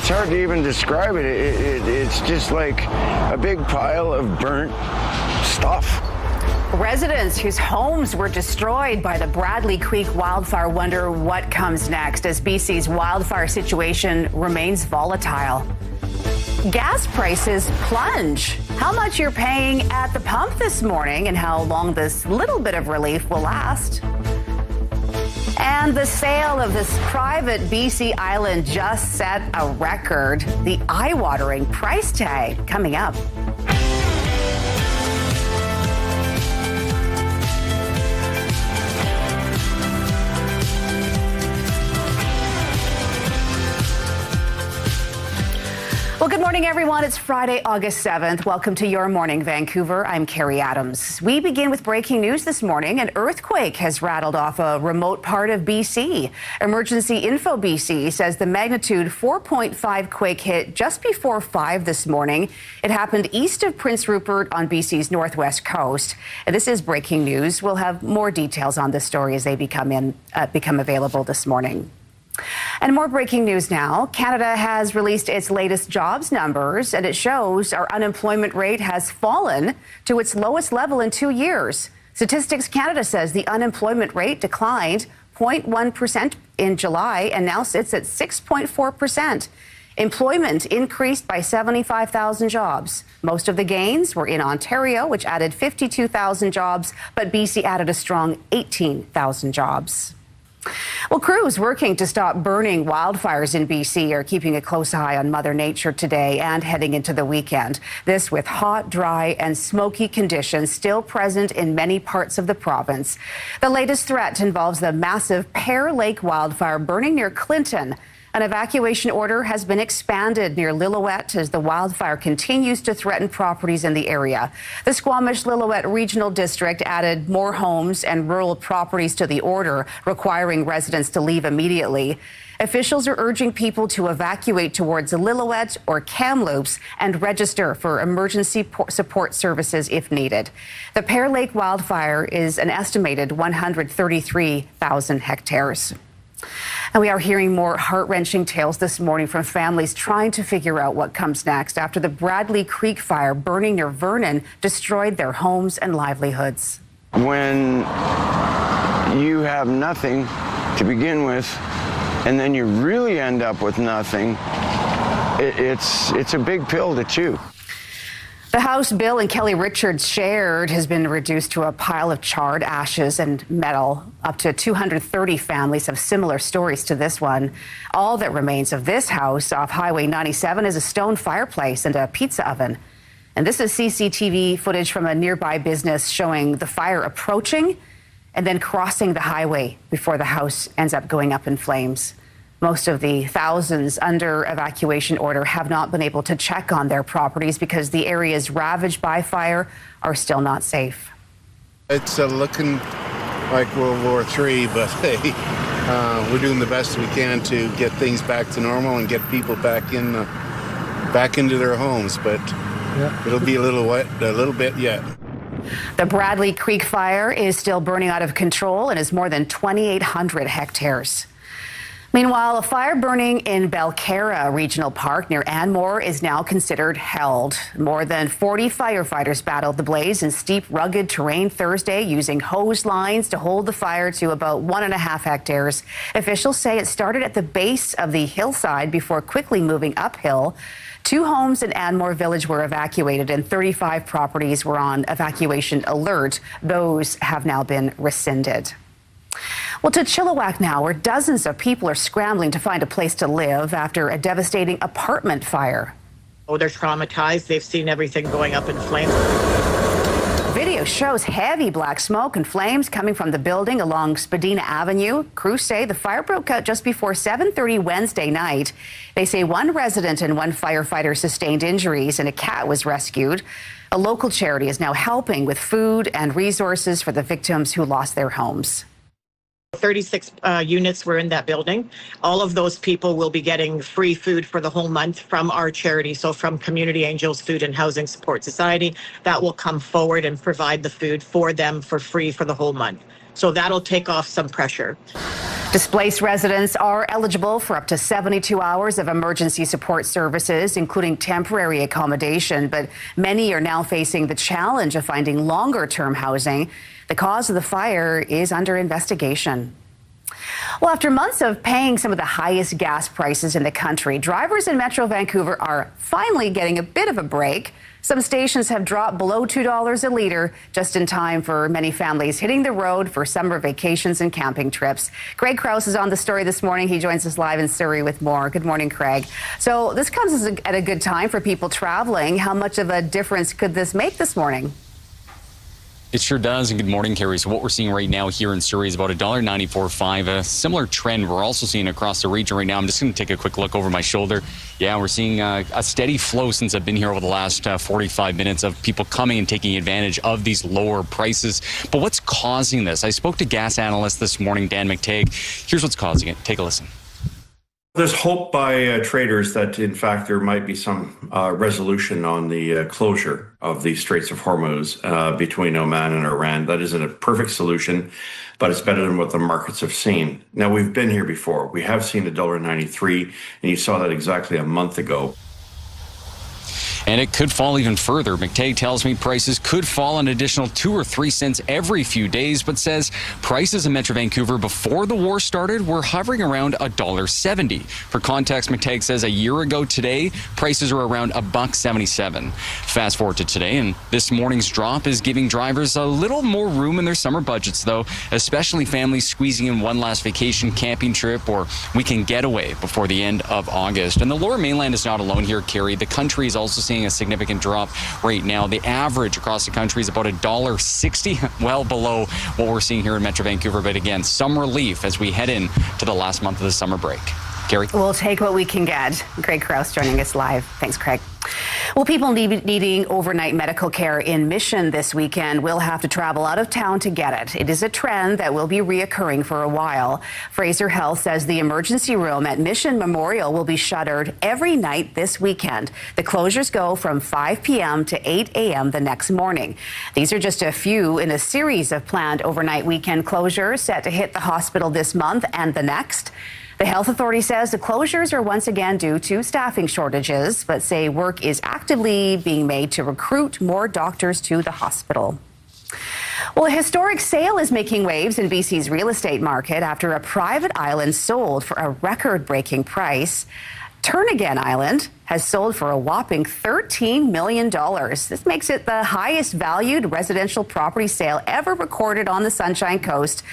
It's hard to even describe it. It's just like a big pile of burnt stuff. Residents whose homes were destroyed by the Bradley Creek wildfire wonder what comes next as BC's wildfire situation remains volatile. Gas prices plunge. How much you're paying at the pump this morning and how long this little bit of relief will last. And the sale of this private BC island just set a record. The eye-watering price tag coming up. Well, good morning, everyone. It's Friday, August 7th. Welcome to Your Morning Vancouver. I'm Carrie Adams. We begin with breaking news this morning. An earthquake has rattled off a remote part of BC. Emergency Info BC says the magnitude 4.5 quake hit just before 5 this morning. It happened east of Prince Rupert on BC's northwest coast. And this is breaking news. We'll have more details on this story as they become available this morning. And more breaking news now. Canada has released its latest jobs numbers, and it shows our unemployment rate has fallen to its lowest level in 2 years. Statistics Canada says the unemployment rate declined 0.1% in July and now sits at 6.4%. Employment increased by 75,000 jobs. Most of the gains were in Ontario, which added 52,000 jobs, but BC added a strong 18,000 jobs. Well, crews working to stop burning wildfires in BC are keeping a close eye on Mother Nature today and heading into the weekend. This with hot, dry and smoky conditions still present in many parts of the province. The latest threat involves the massive Pear Lake wildfire burning near Clinton. An evacuation order has been expanded near Lillooet as the wildfire continues to threaten properties in the area. The Squamish-Lillooet Regional District added more homes and rural properties to the order, requiring residents to leave immediately. Officials are urging people to evacuate towards Lillooet or Kamloops and register for emergency support services if needed. The Pear Lake wildfire is an estimated 133,000 hectares. And we are hearing more heart-wrenching tales this morning from families trying to figure out what comes next after the Bradley Creek fire burning near Vernon destroyed their homes and livelihoods. When you have nothing to begin with, and then you really end up with nothing, it's a big pill to chew. The house Bill and Kelly Richards shared has been reduced to a pile of charred ashes and metal. Up to 230 families have similar stories to this one. All that remains of this house off Highway 97 is a stone fireplace and a pizza oven. And this is CCTV footage from a nearby business showing the fire approaching and then crossing the highway before the house ends up going up in flames. Most of the thousands under evacuation order have not been able to check on their properties because the areas ravaged by fire are still not safe. It's looking like World War III, but hey, we're doing the best we can to get things back to normal and get people back into their homes. But it'll be a little bit yet. The Bradley Creek fire is still burning out of control and is more than 2,800 hectares. Meanwhile, a fire burning in Belcarra Regional Park near Anmore is now considered held. More than 40 firefighters battled the blaze in steep, rugged terrain Thursday using hose lines to hold the fire to about 1.5 hectares. Officials say it started at the base of the hillside before quickly moving uphill. 2 homes in Anmore Village were evacuated and 35 properties were on evacuation alert. Those have now been rescinded. Well, to Chilliwack now, where dozens of people are scrambling to find a place to live after a devastating apartment fire. Oh, they're traumatized. They've seen everything going up in flames. Video shows heavy black smoke and flames coming from the building along Spadina Avenue. Crews say the fire broke out just before 7:30 Wednesday night. They say one resident and one firefighter sustained injuries and a cat was rescued. A local charity is now helping with food and resources for the victims who lost their homes. 36 units were in that building. All of those people will be getting free food for the whole month from our charity. So from Community Angels Food and Housing Support Society, that will come forward and provide the food for them for free for the whole month. So that'll take off some pressure. Displaced residents are eligible for up to 72 hours of emergency support services, including temporary accommodation, but many are now facing the challenge of finding longer-term housing. The cause of the fire is under investigation. Well, after months of paying some of the highest gas prices in the country, drivers in Metro Vancouver are finally getting a bit of a break. Some stations have dropped below $2 a litre just in time for many families hitting the road for summer vacations and camping trips. Greg Krause is on the story this morning. He joins us live in Surrey with more. Good morning, Craig. So this comes at a good time for people traveling. How much of a difference could this make this morning? It sure does, and good morning, Carrie. So what we're seeing right now here in Surrey is about $1.94.5, a similar trend we're also seeing across the region right now. I'm just going to take a quick look over my shoulder. Yeah, we're seeing a steady flow since I've been here over the last 45 minutes of people coming and taking advantage of these lower prices. But what's causing this? I spoke to gas analyst this morning, Dan McTague. Here's what's causing it. Take a listen. There's hope by traders that, in fact, there might be some resolution on the closure of the Straits of Hormuz between Oman and Iran. That isn't a perfect solution, but it's better than what the markets have seen. Now, we've been here before. We have seen $1.93, and you saw that exactly a month ago. And it could fall even further. McTague tells me prices could fall an additional 2 or 3 cents every few days, but says prices in Metro Vancouver before the war started were hovering around $1.70. For context, McTague says a year ago today, prices are around $1.77. Fast forward to today, and this morning's drop is giving drivers a little more room in their summer budgets, though, especially families squeezing in one last vacation, camping trip, or weekend getaway before the end of August. And the Lower Mainland is not alone here, Carrie. The country is also seeing a significant drop right now. The average across the country is about $1.60, well below what we're seeing here in Metro Vancouver. But again, some relief as we head in to the last month of the summer break. Carrie? We'll take what we can get. Greg Krause joining us live. Thanks, Craig. Well, people needing overnight medical care in Mission this weekend will have to travel out of town to get it. It is a trend that will be reoccurring for a while. Fraser Health says the emergency room at Mission Memorial will be shuttered every night this weekend. The closures go from 5 p.m. to 8 a.m. the next morning. These are just a few in a series of planned overnight weekend closures set to hit the hospital this month and the next. The health authority says the closures are once again due to staffing shortages, but say work is actively being made to recruit more doctors to the hospital. Well, a historic sale is making waves in BC's real estate market after a private island sold for a record-breaking price. Turn Again Island has sold for a whopping $13 million. This makes it the highest valued residential property sale ever recorded on the Sunshine Coast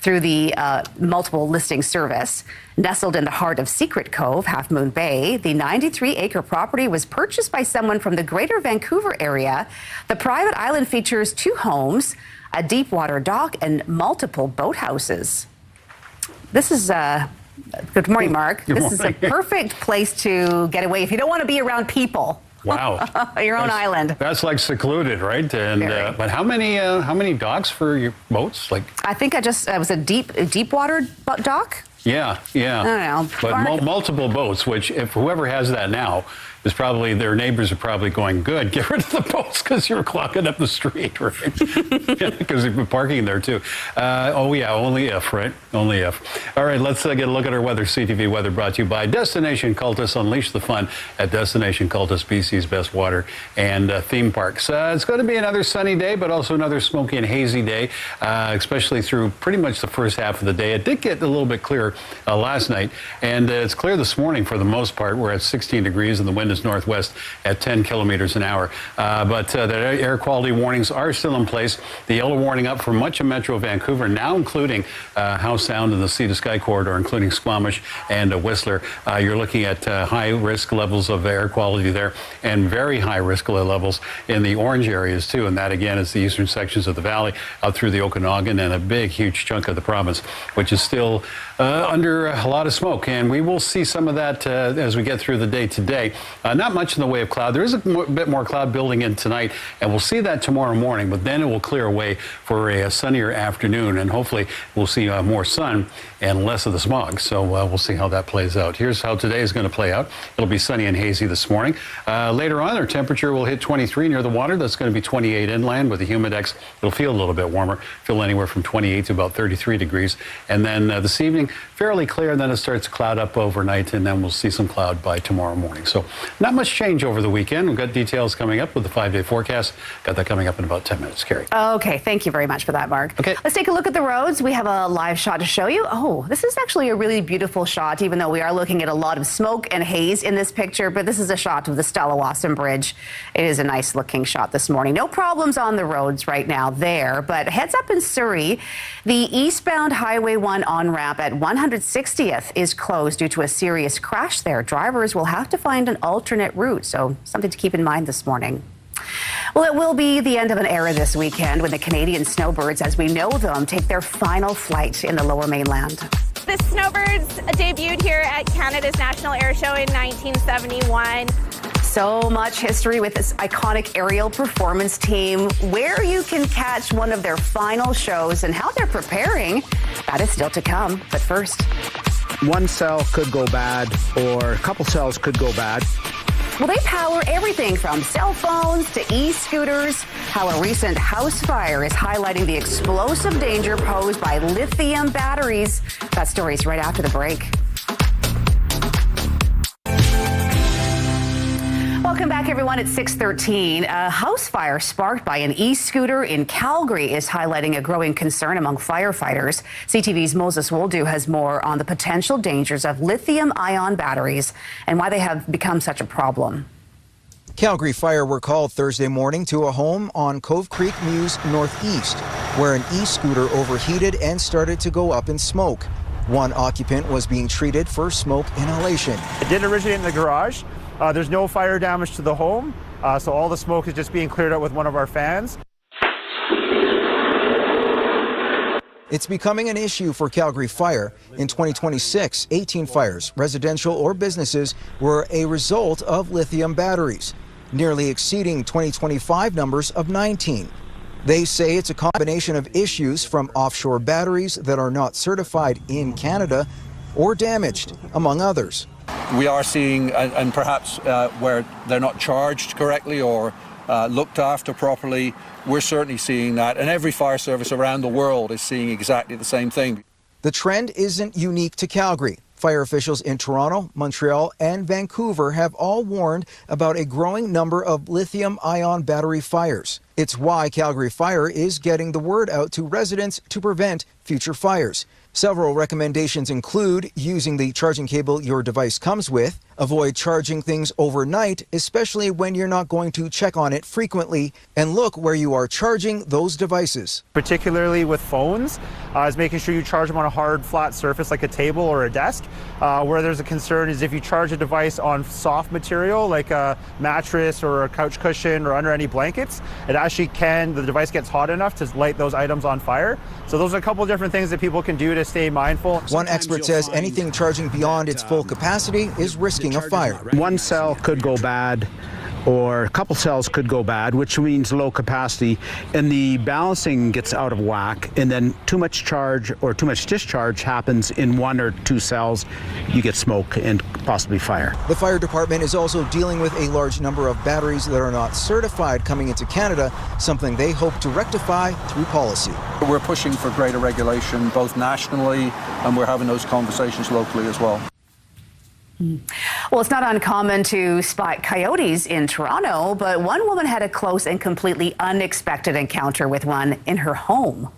through the multiple listing service. Nestled in the heart of Secret Cove, Half Moon Bay, the 93-acre property was purchased by someone from the Greater Vancouver area. The private island features 2 homes, a deep water dock, and multiple boathouses. This is good morning, Mark. Good this morning. is a perfect place to get away if you don't want to be around people. Wow. Your own island. That's like secluded, right? And but how many docks for your boats? Like, I think it was a deep water dock. yeah. I don't know. But multiple boats, which if whoever has that now is probably, their neighbors are probably going, good, get rid of the boats because you're clogging up the street, right? Because they've been parking there too. Oh yeah, only if, right? Only if. All right, let's get a look at our weather. CTV weather brought to you by Destination Cultus. Unleash the fun at Destination Cultus, BC's best water and theme parks. It's going to be another sunny day, but also another smoky and hazy day, especially through pretty much the first half of the day. It did get a little bit clearer last night, and it's clear this morning for the most part. We're at 16 degrees and the wind is northwest at 10 kilometers an hour. But the air quality warnings are still in place. The yellow warning up for much of Metro Vancouver, now including Howe Sound and the Sea to Sky corridor, including Squamish and Whistler. You're looking at high risk levels of air quality there and very high risk levels in the orange areas too. And that again is the eastern sections of the valley out through the Okanagan and a big, huge chunk of the province, which is still under a lot of smoke. And we will see some of that as we get through the day today. Not much in the way of cloud. There is a bit more cloud building in tonight, and we'll see that tomorrow morning, but then it will clear away for a sunnier afternoon, and hopefully we'll see more sun and less of the smog. So we'll see how that plays out. Here's how today is going to play out. It'll be sunny and hazy this morning. Later on, our temperature will hit 23 near the water. That's going to be 28 inland with the humidex. It'll feel a little bit warmer, feel anywhere from 28 to about 33 degrees. And then this evening, fairly clear, and then it starts to cloud up overnight, and then we'll see some cloud by tomorrow morning. So not much change over the weekend. We've got details coming up with the 5-day forecast. Got that coming up in about 10 minutes. Carrie. Okay, thank you very much for that, Mark. Okay. Let's take a look at the roads. We have a live shot to show you. Oh, this is actually a really beautiful shot, even though we are looking at a lot of smoke and haze in this picture, but this is a shot of the Stella-Wasson Bridge. It is a nice looking shot this morning. No problems on the roads right now there, but heads up in Surrey, the eastbound Highway 1 on-ramp at 160th is closed due to a serious crash there. Drivers will have to find an alternate route, so something to keep in mind this morning. Well, it will be the end of an era this weekend when the Canadian snowbirds, as we know them, take their final flight in the Lower Mainland. The snowbirds debuted here at Canada's National Air Show in 1971. So much history with this iconic aerial performance team. Where you can catch one of their final shows and how they're preparing, that is still to come. But first, one cell could go bad or a couple cells could go bad. Well, they power everything from cell phones to e-scooters. How a recent house fire is highlighting the explosive danger posed by lithium batteries. That story's right after the break. Welcome back, everyone. It's 6:13. A house fire sparked by an e-scooter in Calgary is highlighting a growing concern among firefighters. CTV's Moses Woldu has more on the potential dangers of lithium-ion batteries and why they have become such a problem. Calgary Fire were called Thursday morning to a home on Cove Creek Mews Northeast, where an e-scooter overheated and started to go up in smoke. One occupant was being treated for smoke inhalation. It did originate in the garage. There's no fire damage to the home, so all the smoke is just being cleared out with one of our fans. It's becoming an issue for Calgary Fire. In 2026, 18 fires, residential or businesses, were a result of lithium batteries, nearly exceeding 2025 numbers of 19. They say it's a combination of issues from offshore batteries that are not certified in Canada or damaged, among others. We are seeing, and perhaps where they're not charged correctly or looked after properly, we're certainly seeing that. And every fire service around the world is seeing exactly the same thing. The trend isn't unique to Calgary. Fire officials in Toronto, Montreal, and Vancouver have all warned about a growing number of lithium-ion battery fires. It's why Calgary Fire is getting the word out to residents to prevent future fires. Several recommendations include using the charging cable your device comes with, avoid charging things overnight, especially when you're not going to check on it frequently, and look where you are charging those devices. Particularly with phones, is making sure you charge them on a hard, flat surface like a table or a desk. Where there's a concern is if you charge a device on soft material like a mattress or a couch cushion or under any blankets, it actually the device gets hot enough to light those items on fire. So those are a couple of different things that people can do to stay mindful. One expert says anything charging beyond its full capacity is risking a fire. One cell could go bad or a couple cells could go bad, which means low capacity, and the balancing gets out of whack, and then too much charge or too much discharge happens in one or two cells. You get smoke and possibly fire. The fire department is also dealing with a large number of batteries that are not certified coming into Canada, something they hope to rectify through policy. We're pushing for greater regulation both nationally, and we're having those conversations locally as well. Well, it's not uncommon to spot coyotes in Toronto, but one woman had a close and completely unexpected encounter with one in her home.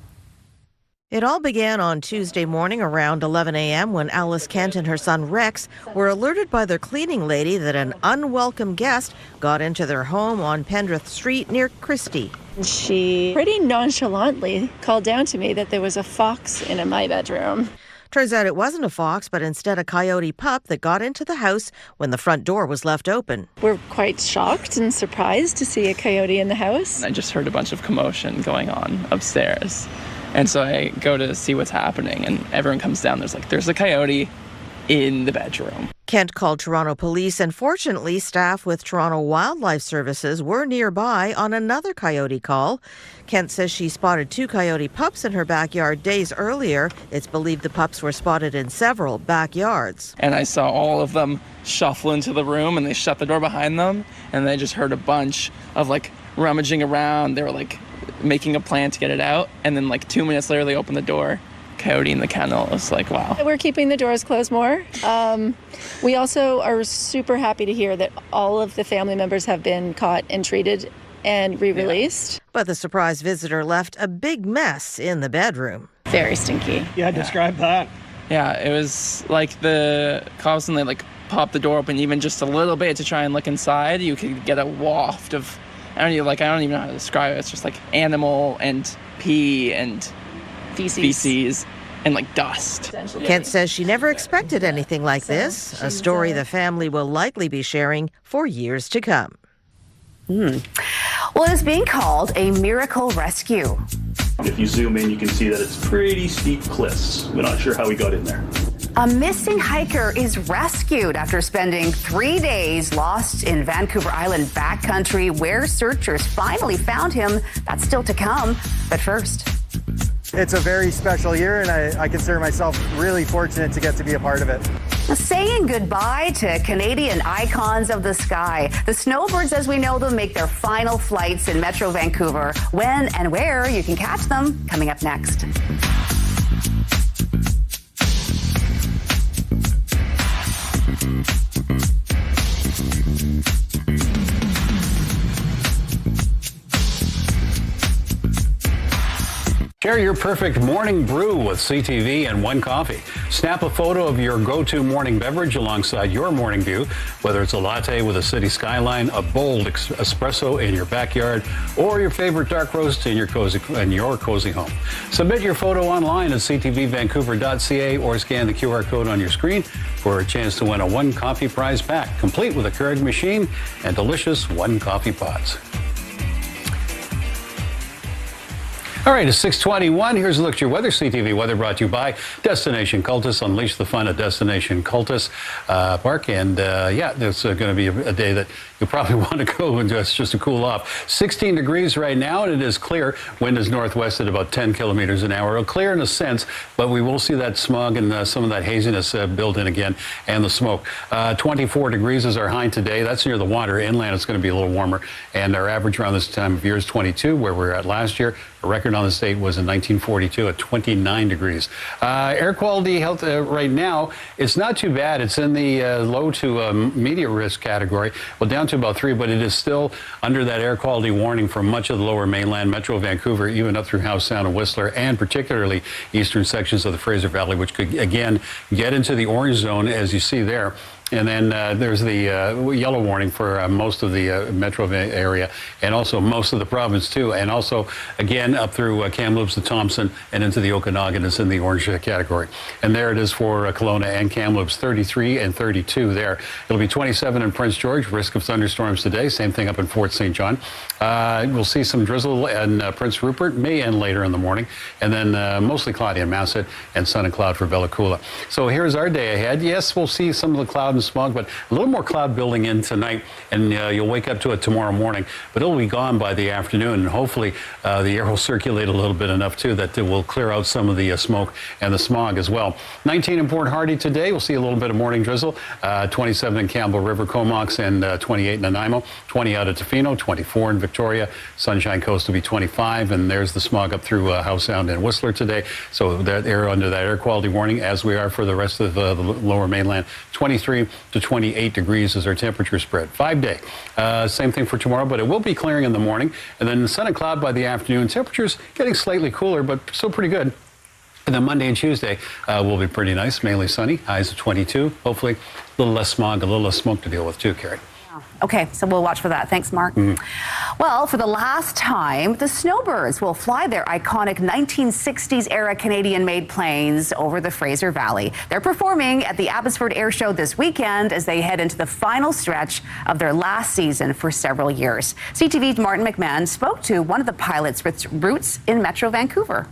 It all began on Tuesday morning around 11 a.m. when Alice Kent and her son Rex were alerted by their cleaning lady that an unwelcome guest got into their home on Pendrith Street near Christie. She pretty nonchalantly called down to me that there was a fox in my bedroom. Turns out it wasn't a fox, but instead a coyote pup that got into the house when the front door was left open. We're quite shocked and surprised to see a coyote in the house. I just heard a bunch of commotion going on upstairs. And so I go to see what's happening, and everyone comes down. There's a coyote in the bedroom. Kent called Toronto police, and fortunately, staff with Toronto Wildlife Services were nearby on another coyote call. Kent says she spotted 2 coyote pups in her backyard days earlier. It's believed the pups were spotted in several backyards. And I saw all of them shuffle into the room, and they shut the door behind them, and I just heard a bunch of rummaging around. They were making a plan to get it out, and then 2 minutes later they opened the door coyote in the kennel. It's like, wow. We're keeping the doors closed more. We also are super happy to hear that all of the family members have been caught and treated and re-released. Yeah. But the surprise visitor left a big mess in the bedroom. Very stinky. Yeah, describe that. Yeah, it was like the cops, and they like popped the door open even just a little bit to try and look inside. You could get a waft of, I don't even know how to describe it. It's just like animal and pee and feces and like dust. Kent says she never expected anything like this, a story the family will likely be sharing for years to come. Well, it is being called a miracle rescue. If you zoom in, you can see that it's pretty steep cliffs. We're not sure how we got in there. A missing hiker is rescued after spending 3 days lost in Vancouver Island backcountry, where searchers finally found him. That's still to come. But first, it's a very special year, and I consider myself really fortunate to get to be a part of it. Saying goodbye to Canadian icons of the sky. The snowbirds, as we know them, make their final flights in Metro Vancouver. When and where you can catch them, coming up next. Share your perfect morning brew with CTV and One Coffee. Snap a photo of your go-to morning beverage alongside your morning view, whether it's a latte with a city skyline, a bold espresso in your backyard, or your favorite dark roast in your cozy home. Submit your photo online at ctvvancouver.ca or scan the QR code on your screen for a chance to win a One Coffee prize pack, complete with a Keurig machine and delicious One Coffee pods. All right, it's 6:21. Here's a look at your weather. CTV weather brought to you by Destination Cultus. Unleash the fun at Destination Cultus Park. And yeah, there's going to be a day that you'll probably want to go and just to cool off. 16 degrees right now, and it is clear. Wind is northwest at about 10 kilometers an hour. It'll clear in a sense, but we will see that smog and some of that haziness build in again, and the smoke. 24 degrees is our high today. That's near the water. Inland, it's going to be a little warmer. And our average around this time of year is 22, where we were at last year. A record on the state was in 1942 at 29 degrees. Air quality health right now, it's not too bad. It's in the low to medium risk category. Well, down to about 3, but it is still under that air quality warning for much of the lower mainland, Metro Vancouver, even up through Howe Sound and Whistler, and particularly eastern sections of the Fraser Valley, which could, again, get into the orange zone, as you see there. And then there's the yellow warning for most of the metro area, and also most of the province too. And also, again, up through Kamloops to Thompson and into the Okanagan is in the orange category. And there it is for Kelowna and Kamloops, 33 and 32 there. It'll be 27 in Prince George, risk of thunderstorms today. Same thing up in Fort St. John. We'll see some drizzle in Prince Rupert, may end later in the morning. And then mostly cloudy in Masset, and sun and cloud for Bella Coola. So here's our day ahead. Yes, we'll see some of the cloud and smog, but a little more cloud building in tonight, and you'll wake up to it tomorrow morning, but it'll be gone by the afternoon, and hopefully the air will circulate a little bit enough too that it will clear out some of the smoke and the smog as well. 19 in Port Hardy today. We'll see a little bit of morning drizzle. 27 in Campbell River, Comox, and 28 in Nanaimo. 20 out of Tofino, 24 in Victoria. Sunshine Coast will be 25, and there's the smog up through Howe Sound and Whistler today. So that air under that air quality warning, as we are for the rest of the lower mainland. 23 to 28 degrees is our temperature spread. 5-day. Same thing for tomorrow, but it will be clearing in the morning, and then sun and cloud by the afternoon. Temperatures getting slightly cooler, but still pretty good. And then Monday and Tuesday will be pretty nice, mainly sunny, highs of 22. Hopefully a little less smog, a little less smoke to deal with too, Carrie. Okay, so we'll watch for that. Thanks, Mark. Well, for the last time, the Snowbirds will fly their iconic 1960s-era Canadian-made planes over the Fraser Valley. They're performing at the Abbotsford Air Show this weekend as they head into the final stretch of their last season for several years. CTV's Martin McMahon spoke to one of the pilots with roots in Metro Vancouver.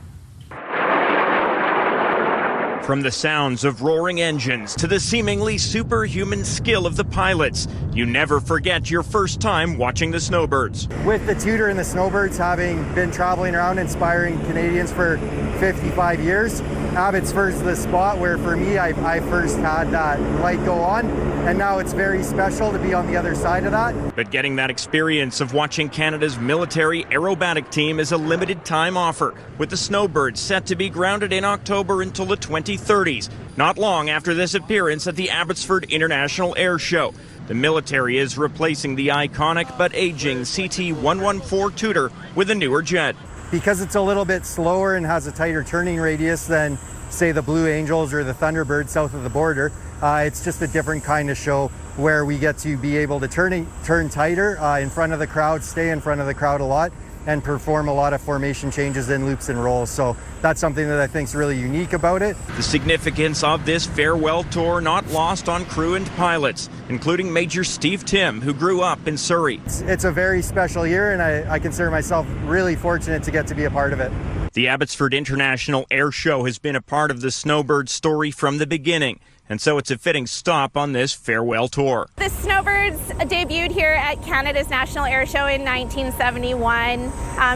From the sounds of roaring engines to the seemingly superhuman skill of the pilots, you never forget your first time watching the Snowbirds. With the tutor and the Snowbirds having been traveling around inspiring Canadians for 55 years, Abbotsford's the spot where for me I first had that light go on. and now it's very special to be on the other side of that. But getting that experience of watching Canada's military aerobatic team is a limited time offer, with the Snowbirds set to be grounded in October until the 2030s, not long after this appearance at the Abbotsford International Air Show. The military is replacing the iconic but aging CT-114 Tudor with a newer jet. Because it's a little bit slower and has a tighter turning radius than, say, the Blue Angels or the Thunderbird south of the border, it's just a different kind of show where we get to be able to turn tighter in front of the crowd, stay in front of the crowd a lot, and perform a lot of formation changes in loops and rolls. So that's something that I think is really unique about it. The significance of this farewell tour not lost on crew and pilots, including Major Steve Tim, who grew up in Surrey. It's a very special year, and I consider myself really fortunate to get to be a part of it. The Abbotsford International Air Show has been a part of the Snowbird story from the beginning, and so it's a fitting stop on this farewell tour. The Snowbirds debuted here at Canada's National Air Show in 1971.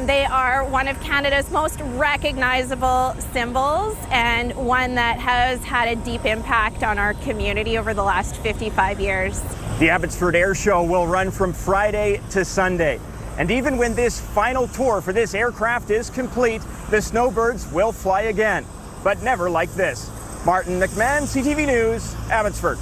They are one of Canada's most recognizable symbols and one that has had a deep impact on our community over the last 55 years. The Abbotsford Air Show will run from Friday to Sunday. And even when this final tour for this aircraft is complete, the Snowbirds will fly again, but never like this. Martin McMahon, CTV News, Abbotsford.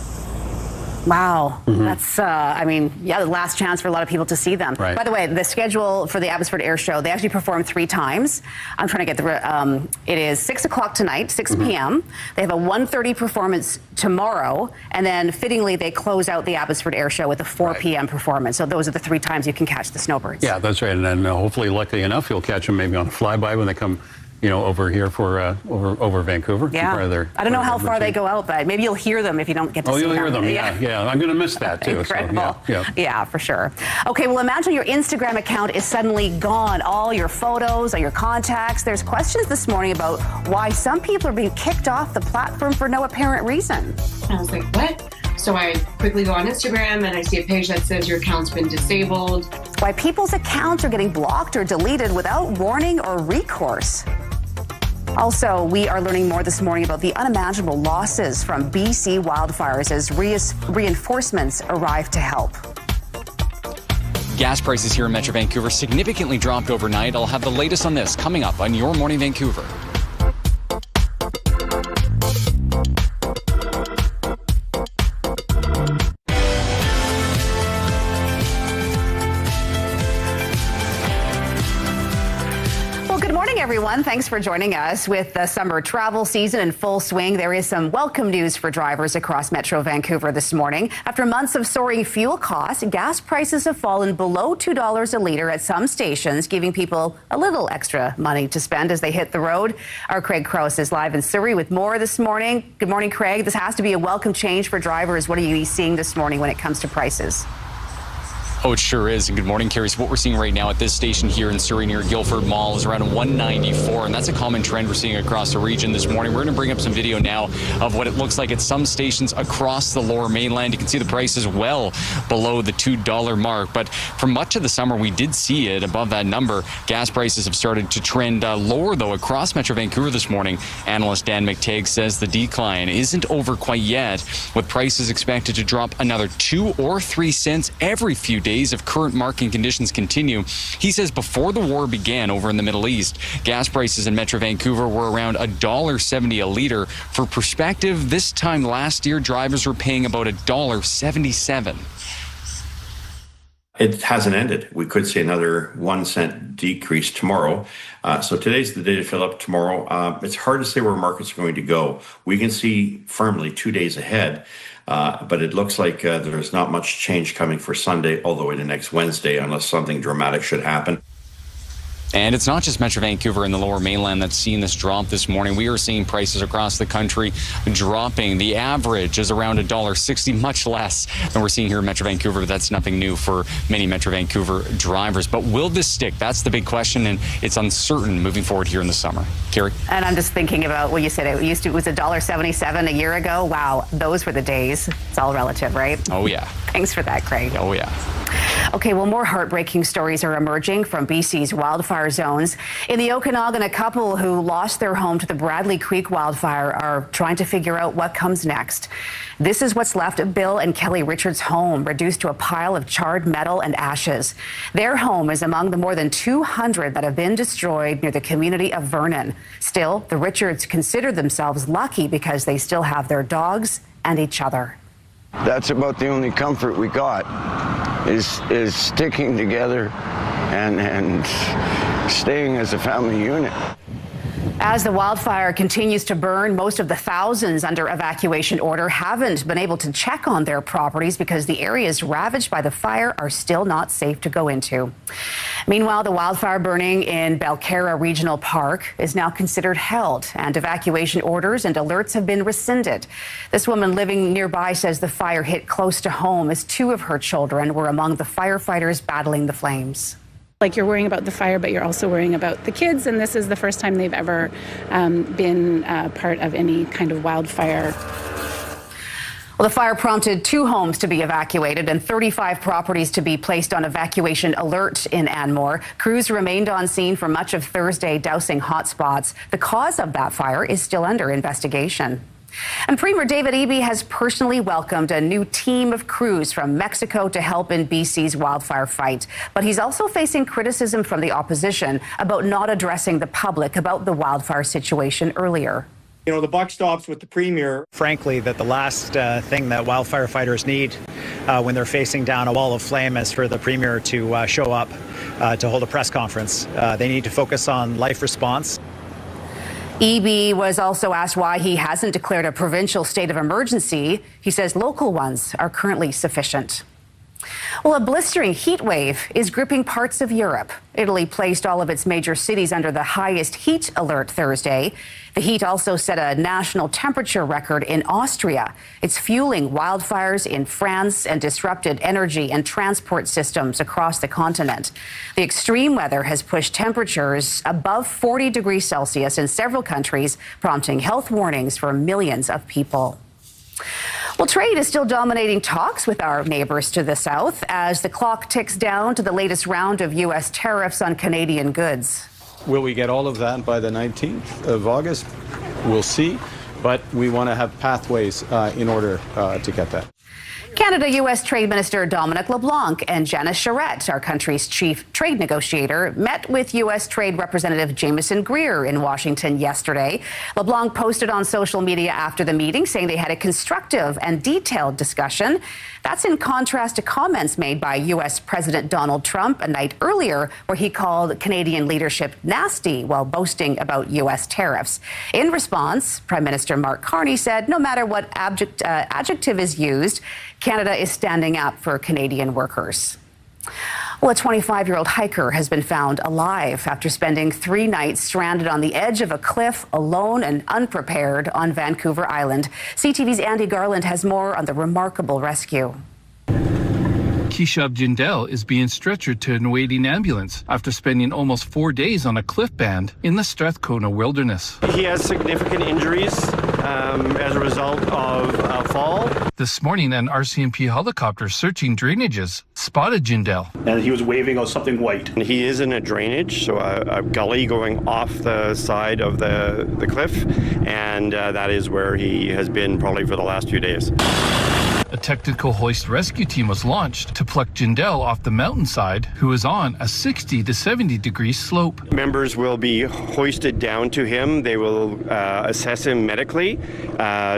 Wow. That's, I mean, yeah, the last chance for a lot of people to see them. Right. By the way, the schedule for the Abbotsford Air Show, they actually perform 3 times. I'm trying to get the, it is 6 o'clock tonight, 6 p.m. They have a 1:30 performance tomorrow, and then fittingly, they close out the Abbotsford Air Show with a 4 p.m. performance. So those are the 3 times you can catch the Snowbirds. Yeah, that's right. And then hopefully, luckily enough, you'll catch them maybe on a flyby when they come, you know, over here for over Vancouver. Yeah. I don't know how far they go out, but maybe you'll hear them if you don't get to see them. Oh, you'll hear them. Yeah. I'm going to miss that too. Incredible. So, yeah, for sure. Okay, well, imagine your Instagram account is suddenly gone. All your photos, all your contacts. There's questions this morning about why some people are being kicked off the platform for no apparent reason. I was like, what? So I quickly go on Instagram and I see a page that says your account's been disabled. Why people's accounts are getting blocked or deleted without warning or recourse. Also, we are learning more this morning about the unimaginable losses from BC wildfires as reinforcements arrive to help. Gas prices here in Metro Vancouver significantly dropped overnight. I'll have the latest on this coming up on Your Morning Vancouver. Everyone, thanks for joining us. With the summer travel season in full swing, there is some welcome news for drivers across Metro Vancouver this morning. After months of soaring fuel costs, gas prices have fallen below $2 a litre at some stations, giving people a little extra money to spend as they hit the road. Our Craig Krause is live in Surrey with more this morning. Good morning, Craig. This has to be a welcome change for drivers. What are you seeing this morning when it comes to prices? Oh, it sure is. And good morning, Carrie. So what we're seeing right now at this station here in Surrey near Guildford Mall is around 194, and that's a common trend we're seeing across the region this morning. We're going to bring up some video now of what it looks like at some stations across the Lower Mainland. You can see the prices well below the $2 mark, but for much of the summer, we did see it above that number. Gas prices have started to trend lower, though, across Metro Vancouver this morning. Analyst Dan McTague says the decline isn't over quite yet, with prices expected to drop another 2 or 3 cents every few days if current market conditions continue. He says before the war began over in the Middle East, gas prices in Metro Vancouver were around $1.70 a litre. For perspective, this time last year, drivers were paying about $1.77. It hasn't ended. We could see another 1 cent decrease tomorrow. So today's the day to fill up. Tomorrow, it's hard to say where markets are going to go. We can see firmly 2 days ahead. But it looks like there's not much change coming for Sunday all the way to next Wednesday unless something dramatic should happen. And it's not just Metro Vancouver and the Lower Mainland that's seeing this drop this morning. We are seeing prices across the country dropping. The average is around $1.60, much less than we're seeing here in Metro Vancouver. That's nothing new for many Metro Vancouver drivers. But will this stick? That's the big question, and it's uncertain moving forward here in the summer. Carrie? And I'm just thinking about what you said. It was $1.77 a year ago. Wow, those were the days. It's all relative, right? Oh, yeah. Thanks for that, Craig. Oh, yeah. Okay, well, more heartbreaking stories are emerging from BC's wildfire wildfire zones. In the Okanagan, a couple who lost their home to the Bradley Creek wildfire are trying to figure out what comes next. This is what's left of Bill and Kelly Richards' home, reduced to a pile of charred metal and ashes. Their home is among the more than 200 that have been destroyed near the community of Vernon. Still, the Richards consider themselves lucky because they still have their dogs and each other. That's about the only comfort we got, is sticking together and staying as a family unit. As the wildfire continues to burn, most of the thousands under evacuation order haven't been able to check on their properties because the areas ravaged by the fire are still not safe to go into. Meanwhile, the wildfire burning in Belcarra Regional Park is now considered held, and evacuation orders and alerts have been rescinded. This woman living nearby says the fire hit close to home as two of her children were among the firefighters battling the flames. Like, you're worrying about the fire, but you're also worrying about the kids, and this is the first time they've ever been part of any kind of wildfire. Well, the fire prompted 2 homes to be evacuated and 35 properties to be placed on evacuation alert in Anmore. Crews remained on scene for much of Thursday, dousing hotspots. The cause of that fire is still under investigation. And Premier David Eby has personally welcomed a new team of crews from Mexico to help in BC's wildfire fight. But he's also facing criticism from the opposition about not addressing the public about the wildfire situation earlier. You know, the buck stops with the Premier. Frankly, that the last thing that wildfire fighters need when they're facing down a wall of flame is for the Premier to show up to hold a press conference. They need to focus on life response. Eby was also asked why he hasn't declared a provincial state of emergency. He says local ones are currently sufficient. Well, a blistering heat wave is gripping parts of Europe. Italy placed all of its major cities under the highest heat alert Thursday. The heat also set a national temperature record in Austria. It's fueling wildfires in France and disrupted energy and transport systems across the continent. The extreme weather has pushed temperatures above 40 degrees Celsius in several countries, prompting health warnings for millions of people. Well, trade is still dominating talks with our neighbors to the south as the clock ticks down to the latest round of U.S. tariffs on Canadian goods. Will we get all of that by the 19th of August? We'll see, but we want to have pathways in order to get that. Canada-U.S. Trade Minister Dominic LeBlanc and Janice Charette, our country's chief trade negotiator, met with U.S. Trade Representative Jameson Greer in Washington yesterday. LeBlanc posted on social media after the meeting saying they had a constructive and detailed discussion. That's in contrast to comments made by U.S. President Donald Trump a night earlier where he called Canadian leadership nasty while boasting about U.S. tariffs. In response, Prime Minister Mark Carney said no matter what adjective is used, Canada is standing up for Canadian workers. Well, a 25-year-old hiker has been found alive after spending 3 nights stranded on the edge of a cliff, alone and unprepared on Vancouver Island. CTV's Andy Garland has more on the remarkable rescue. Keshub Jindal is being stretchered to an waiting ambulance after spending almost 4 days on a cliff band in the Strathcona wilderness. He has significant injuries as a result of a fall. This morning, an RCMP helicopter searching drainages spotted Jindal. And he was waving on something white. He is in a drainage, so a gully going off the side of the cliff, and that is where he has been probably for the last few days. A technical hoist rescue team was launched to pluck Jindal off the mountainside, who is on a 60 to 70 degree slope. Members will be hoisted down to him. They will assess him medically,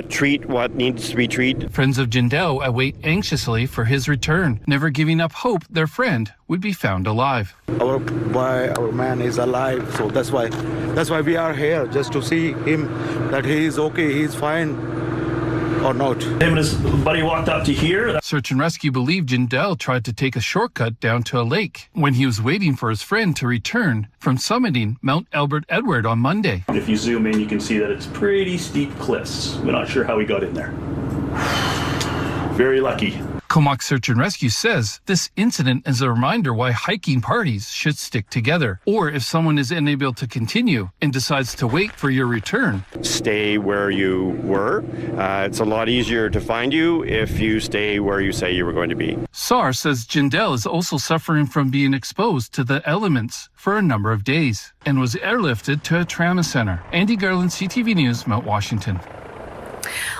treat what needs to be treated. Friends of Jindal await anxiously for his return, never giving up hope their friend would be found alive. Our man is alive, so that's why we are here, just to see him, that he is okay, he is fine. Or not. Him and his buddy walked up to here. Search and rescue believe Jindal tried to take a shortcut down to a lake when he was waiting for his friend to return from summiting Mount Albert Edward on Monday. If you zoom in, you can see that it's pretty steep cliffs. We're not sure how he got in there. Very lucky. Comox Search and Rescue says this incident is a reminder why hiking parties should stick together, or if someone is unable to continue and decides to wait for your return. Stay where you were. It's a lot easier to find you if you stay where you say you were going to be. SAR says Jindal is also suffering from being exposed to the elements for a number of days and was airlifted to a trauma center. Andy Garland, CTV News, Mount Washington.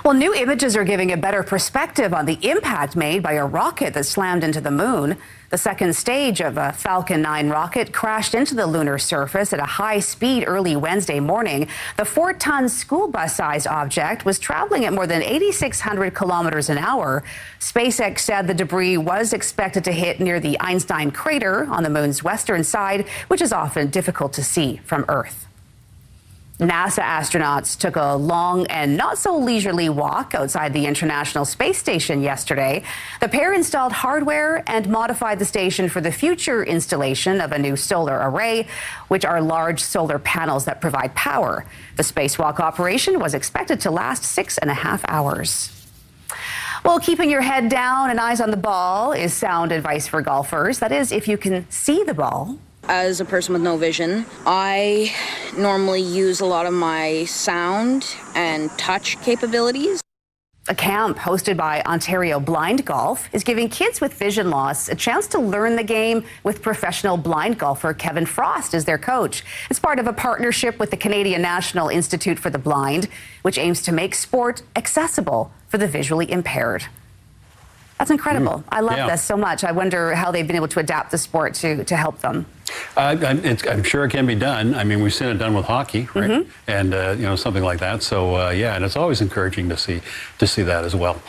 Well, new images are giving a better perspective on the impact made by a rocket that slammed into the moon. The second stage of a Falcon 9 rocket crashed into the lunar surface at a high speed early Wednesday morning. The 4-ton school bus-sized object was traveling at more than 8,600 kilometers an hour. SpaceX said the debris was expected to hit near the Einstein crater on the moon's western side, which is often difficult to see from Earth. NASA astronauts took a long and not so leisurely walk outside the International Space Station yesterday. The pair installed hardware and modified the station for the future installation of a new solar array, which are large solar panels that provide power. The spacewalk operation was expected to last 6.5 hours. Well, keeping your head down and eyes on the ball is sound advice for golfers. That is, if you can see the ball. As a person with no vision, I normally use a lot of my sound and touch capabilities. A camp hosted by Ontario Blind Golf is giving kids with vision loss a chance to learn the game with professional blind golfer Kevin Frost as their coach. It's part of a partnership with the Canadian National Institute for the Blind, which aims to make sport accessible for the visually impaired. That's incredible. I love this so much. I wonder how they've been able to adapt the sport to help them. I'm sure it can be done. I mean, we've seen it done with hockey, right? And something like that. So and it's always encouraging to see that as well.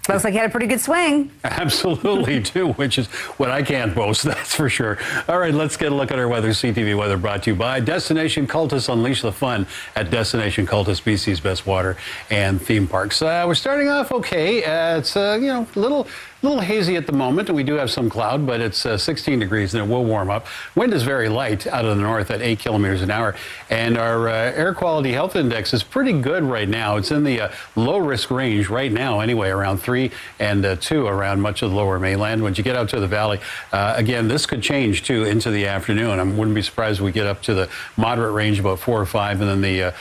Looks like he had a pretty good swing. Absolutely, too, which is what I can't boast, that's for sure. All right, let's get a look at our weather. CTV Weather brought to you by Destination Cultus. Unleash the fun at Destination Cultus, BC's best water and theme parks. We're starting off okay. It's a little hazy at the moment, and we do have some cloud, but it's 16 degrees, and it will warm up. Wind is very light out of the north at 8 kilometers an hour, and our air quality health index is pretty good right now. It's in the low risk range right now, anyway, around 3 and 2 around much of the lower mainland. Once you get out to the valley, again, this could change too into the afternoon. I wouldn't be surprised if we get up to the moderate range, about 4 or 5, and then the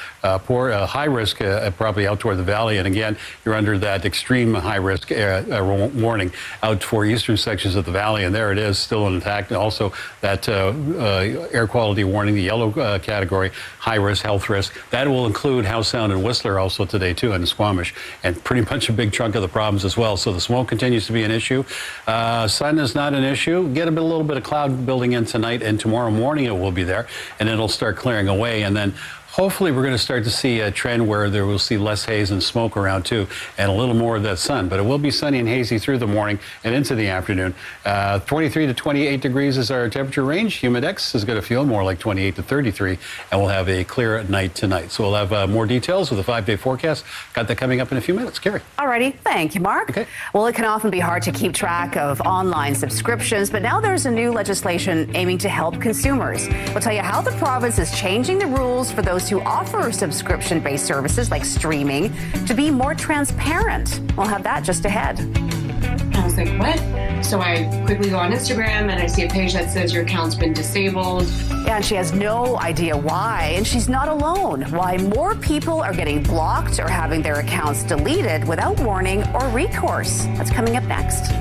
high risk probably out toward the valley. And again, you're under that extreme high risk warning out for eastern sections of the valley, and there it is, still intact. And also that air quality warning, the yellow category, high risk, health risk, that will include Howe Sound and Whistler also today too, and Squamish, and pretty much a big chunk of the problems as well. So the smoke continues to be an issue. Sun is not an issue. Get a little bit of cloud building in tonight, and tomorrow morning it will be there, and it'll start clearing away, and then hopefully we're going to start to see a trend where there will see less haze and smoke around too, and a little more of that sun. But it will be sunny and hazy through the morning and into the afternoon. 23 to 28 degrees is our temperature range. Humidex is going to feel more like 28 to 33, and we'll have a clear night tonight. So we'll have more details with a 5-day forecast. Got that coming up in a few minutes. Carrie. Alrighty, thank you, Mark. Okay. Well, it can often be hard to keep track of online subscriptions, but now there's a new legislation aiming to help consumers. We'll tell you how the province is changing the rules for those who offer subscription-based services like streaming to be more transparent. We'll have that just ahead. I was like, what? So I quickly go on Instagram and I see a page that says your account's been disabled. Yeah, and she has no idea why, and she's not alone. Why more people are getting blocked or having their accounts deleted without warning or recourse. That's coming up next.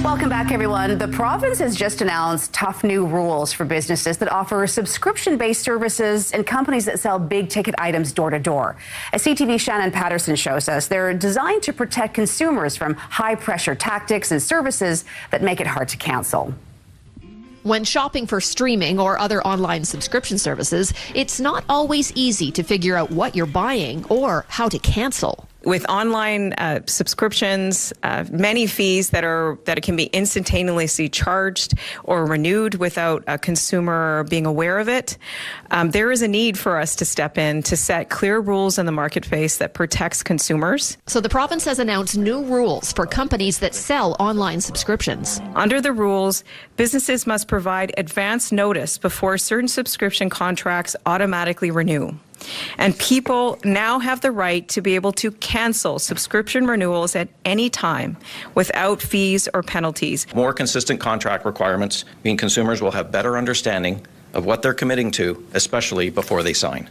Welcome back, everyone. The province has just announced tough new rules for businesses that offer subscription-based services and companies that sell big-ticket items door-to-door. As CTV Shannon Patterson shows us, they're designed to protect consumers from high-pressure tactics and services that make it hard to cancel. When shopping for streaming or other online subscription services, it's not always easy to figure out what you're buying or how to cancel. with online subscriptions, many fees that can be instantaneously charged or renewed without a consumer being aware of it, there is a need for us to step in to set clear rules in the marketplace that protects consumers. So the province has announced new rules for companies that sell online subscriptions. Under the rules, businesses must provide advance notice before certain subscription contracts automatically renew. And people now have the right to be able to cancel subscription renewals at any time without fees or penalties. More consistent contract requirements mean consumers will have better understanding of what they're committing to, especially before they sign.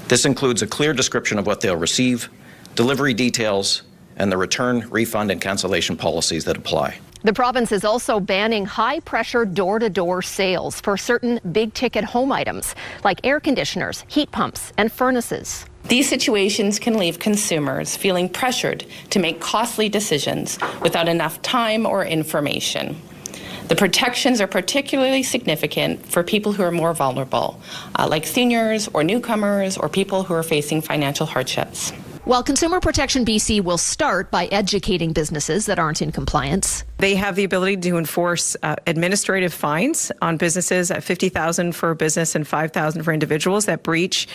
This includes a clear description of what they'll receive, delivery details, and the return, refund, and cancellation policies that apply. The province is also banning high-pressure door-to-door sales for certain big-ticket home items like air conditioners, heat pumps, and furnaces. These situations can leave consumers feeling pressured to make costly decisions without enough time or information. The protections are particularly significant for people who are more vulnerable, like seniors or newcomers or people who are facing financial hardships. Well, Consumer Protection BC will start by educating businesses that aren't in compliance. They have the ability to enforce administrative fines on businesses at $50,000 for a business and $5,000 for individuals that breach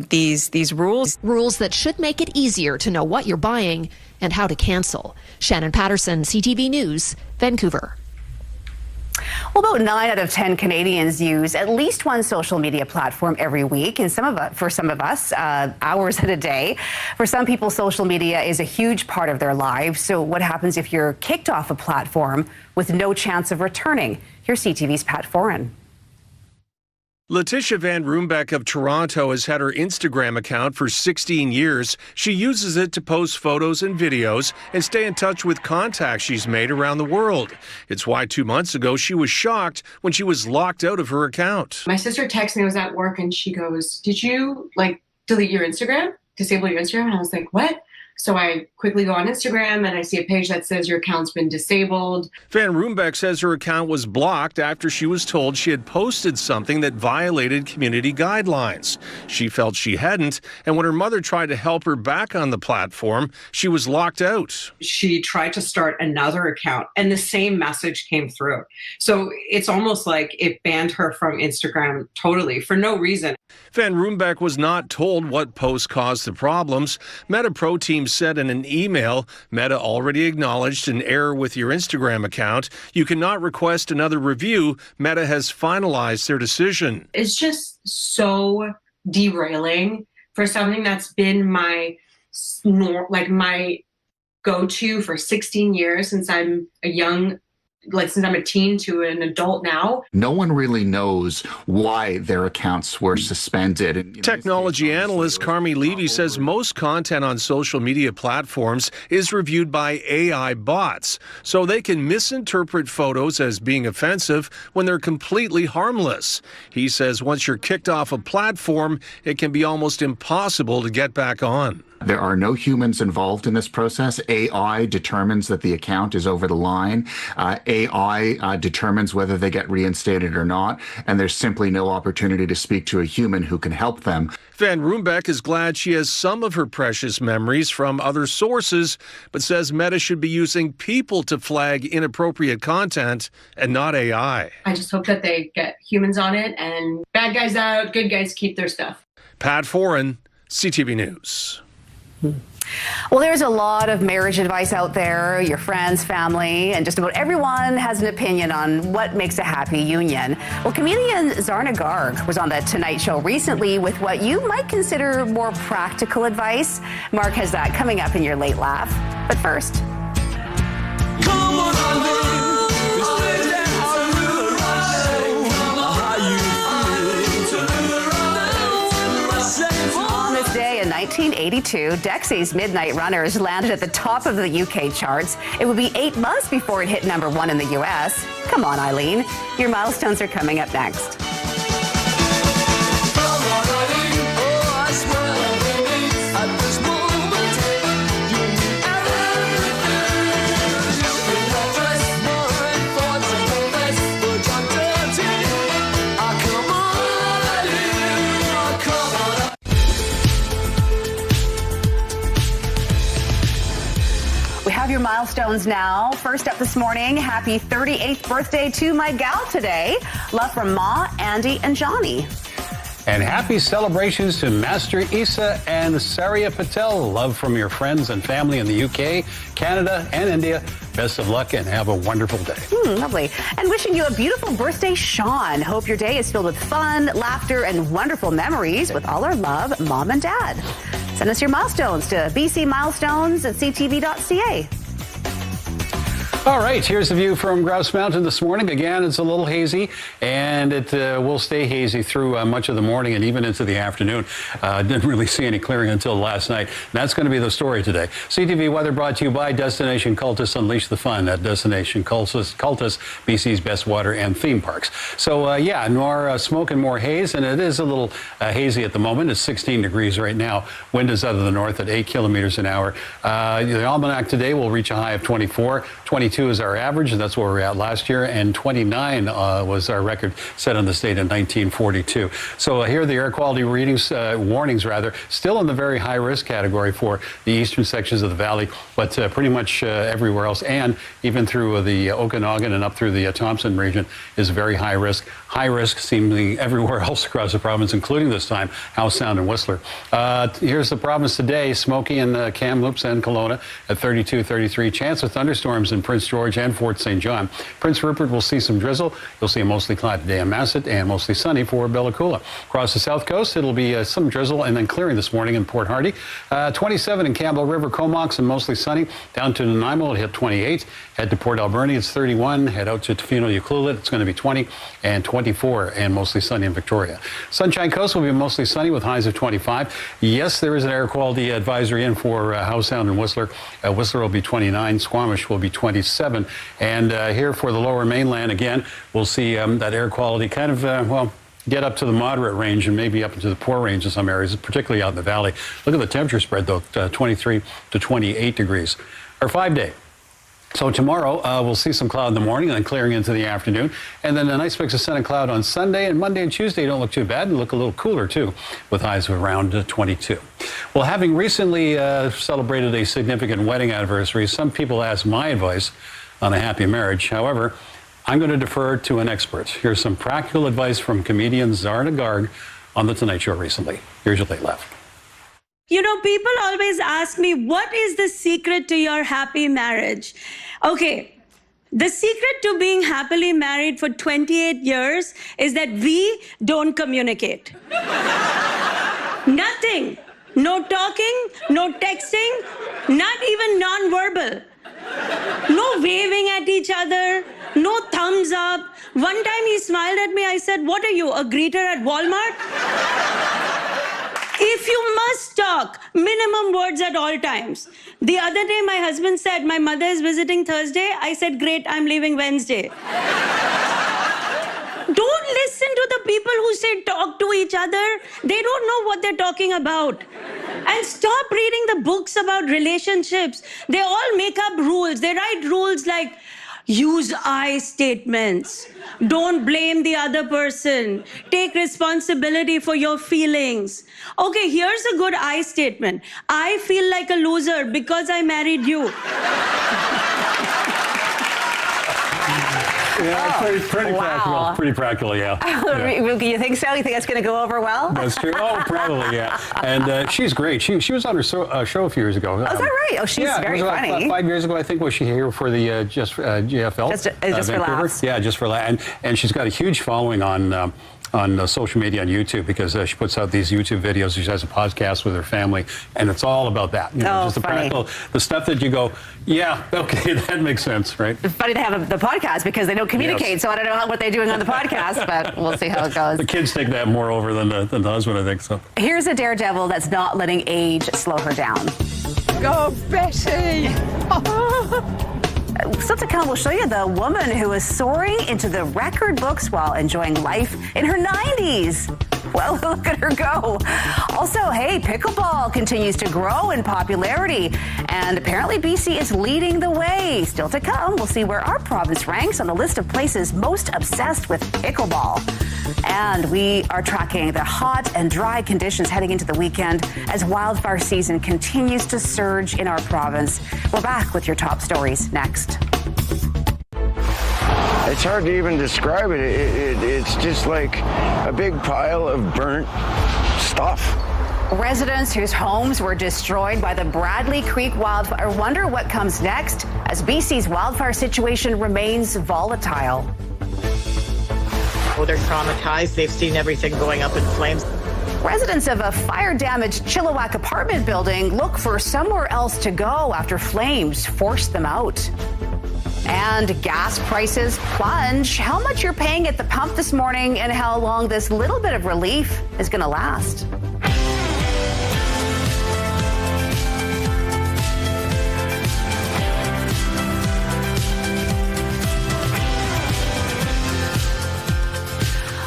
these rules. Rules that should make it easier to know what you're buying and how to cancel. Shannon Patterson, CTV News, Vancouver. Well, about 9 out of 10 Canadians use at least one social media platform every week, and for some of us, hours at a day. For some people, social media is a huge part of their lives. So what happens if you're kicked off a platform with no chance of returning? Here's CTV's Pat Foran. Letitia Van Roombeck of Toronto has had her Instagram account for 16 years. She uses it to post photos and videos and stay in touch with contacts she's made around the world. It's why 2 months ago she was shocked when she was locked out of her account. My sister texted me, I was at work, and she goes, "Did you delete your Instagram? Disable your Instagram?" And I was like, "What?" So I quickly go on Instagram and I see a page that says your account's been disabled. Van Roombeck says her account was blocked after she was told she had posted something that violated community guidelines. She felt she hadn't, and when her mother tried to help her back on the platform, she was locked out. She tried to start another account and the same message came through. So it's almost like it banned her from Instagram totally for no reason. Van Roombeck was not told what post caused the problems. Meta Pro Team said in an email, Meta already acknowledged an error with your Instagram account. You cannot request another review. Meta has finalized their decision. It's just so derailing for something that's been my go-to for 16 years since I'm since I'm a teen to an adult now. No one really knows why their accounts were suspended. Technology analyst Carmi Levy says most content on social media platforms is reviewed by AI bots, so they can misinterpret photos as being offensive when they're completely harmless. He says once you're kicked off a platform, it can be almost impossible to get back on. There are no humans involved in this process. AI determines that the account is over the line. AI determines whether they get reinstated or not, and there's simply no opportunity to speak to a human who can help them. Van Roombeck is glad she has some of her precious memories from other sources, but says Meta should be using people to flag inappropriate content and not AI. I just hope that they get humans on it and bad guys out, good guys keep their stuff. Pat Foran, CTV News. Well, there's a lot of marriage advice out there. Your friends, family, and just about everyone has an opinion on what makes a happy union. Well, comedian Zarna Garg was on The Tonight Show recently with what you might consider more practical advice. Mark has that coming up in your late laugh. But first. Come on, in 1982, Dexy's Midnight Runners landed at the top of the UK charts. It would be 8 months before it hit #1 in the US. Come on, Eileen. Your milestones are coming up next. milestones now. First up this morning, happy 38th birthday to my gal today. Love from Ma, Andy, and Johnny. And happy celebrations to Master Issa and Saria Patel. Love from your friends and family in the UK, Canada, and India. Best of luck and have a wonderful day. Lovely. And wishing you a beautiful birthday, Sean. Hope your day is filled with fun, laughter, and wonderful memories. With all our love, Mom and Dad. Send us your milestones to bcmilestones@ctv.ca. All right, here's the view from Grouse Mountain this morning. Again, it's a little hazy, and it will stay hazy through much of the morning and even into the afternoon. Didn't really see any clearing until last night. And that's going to be the story today. CTV weather brought to you by Destination Cultus. Unleash the fun at Destination Cultus, BC's best water and theme parks. So, yeah, more smoke and more haze, and it is a little hazy at the moment. It's 16 degrees right now. Wind is out of the north at 8 kilometers an hour. The almanac today will reach a high of 24. 22 is our average, and that's where we were at last year, and 29 was our record set on the state in 1942. So here are the air quality readings, warnings rather, still in the very high risk category for the eastern sections of the valley, but pretty much everywhere else, and even through the Okanagan and up through the Thompson region is very high risk. High risk seemingly everywhere else across the province, including this time Howe Sound and Whistler. Here's the province today: Smoky and Kamloops and Kelowna at 32, 33. Chance of thunderstorms in Prince George and Fort St. John. Prince Rupert will see some drizzle. You'll see a mostly cloudy day in Masset and mostly sunny for Bella Coola. Across the south coast, it'll be some drizzle and then clearing this morning in Port Hardy. 27 in Campbell River, Comox, and mostly sunny. Down to Nanaimo, it'll hit 28. Head to Port Alberni, it's 31. Head out to Tofino, Ucluelet, it's going to be 20. And 24 and mostly sunny in Victoria. Sunshine Coast will be mostly sunny with highs of 25. Yes, there is an air quality advisory in for Howe Sound and Whistler. Whistler will be 29. Squamish will be 27. And here for the lower mainland, again, we'll see that air quality kind of, well, get up to the moderate range and maybe up into the poor range in some areas, particularly out in the valley. Look at the temperature spread, though, 23 to 28 degrees. Our 5-day. So tomorrow, we'll see some cloud in the morning and then clearing into the afternoon. And then a nice mix of sun and cloud on Sunday. And Monday and Tuesday don't look too bad and look a little cooler, too, with highs of around 22. Well, having recently celebrated a significant wedding anniversary, some people ask my advice on a happy marriage. However, I'm going to defer to an expert. Here's some practical advice from comedian Zarna Garg on The Tonight Show recently. Here's your late left. You know, people always ask me, what is the secret to your happy marriage? Okay, the secret to being happily married for 28 years is that we don't communicate. Nothing. No talking, no texting, not even non-verbal. No waving at each other, no thumbs up. One time he smiled at me, I said, "What are you, a greeter at Walmart?" If you must talk, minimum words at all times. The other day, my husband said, "My mother is visiting Thursday." I said, "Great, I'm leaving Wednesday." Don't listen to the people who say talk to each other. They don't know what they're talking about. And stop reading the books about relationships. They all make up rules. They write rules like, use I statements. Don't blame the other person. Take responsibility for your feelings. Okay, here's a good I statement. I feel like a loser because I married you. Yeah, pretty wow. practical. Pretty practical, yeah. You think so? You think that's going to go over well? That's true. Oh, probably, yeah. And she's great. She was on her show a few years ago. Oh, is that right? Oh, she's very funny. 5 years ago, I think, was she here for the GFL? Just Vancouver? for laughs. Yeah, just for laughs. And she's got a huge following on social media, on YouTube, because she puts out these YouTube videos. She has a podcast with her family, and it's all about that. You know, just the practical, the stuff that you go, yeah, okay, that makes sense, right? It's funny they have the podcast because they don't communicate, yes. So I don't know what they're doing on the podcast, but we'll see how it goes. The kids take that more over than the husband, I think. So here's a daredevil that's not letting age slow her down. Go, Betty! Still to come, we'll show you the woman who is soaring into the record books while enjoying life in her 90s. Well, look at her go. Also, hey, pickleball continues to grow in popularity, and apparently BC is leading the way. Still to come, we'll see where our province ranks on the list of places most obsessed with pickleball. And we are tracking the hot and dry conditions heading into the weekend as wildfire season continues to surge in our province. We're back with your top stories next. It's hard to even describe it. It's just like a big pile of burnt stuff. Residents whose homes were destroyed by the Bradley Creek wildfire wonder what comes next as BC's wildfire situation remains volatile. Oh, they're traumatized. They've seen everything going up in flames. Residents of a fire-damaged Chilliwack apartment building look for somewhere else to go after flames forced them out. And gas prices plunge. How much you're paying at the pump this morning and how long this little bit of relief is going to last.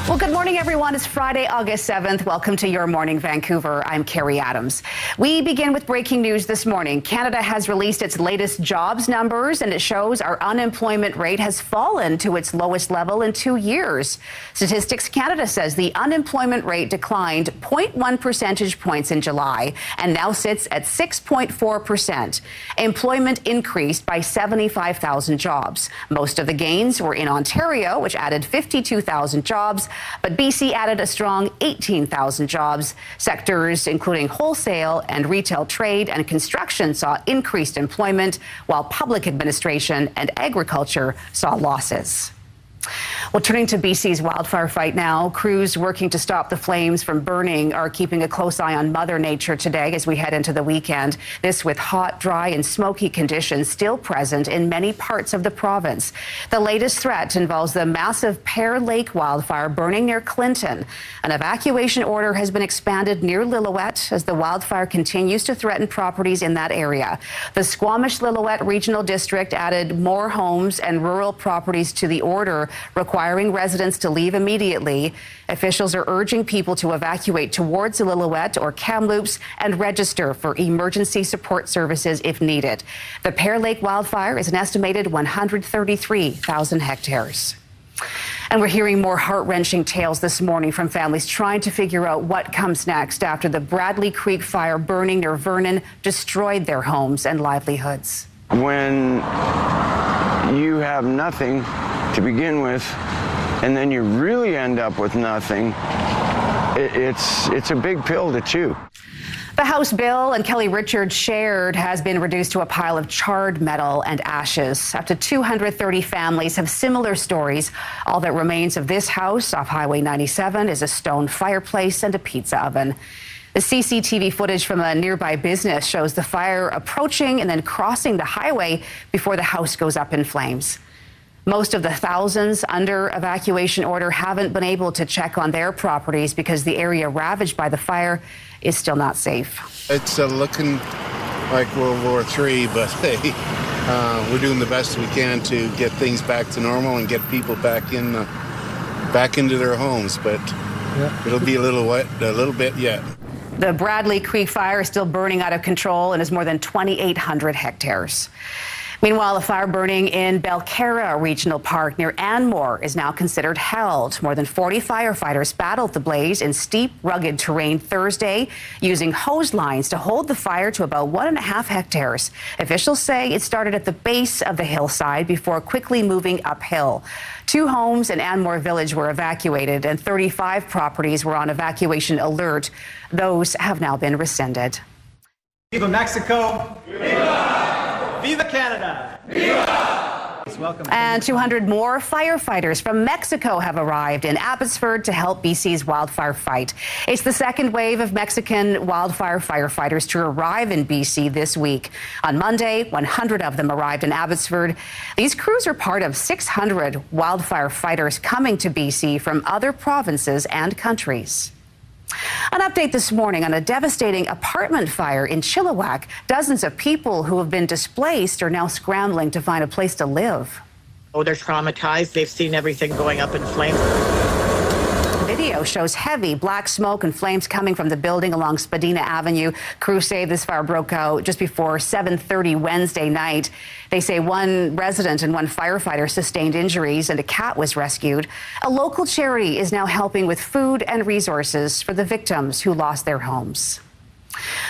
Well, good morning, everyone. It's Friday, August 7th. Welcome to Your Morning Vancouver. I'm Carrie Adams. We begin with breaking news this morning. Canada has released its latest jobs numbers, and it shows our unemployment rate has fallen to its lowest level in 2 years. Statistics Canada says the unemployment rate declined 0.1 percentage points in July and now sits at 6.4%. Employment increased by 75,000 jobs. Most of the gains were in Ontario, which added 52,000 jobs. But BC added a strong 18,000 jobs. Sectors including wholesale and retail trade and construction saw increased employment, while public administration and agriculture saw losses. Well, turning to BC's wildfire fight now, crews working to stop the flames from burning are keeping a close eye on Mother Nature today as we head into the weekend. This with hot, dry and smoky conditions still present in many parts of the province. The latest threat involves the massive Pear Lake wildfire burning near Clinton. An evacuation order has been expanded near Lillooet as the wildfire continues to threaten properties in that area. The Squamish-Lillooet Regional District added more homes and rural properties to the order, requiring residents to leave immediately. Officials are urging people to evacuate towards Lillooet or Kamloops and register for emergency support services if needed. The Pear Lake wildfire is an estimated 133,000 hectares. And we're hearing more heart-wrenching tales this morning from families trying to figure out what comes next after the Bradley Creek fire burning near Vernon destroyed their homes and livelihoods. When you have nothing to begin with, and then you really end up with nothing, it's a big pill to chew. The house Bill and Kelly Richards shared has been reduced to a pile of charred metal and ashes. Up to 230 families have similar stories. All that remains of this house off Highway 97 is a stone fireplace and a pizza oven. The CCTV footage from a nearby business shows the fire approaching and then crossing the highway before the house goes up in flames. Most of the thousands under evacuation order haven't been able to check on their properties because the area ravaged by the fire is still not safe. It's looking like World War III, but hey, we're doing the best we can to get things back to normal and get people back into their homes. But it'll be a little bit yet. The Bradley Creek fire is still burning out of control and is more than 2,800 hectares. Meanwhile, a fire burning in Belcarra Regional Park near Anmore is now considered held. More than 40 firefighters battled the blaze in steep, rugged terrain Thursday, using hose lines to hold the fire to about 1.5 hectares. Officials say it started at the base of the hillside before quickly moving uphill. 2 homes in Anmore Village were evacuated and 35 properties were on evacuation alert. Those have now been rescinded. Viva Mexico! Viva! Viva Canada! Viva! Welcome. And 200 more firefighters from Mexico have arrived in Abbotsford to help BC's wildfire fight. It's the second wave of Mexican wildfire firefighters to arrive in BC this week. On Monday, 100 of them arrived in Abbotsford. These crews are part of 600 wildfire fighters coming to BC from other provinces and countries. An update this morning on a devastating apartment fire in Chilliwack. Dozens of people who have been displaced are now scrambling to find a place to live. Oh, they're traumatized. They've seen everything going up in flames. video shows heavy black smoke and flames coming from the building along Spadina Avenue. Crews say this fire broke out just before 7:30 Wednesday night. They say one resident and one firefighter sustained injuries and a cat was rescued. A local charity is now helping with food and resources for the victims who lost their homes.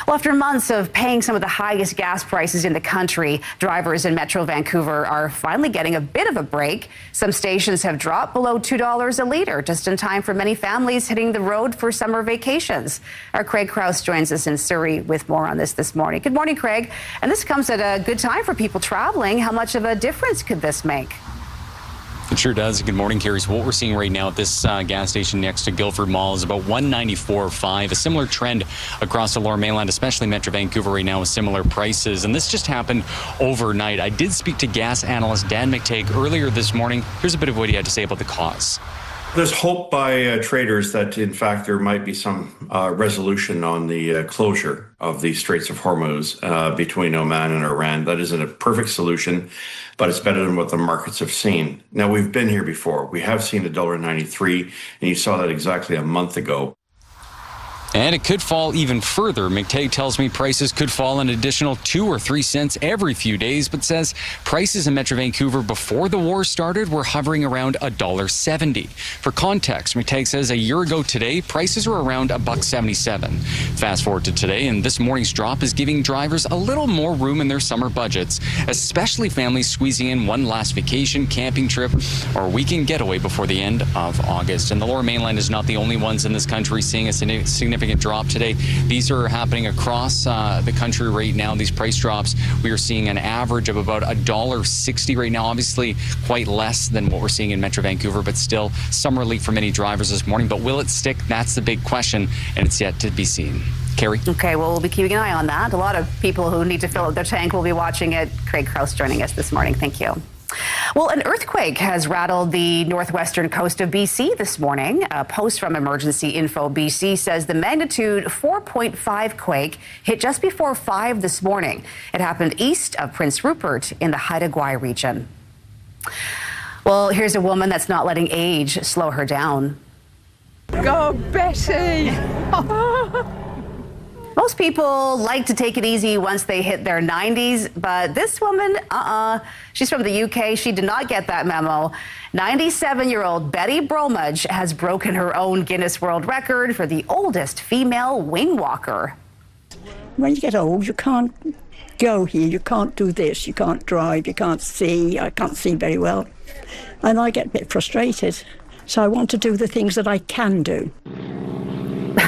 Well, after months of paying some of the highest gas prices in the country, drivers in Metro Vancouver are finally getting a bit of a break. Some stations have dropped below $2 a litre, just in time for many families hitting the road for summer vacations. Our Craig Krause joins us in Surrey with more on this morning. Good morning, Craig. And this comes at a good time for people traveling. How much of a difference could this make? It sure does. Good morning, Carrie. So what we're seeing right now at this gas station next to Guildford Mall is about $1.94.5. A similar trend across the Lower Mainland, especially Metro Vancouver right now with similar prices. And this just happened overnight. I did speak to gas analyst Dan McTague earlier this morning. Here's a bit of what he had to say about the cause. There's hope by traders that, in fact, there might be some resolution on the closure of the Straits of Hormuz between Oman and Iran. That isn't a perfect solution, but it's better than what the markets have seen. Now, we've been here before. We have seen $1.93, and you saw that exactly a month ago. And it could fall even further. McTague tells me prices could fall an additional 2 or 3 cents every few days, but says prices in Metro Vancouver before the war started were hovering around $1.70. For context, McTague says a year ago today, prices were around $1.77. Fast forward to today, and this morning's drop is giving drivers a little more room in their summer budgets, especially families squeezing in one last vacation, camping trip, or weekend getaway before the end of August. And the Lower Mainland is not the only ones in this country seeing a significant drop today. These are happening across the country right now. These price drops, we are seeing an average of about $1.60 right now. Obviously quite less than what we're seeing in Metro Vancouver, but still summer relief for many drivers this morning. But will it stick? That's the big question, and it's yet to be seen. Carrie? Okay, well, we'll be keeping an eye on that. A lot of people who need to fill up their tank will be watching it. Craig Krause joining us this morning. Thank you. Well, an earthquake has rattled the northwestern coast of BC this morning. A post from Emergency Info BC says the magnitude 4.5 quake hit just before 5 this morning. It happened east of Prince Rupert in the Haida Gwaii region. Well, here's a woman that's not letting age slow her down. Go, Betty! Most people like to take it easy once they hit their 90s, but this woman, she's from the UK. She did not get that memo. 97-year-old Betty Bromage has broken her own Guinness World Record for the oldest female wing walker. When you get old, you can't go here, you can't do this, you can't drive, you can't see. I can't see very well, and I get a bit frustrated. So I want to do the things that I can do.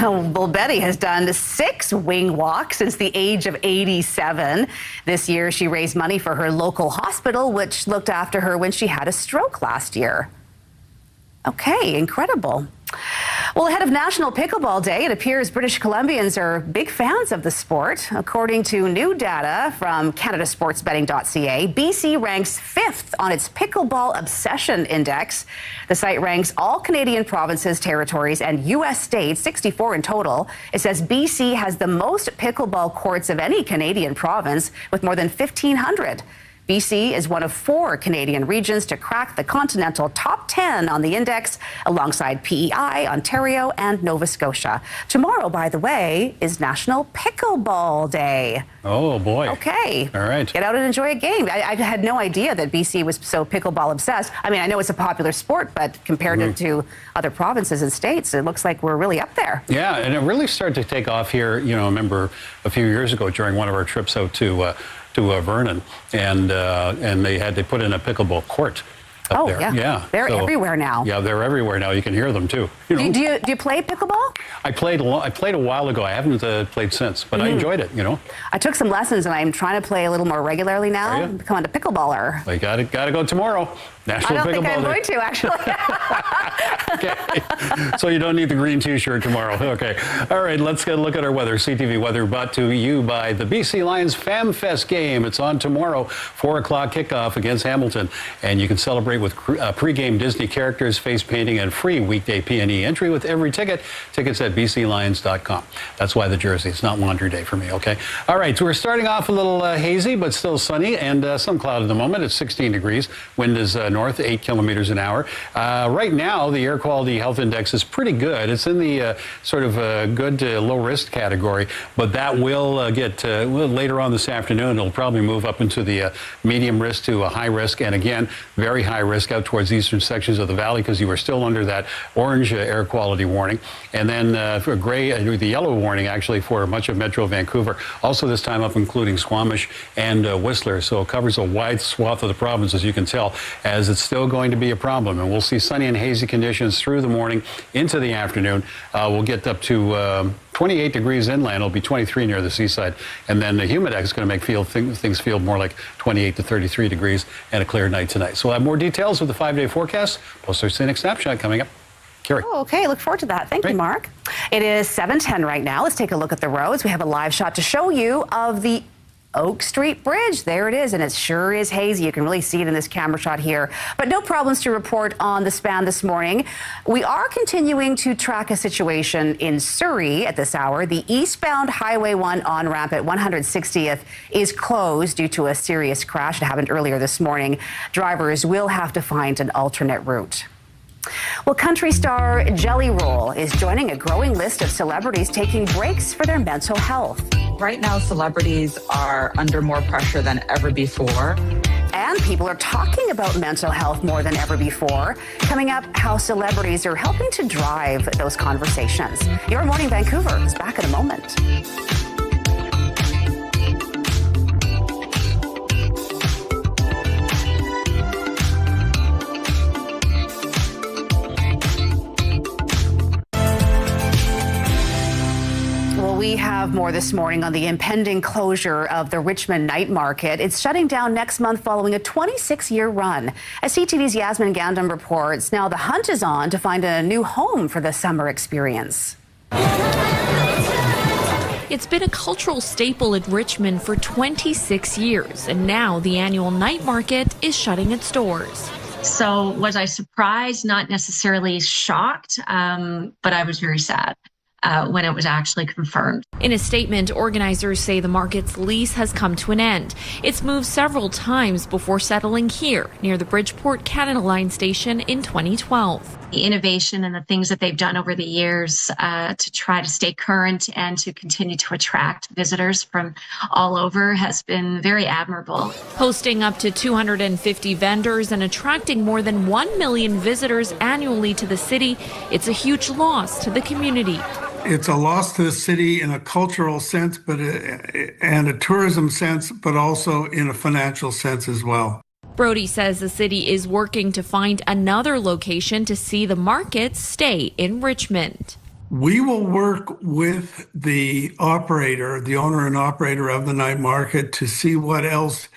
Well, Betty has done 6 wing walks since the age of 87. This year, she raised money for her local hospital, which looked after her when she had a stroke last year. Okay, incredible. Well, ahead of National Pickleball Day, it appears British Columbians are big fans of the sport. According to new data from CanadaSportsBetting.ca, BC ranks 5th on its Pickleball Obsession Index. The site ranks all Canadian provinces, territories, and U.S. states, 64 in total. It says BC has the most pickleball courts of any Canadian province, with more than 1,500. BC is one of 4 Canadian regions to crack the continental top 10 on the index, alongside PEI, Ontario, and Nova Scotia. Tomorrow, by the way, is National Pickleball Day. Oh, boy. Okay. All right. Get out and enjoy a game. I had no idea that BC was so pickleball obsessed. I mean, I know it's a popular sport, but compared to other provinces and states, it looks like we're really up there. Yeah, and it really started to take off here. You know, I remember a few years ago during one of our trips out to Vernon, and they put in a pickleball court up there. Yeah. They're everywhere now. Yeah, they're everywhere now. You can hear them too. You know? Do you play pickleball? I played a while ago. I haven't played since, but I enjoyed it. You know. I took some lessons, and I'm trying to play a little more regularly now. Becoming a pickleballer. I gotta go tomorrow. National I don't think I'm Day. going to, actually. Okay. So you don't need the green T-shirt tomorrow. Okay. All right, let's get a look at our weather. CTV weather brought to you by the BC Lions FamFest game. It's on tomorrow, 4 o'clock kickoff against Hamilton. And you can celebrate with pre-game Disney characters, face painting, and free weekday P&E entry with every ticket. Tickets at bclions.com. That's why the jersey. It's not laundry day for me, okay? All right, so we're starting off a little hazy, but still sunny, and some cloud at the moment. It's 16 degrees. Wind is north, 8 kilometers an hour. Right now, the air quality health index is pretty good. It's in the sort of good to low risk category, but that will get later on this afternoon. It'll probably move up into the medium risk to a high risk, and again, very high risk out towards the eastern sections of the valley because you are still under that orange air quality warning, and then for gray, the yellow warning actually for much of Metro Vancouver. Also this time up including Squamish and Whistler, so it covers a wide swath of the province, as you can tell, as it's still going to be a problem. And we'll see sunny and hazy conditions through the morning into the afternoon. We'll get up to 28 degrees inland. It'll be 23 near the seaside. And then the humidex is going to make things feel more like 28 to 33 degrees and a clear night tonight. So we'll have more details with the 5-day forecast. Post our scenic snapshot coming up. Carrie. Oh, okay, look forward to that. Thank you, Mark. It is 7:10 right now. Let's take a look at the roads. We have a live shot to show you of the Oak Street Bridge. There it is, and it sure is hazy. You can really see it in this camera shot here. But no problems to report on the span this morning. We are continuing to track a situation in Surrey at this hour. The eastbound Highway 1 on-ramp at 160th is closed due to a serious crash that happened earlier this morning. Drivers will have to find an alternate route. Well, country star Jelly Roll is joining a growing list of celebrities taking breaks for their mental health. Right now, celebrities are under more pressure than ever before. And people are talking about mental health more than ever before. Coming up, how celebrities are helping to drive those conversations. Your Morning Vancouver is back in a moment. We have more this morning on the impending closure of the Richmond night market. It's shutting down next month following a 26-year run. As CTV's Yasmin Gandam reports, now the hunt is on to find a new home for the summer experience. It's been a cultural staple in Richmond for 26 years, and now the annual night market is shutting its doors. So was I surprised? Not necessarily shocked, but I was very sad when it was actually confirmed. In a statement, organizers say the market's lease has come to an end. It's moved several times before settling here near the Bridgeport Canada Line station in 2012. The innovation and the things that they've done over the years to try to stay current and to continue to attract visitors from all over has been very admirable. Hosting up to 250 vendors and attracting more than 1 million visitors annually to the city, it's a huge loss to the community. It's a loss to the city in a cultural sense, and a tourism sense, but also in a financial sense as well. Brody says the city is working to find another location to see the market stay in Richmond. We will work with the operator, the owner and operator of the night market, to see what else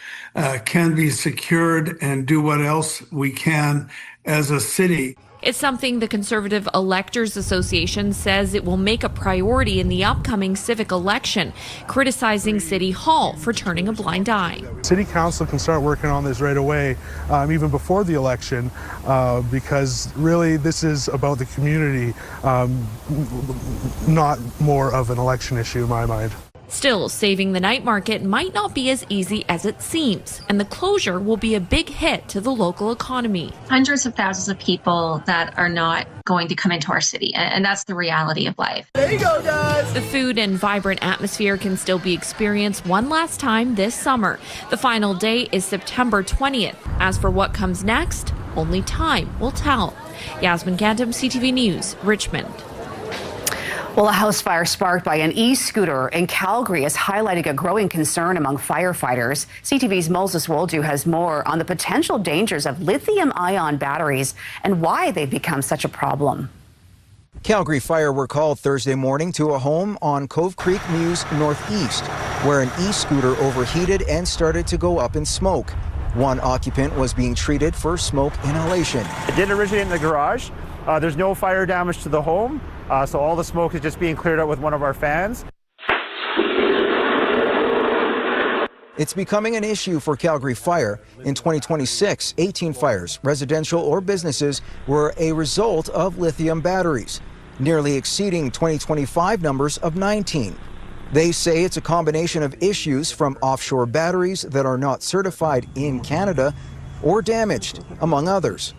can be secured and do what else we can as a city. It's something the Conservative Electors Association says it will make a priority in the upcoming civic election, criticizing City Hall for turning a blind eye. City Council can start working on this right away, even before the election, because really this is about the community, not more of an election issue in my mind. Still, saving the night market might not be as easy as it seems, and the closure will be a big hit to the local economy. Hundreds of thousands of people that are not going to come into our city, and that's the reality of life. There you go, guys! The food and vibrant atmosphere can still be experienced one last time this summer. The final day is September 20th. As for what comes next, only time will tell. Yasmin Gandam, CTV News, Richmond. Well, a house fire sparked by an e-scooter in Calgary is highlighting a growing concern among firefighters. CTV's Moses Woldu has more on the potential dangers of lithium-ion batteries and why they've become such a problem. Calgary Fire were called Thursday morning to a home on Cove Creek Mews Northeast, where an e-scooter overheated and started to go up in smoke. One occupant was being treated for smoke inhalation. It did originate in the garage. There's no fire damage to the home, so all the smoke is just being cleared out with one of our fans. It's becoming an issue for Calgary Fire. In 2026, 18 fires, residential or businesses, were a result of lithium batteries, nearly exceeding 2025 numbers of 19. They say it's a combination of issues from offshore batteries that are not certified in Canada or damaged, among others.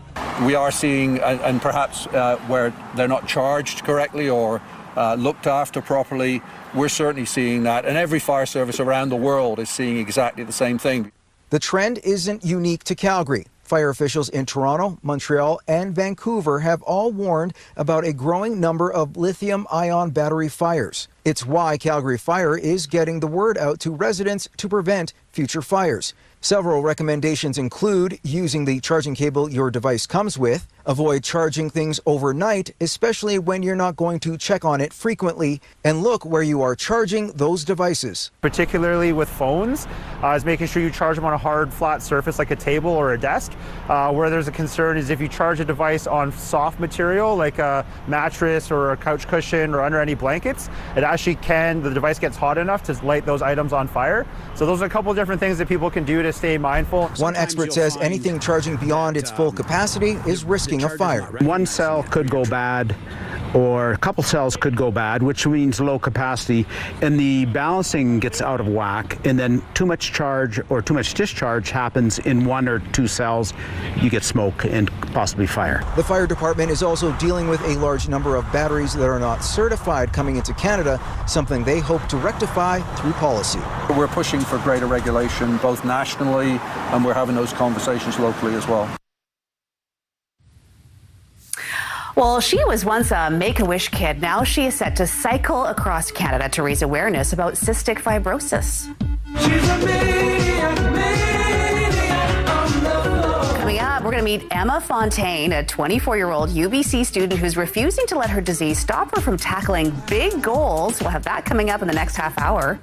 We are seeing, and perhaps where they're not charged correctly or looked after properly, we're certainly seeing that. And every fire service around the world is seeing exactly the same thing. The trend isn't unique to Calgary. Fire officials in Toronto, Montreal, and Vancouver have all warned about a growing number of lithium-ion battery fires. It's why Calgary Fire is getting the word out to residents to prevent future fires. Several recommendations include using the charging cable your device comes with, avoid charging things overnight, especially when you're not going to check on it frequently, and look where you are charging those devices. Particularly with phones, is making sure you charge them on a hard, flat surface like a table or a desk. Where there's a concern is if you charge a device on soft material like a mattress or a couch cushion or under any blankets, it actually the device gets hot enough to light those items on fire. So those are a couple of different things that people can do to stay mindful. One expert says anything charging beyond its full capacity is risking a fire. One cell could go bad, or a couple cells could go bad, which means low capacity, and the balancing gets out of whack, and then too much charge or too much discharge happens in one or two cells. You get smoke and possibly fire. The fire department is also dealing with a large number of batteries that are not certified coming into Canada, something they hope to rectify through policy. We're pushing for greater regulation both nationally, and we're having those conversations locally as well. Well, she was once a Make-A-Wish kid. Now she is set to cycle across Canada to raise awareness about cystic fibrosis. Coming up, we're going to meet Emma Fontaine, a 24-year-old UBC student who's refusing to let her disease stop her from tackling big goals. We'll have that coming up in the next half hour.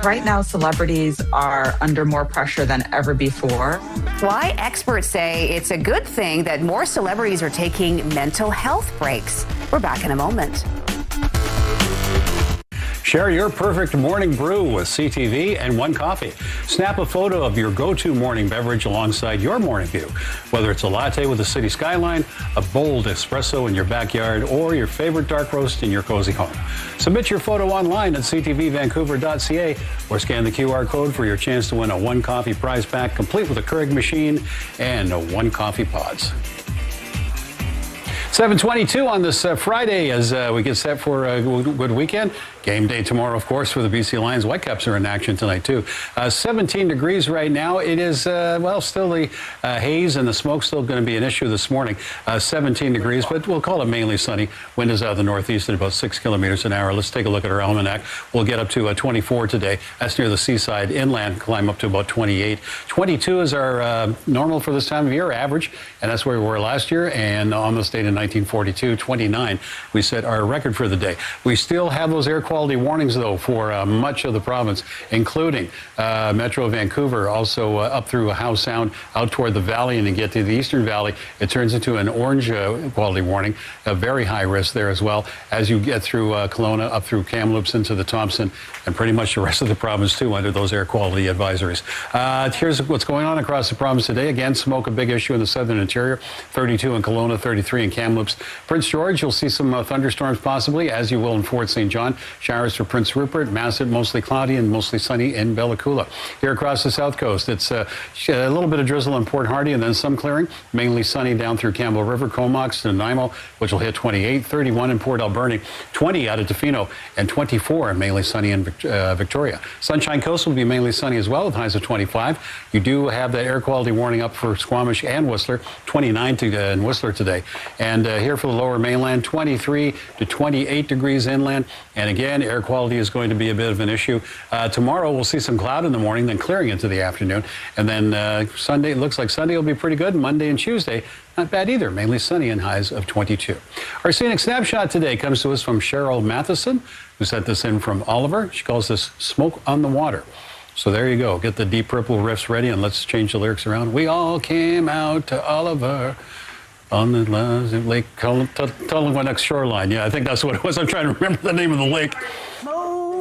Right now, celebrities are under more pressure than ever before. Why experts say it's a good thing that more celebrities are taking mental health breaks. We're back in a moment. Share your perfect morning brew with CTV and One Coffee. Snap a photo of your go-to morning beverage alongside your morning view. Whether it's a latte with a city skyline, a bold espresso in your backyard, or your favorite dark roast in your cozy home. Submit your photo online at ctvvancouver.ca or scan the QR code for your chance to win a One Coffee prize pack complete with a Keurig machine and One Coffee pods. 7:22 on this Friday as we get set for a good weekend. Game day tomorrow, of course, for the BC Lions. Whitecaps are in action tonight, too. 17 degrees right now. It is, still the haze and the smoke still going to be an issue this morning. 17 degrees, but we'll call it mainly sunny. Wind is out of the northeast at about 6 kilometers an hour. Let's take a look at our almanac. We'll get up to 24 today. That's near the seaside. Inland, climb up to about 28. 22 is our normal for this time of year, average, and that's where we were last year. And on this date in 1942, 29, we set our record for the day. We still have those air quality warnings, though, for much of the province, including Metro Vancouver, also up through Howe Sound, out toward the valley, and to get to the Eastern Valley, it turns into an orange quality warning, a very high risk there as well. As you get through Kelowna, up through Kamloops into the Thompson, and pretty much the rest of the province, too, under those air quality advisories. Here's what's going on across the province today. Again, smoke, a big issue in the southern interior, 32 in Kelowna, 33 in Kamloops. Prince George, you'll see some thunderstorms possibly, as you will in Fort St. John. Showers for Prince Rupert, Masset, mostly cloudy and mostly sunny in Bella Coola. Here across the south coast, it's a little bit of drizzle in Port Hardy and then some clearing, mainly sunny down through Campbell River, Comox to Nanaimo, which will hit 28, 31 in Port Alberni, 20 out of Tofino, and 24 mainly sunny in Victoria. Sunshine Coast will be mainly sunny as well with highs of 25. You do have that air quality warning up for Squamish and Whistler, 29 in Whistler today. And here for the lower mainland, 23 to 28 degrees inland. And again, air quality is going to be a bit of an issue. Tomorrow, we'll see some cloud in the morning, then clearing into the afternoon. And then Sunday, it looks like Sunday will be pretty good. Monday and Tuesday, not bad either. Mainly sunny and highs of 22. Our scenic snapshot today comes to us from Cheryl Matheson, who sent this in from Oliver. She calls this Smoke on the Water. So there you go. Get the Deep Purple riffs ready, and let's change the lyrics around. We all came out to Oliver on the Lake Tullawanuck shoreline. Yeah, I think that's what it was. I'm trying to remember the name of the lake.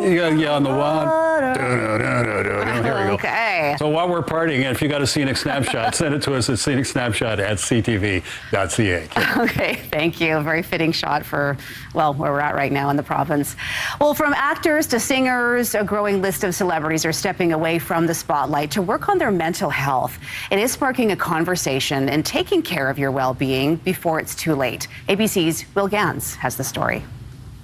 Yeah, on the one. Here we go. Okay. So while we're partying, if you got a scenic snapshot, send it to us at scenicSnapshot@ctv.ca. Okay, thank you. A very fitting shot for, well, where we're at right now in the province. Well, from actors to singers, a growing list of celebrities are stepping away from the spotlight to work on their mental health. It is sparking a conversation and taking care of your well-being before it's too late. ABC's Will Gans has the story.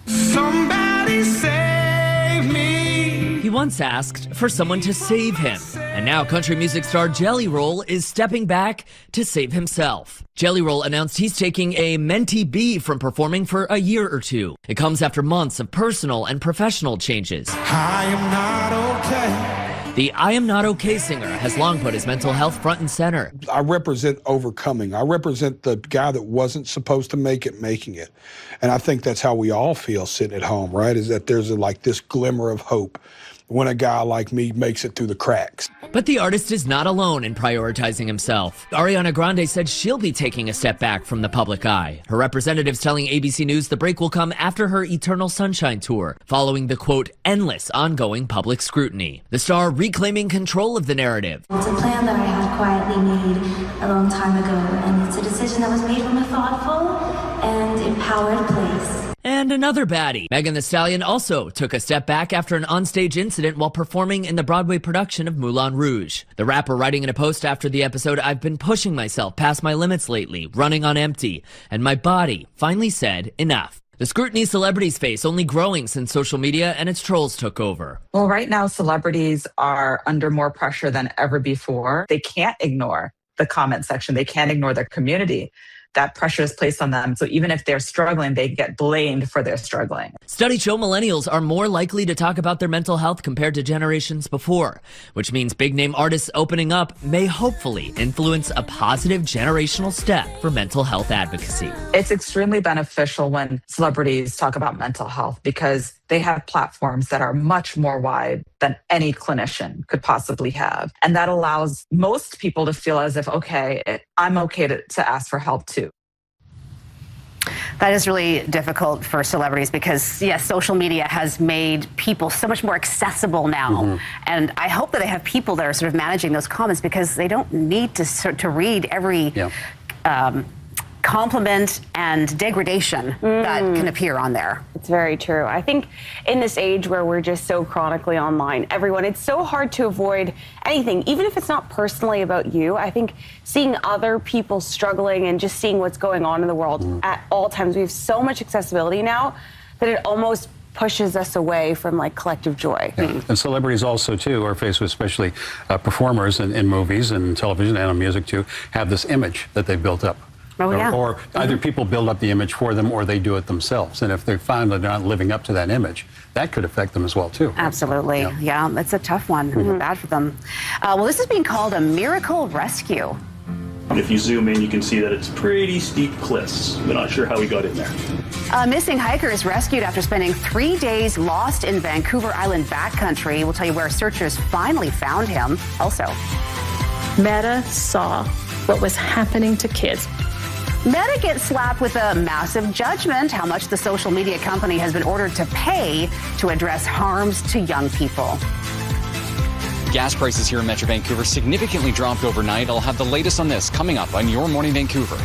Somebody save me. He once asked for someone to save him. And now country music star Jelly Roll is stepping back to save himself. Jelly Roll announced he's taking a Mentee B from performing for a year or two. It comes after months of personal and professional changes. I am not okay. The I Am Not Okay singer has long put his mental health front and center. I represent overcoming. I represent the guy that wasn't supposed to make it, making it. And I think that's how we all feel sitting at home, right? Is that there's like this glimmer of hope when a guy like me makes it through the cracks. But the artist is not alone in prioritizing himself. Ariana Grande said she'll be taking a step back from the public eye. Her representatives telling ABC News the break will come after her Eternal Sunshine tour, following the, quote, endless ongoing public scrutiny. The star reclaiming control of the narrative. It's a plan that I had quietly made a long time ago, and it's a decision that was made from a thoughtful and empowered place. And another baddie. Megan Thee Stallion also took a step back after an onstage incident while performing in the Broadway production of Moulin Rouge. The rapper writing in a post after the episode, "I've been pushing myself past my limits lately, running on empty, and my body finally said enough." The scrutiny celebrities face only growing since social media and its trolls took over. Well, right now, celebrities are under more pressure than ever before. They can't ignore the comment section. They can't ignore their community. That pressure is placed on them. So even if they're struggling, they get blamed for their struggling. Studies show millennials are more likely to talk about their mental health compared to generations before, which means big-name artists opening up may hopefully influence a positive generational step for mental health advocacy. It's extremely beneficial when celebrities talk about mental health because they have platforms that are much more wide than any clinician could possibly have. And that allows most people to feel as if, okay, I'm okay to ask for help too. That is really difficult for celebrities because, yes, social media has made people so much more accessible now. Mm-hmm. And I hope that they have people that are sort of managing those comments because they don't need to read every compliment and degradation that can appear on there. It's very true. I think in this age where we're just so chronically online, it's so hard to avoid anything, even if it's not personally about you. I think seeing other people struggling and just seeing what's going on in the world at all times, we have so much accessibility now that it almost pushes us away from like collective joy. Yeah. And celebrities also too are faced with, especially performers in movies and television and on music too, have this image that they've built up. Oh, yeah. Or either people build up the image for them or they do it themselves. And if they find that they're not living up to that image, that could affect them as well, too. Absolutely. Yeah, that's a tough one. Bad for them. Well, this is being called a miracle rescue. If you zoom in, you can see that it's pretty steep cliffs. We're not sure how he got in there. A missing hiker is rescued after spending 3 days lost in Vancouver Island backcountry. We'll tell you where searchers finally found him. Also, Meta saw what was happening to kids. Meta gets slapped with a massive judgment. How much the social media company has been ordered to pay to address harms to young people. Gas prices here in Metro Vancouver significantly dropped overnight. I'll have the latest on this coming up on Your Morning Vancouver.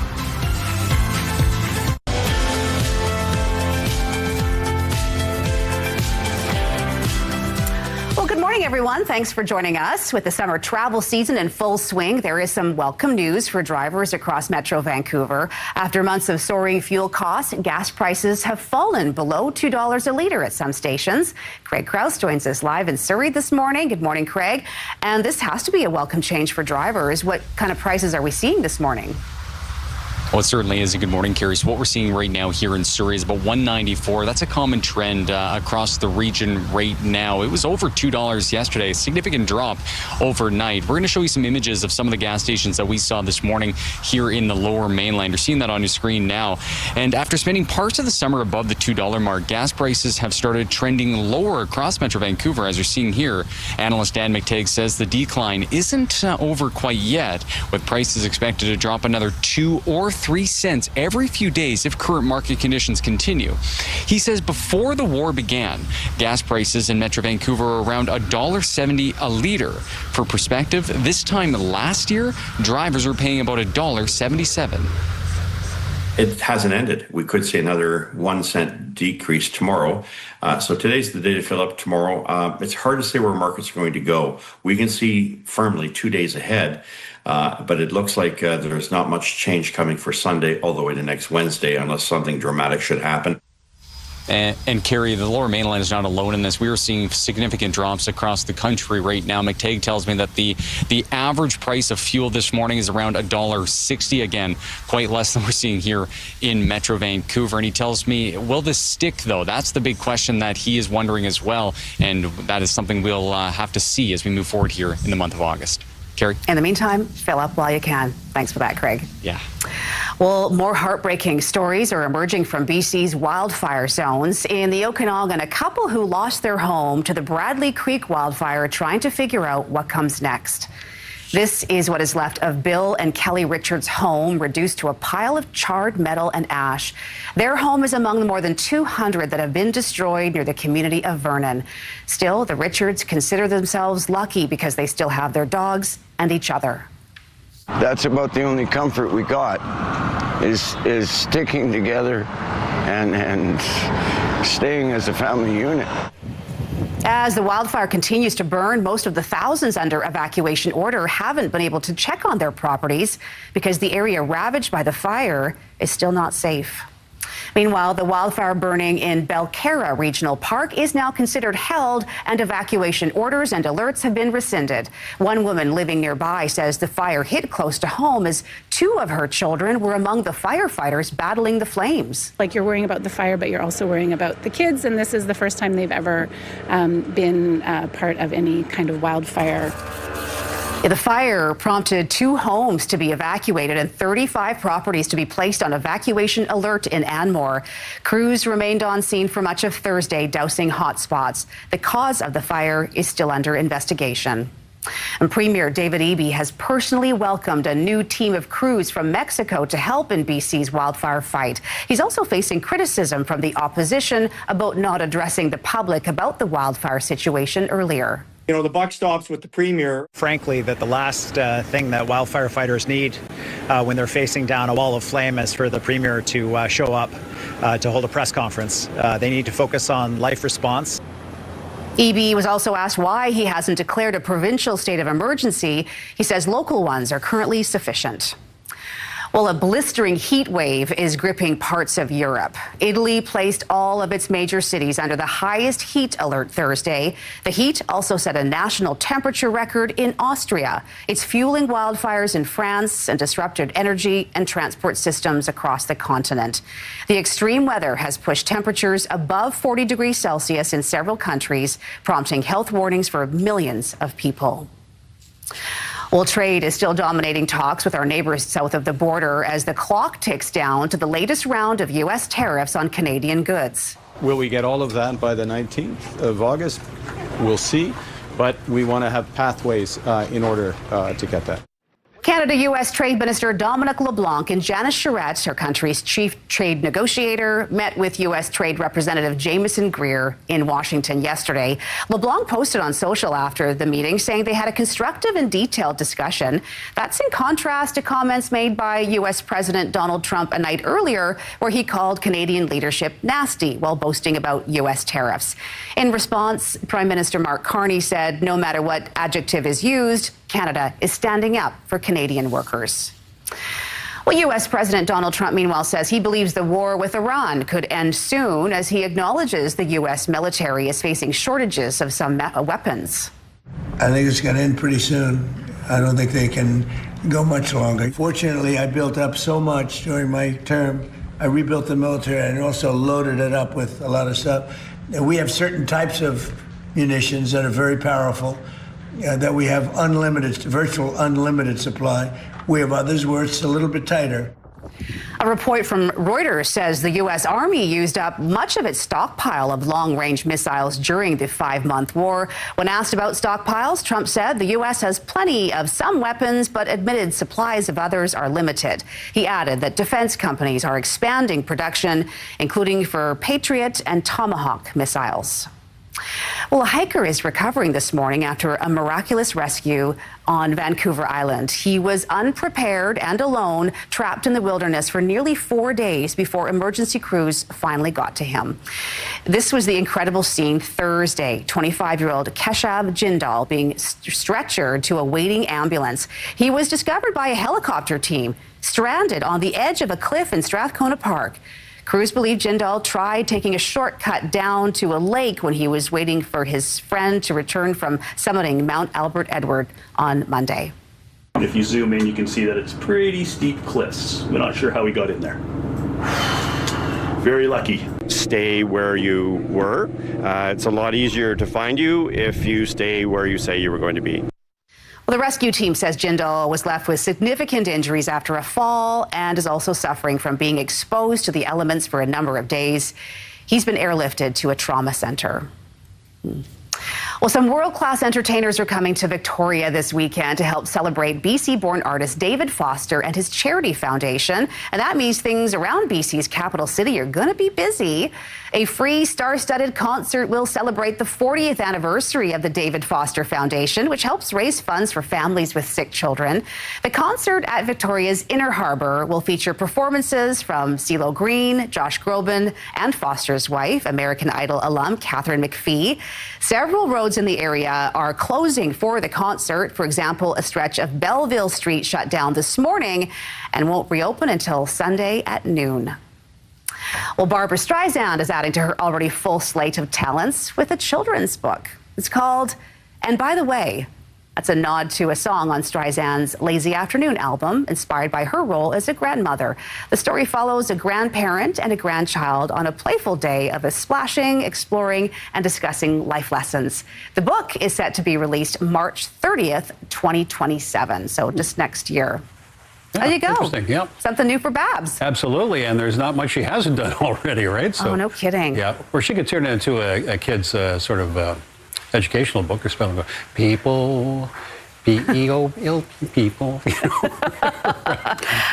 Good morning, everyone. Thanks for joining us. With the summer travel season in full swing, there is some welcome news for drivers across Metro Vancouver. After months of soaring fuel costs, gas prices have fallen below $2 a litre at some stations. Craig Krause joins us live in Surrey this morning. Good morning, Craig. And this has to be a welcome change for drivers. What kind of prices are we seeing this morning? Well, it certainly is. Good morning, Carrie. So what we're seeing right now here in Surrey is about $1.94. That's a common trend across the region right now. It was over $2 yesterday, a significant drop overnight. We're going to show you some images of some of the gas stations that we saw this morning here in the Lower Mainland. You're seeing that on your screen now. And after spending parts of the summer above the $2 mark, gas prices have started trending lower across Metro Vancouver, as you're seeing here. Analyst Dan McTagg says the decline isn't over quite yet, with prices expected to drop another $2 or 3 cents every few days if current market conditions continue. He says before the war began, gas prices in Metro Vancouver were around $1.70 a liter. For perspective, this time last year, drivers were paying about $1.77. It hasn't ended. We could see another 1 cent decrease tomorrow. So today's the day to fill up. Tomorrow, it's hard to say where markets are going to go. We can see firmly 2 days ahead, but it looks like there's not much change coming for Sunday all the way to next Wednesday unless something dramatic should happen. And Carrie, the Lower Mainland is not alone in this. We are seeing significant drops across the country right now. McTagg tells me that the average price of fuel this morning is around $1.60. Again, quite less than we're seeing here in Metro Vancouver. And he tells me, will this stick, though? That's the big question that he is wondering as well. And that is something we'll have to see as we move forward here in the month of August. Carrie? In the meantime, fill up while you can. Thanks for that, Craig. Yeah. Well, more heartbreaking stories are emerging from BC's wildfire zones. In the Okanagan, a couple who lost their home to the Bradley Creek wildfire are trying to figure out what comes next. This is what is left of Bill and Kelly Richards' home, reduced to a pile of charred metal and ash. Their home is among the more than 200 that have been destroyed near the community of Vernon. Still, the Richards consider themselves lucky because they still have their dogs and each other. That's about the only comfort we got, is sticking together and staying as a family unit. As the wildfire continues to burn, most of the thousands under evacuation order haven't been able to check on their properties because the area ravaged by the fire is still not safe. Meanwhile, the wildfire burning in Belcarra Regional Park is now considered held, and evacuation orders and alerts have been rescinded. One woman living nearby says the fire hit close to home as 2 of her children were among the firefighters battling the flames. Like, you're worrying about the fire, but you're also worrying about the kids, and this is the first time they've ever been part of any kind of wildfire. The fire prompted 2 homes to be evacuated and 35 properties to be placed on evacuation alert in Anmore. Crews remained on scene for much of Thursday, dousing hotspots. The cause of the fire is still under investigation. And Premier David Eby has personally welcomed a new team of crews from Mexico to help in BC's wildfire fight. He's also facing criticism from the opposition about not addressing the public about the wildfire situation earlier. You know, the buck stops with the Premier. Frankly, that the last thing that wildfire fighters need when they're facing down a wall of flame is for the Premier to show up to hold a press conference. They need to focus on life response. Eby was also asked why he hasn't declared a provincial state of emergency. He says local ones are currently sufficient. Well, a blistering heat wave is gripping parts of Europe. Italy placed all of its major cities under the highest heat alert Thursday. The heat also set a national temperature record in Austria. It's fueling wildfires in France and disrupted energy and transport systems across the continent. The extreme weather has pushed temperatures above 40 degrees Celsius in several countries, prompting health warnings for millions of people. Well, trade is still dominating talks with our neighbors south of the border as the clock ticks down to the latest round of U.S. tariffs on Canadian goods. Will we get all of that by the 19th of August? We'll see, but we want to have pathways in order to get that. Canada-U.S. Trade Minister Dominic LeBlanc and Janice Charette, her country's chief trade negotiator, met with U.S. Trade Representative Jameson Greer in Washington yesterday. LeBlanc posted on social after the meeting saying they had a constructive and detailed discussion. That's in contrast to comments made by U.S. President Donald Trump a night earlier where he called Canadian leadership nasty while boasting about U.S. tariffs. In response, Prime Minister Mark Carney said no matter what adjective is used, Canada is standing up for Canadian workers. Well, U.S. President Donald Trump, meanwhile, says he believes the war with Iran could end soon as he acknowledges the U.S. military is facing shortages of some weapons. I think it's going to end pretty soon. I don't think they can go much longer. Fortunately, I built up so much during my term. I rebuilt the military and also loaded it up with a lot of stuff. And we have certain types of munitions that are very powerful. That we have unlimited, virtual unlimited supply. We have others where it's a little bit tighter. A report from Reuters says the U.S. Army used up much of its stockpile of long-range missiles during the 5-month war. When asked about stockpiles, Trump said the U.S. has plenty of some weapons, but admitted supplies of others are limited. He added that defense companies are expanding production, including for Patriot and Tomahawk missiles. Well, a hiker is recovering this morning after a miraculous rescue on Vancouver Island. He was unprepared and alone, trapped in the wilderness for nearly 4 days before emergency crews finally got to him. This was the incredible scene Thursday. 25-year-old Keshav Jindal being stretchered to a waiting ambulance. He was discovered by a helicopter team, stranded on the edge of a cliff in Strathcona Park. Crews believe Jindal tried taking a shortcut down to a lake when he was waiting for his friend to return from summiting Mount Albert Edward on Monday. If you zoom in, you can see that it's pretty steep cliffs. We're not sure how he got in there. Very lucky. Stay where you were. It's a lot easier to find you if you stay where you say you were going to be. Well, the rescue team says Jindal was left with significant injuries after a fall and is also suffering from being exposed to the elements for a number of days. He's been airlifted to a trauma center. Well, some world-class entertainers are coming to Victoria this weekend to help celebrate BC-born artist David Foster and his charity foundation. And that means things around BC's capital city are going to be busy. A free star-studded concert will celebrate the 40th anniversary of the David Foster Foundation, which helps raise funds for families with sick children. The concert at Victoria's Inner Harbour will feature performances from CeeLo Green, Josh Groban, and Foster's wife, American Idol alum Catherine McPhee. Several roads in the area are closing for the concert. For example, a stretch of Belleville Street shut down this morning and won't reopen until Sunday at noon. Well, Barbra Streisand is adding to her already full slate of talents with a children's book. It's called And By the Way. That's a nod to a song on Streisand's Lazy Afternoon album, inspired by her role as a grandmother. The story follows a grandparent and a grandchild on a playful day of splashing, exploring, and discussing life lessons. The book is set to be released March 30th, 2027, so just next year. Yeah, there you go. Interesting, yeah. Something new for Babs. Absolutely, and there's not much she hasn't done already, right? So, oh, no kidding. Yeah, or she could turn it into a kid's sort of educational book or spelling book. People, P-E-O, people.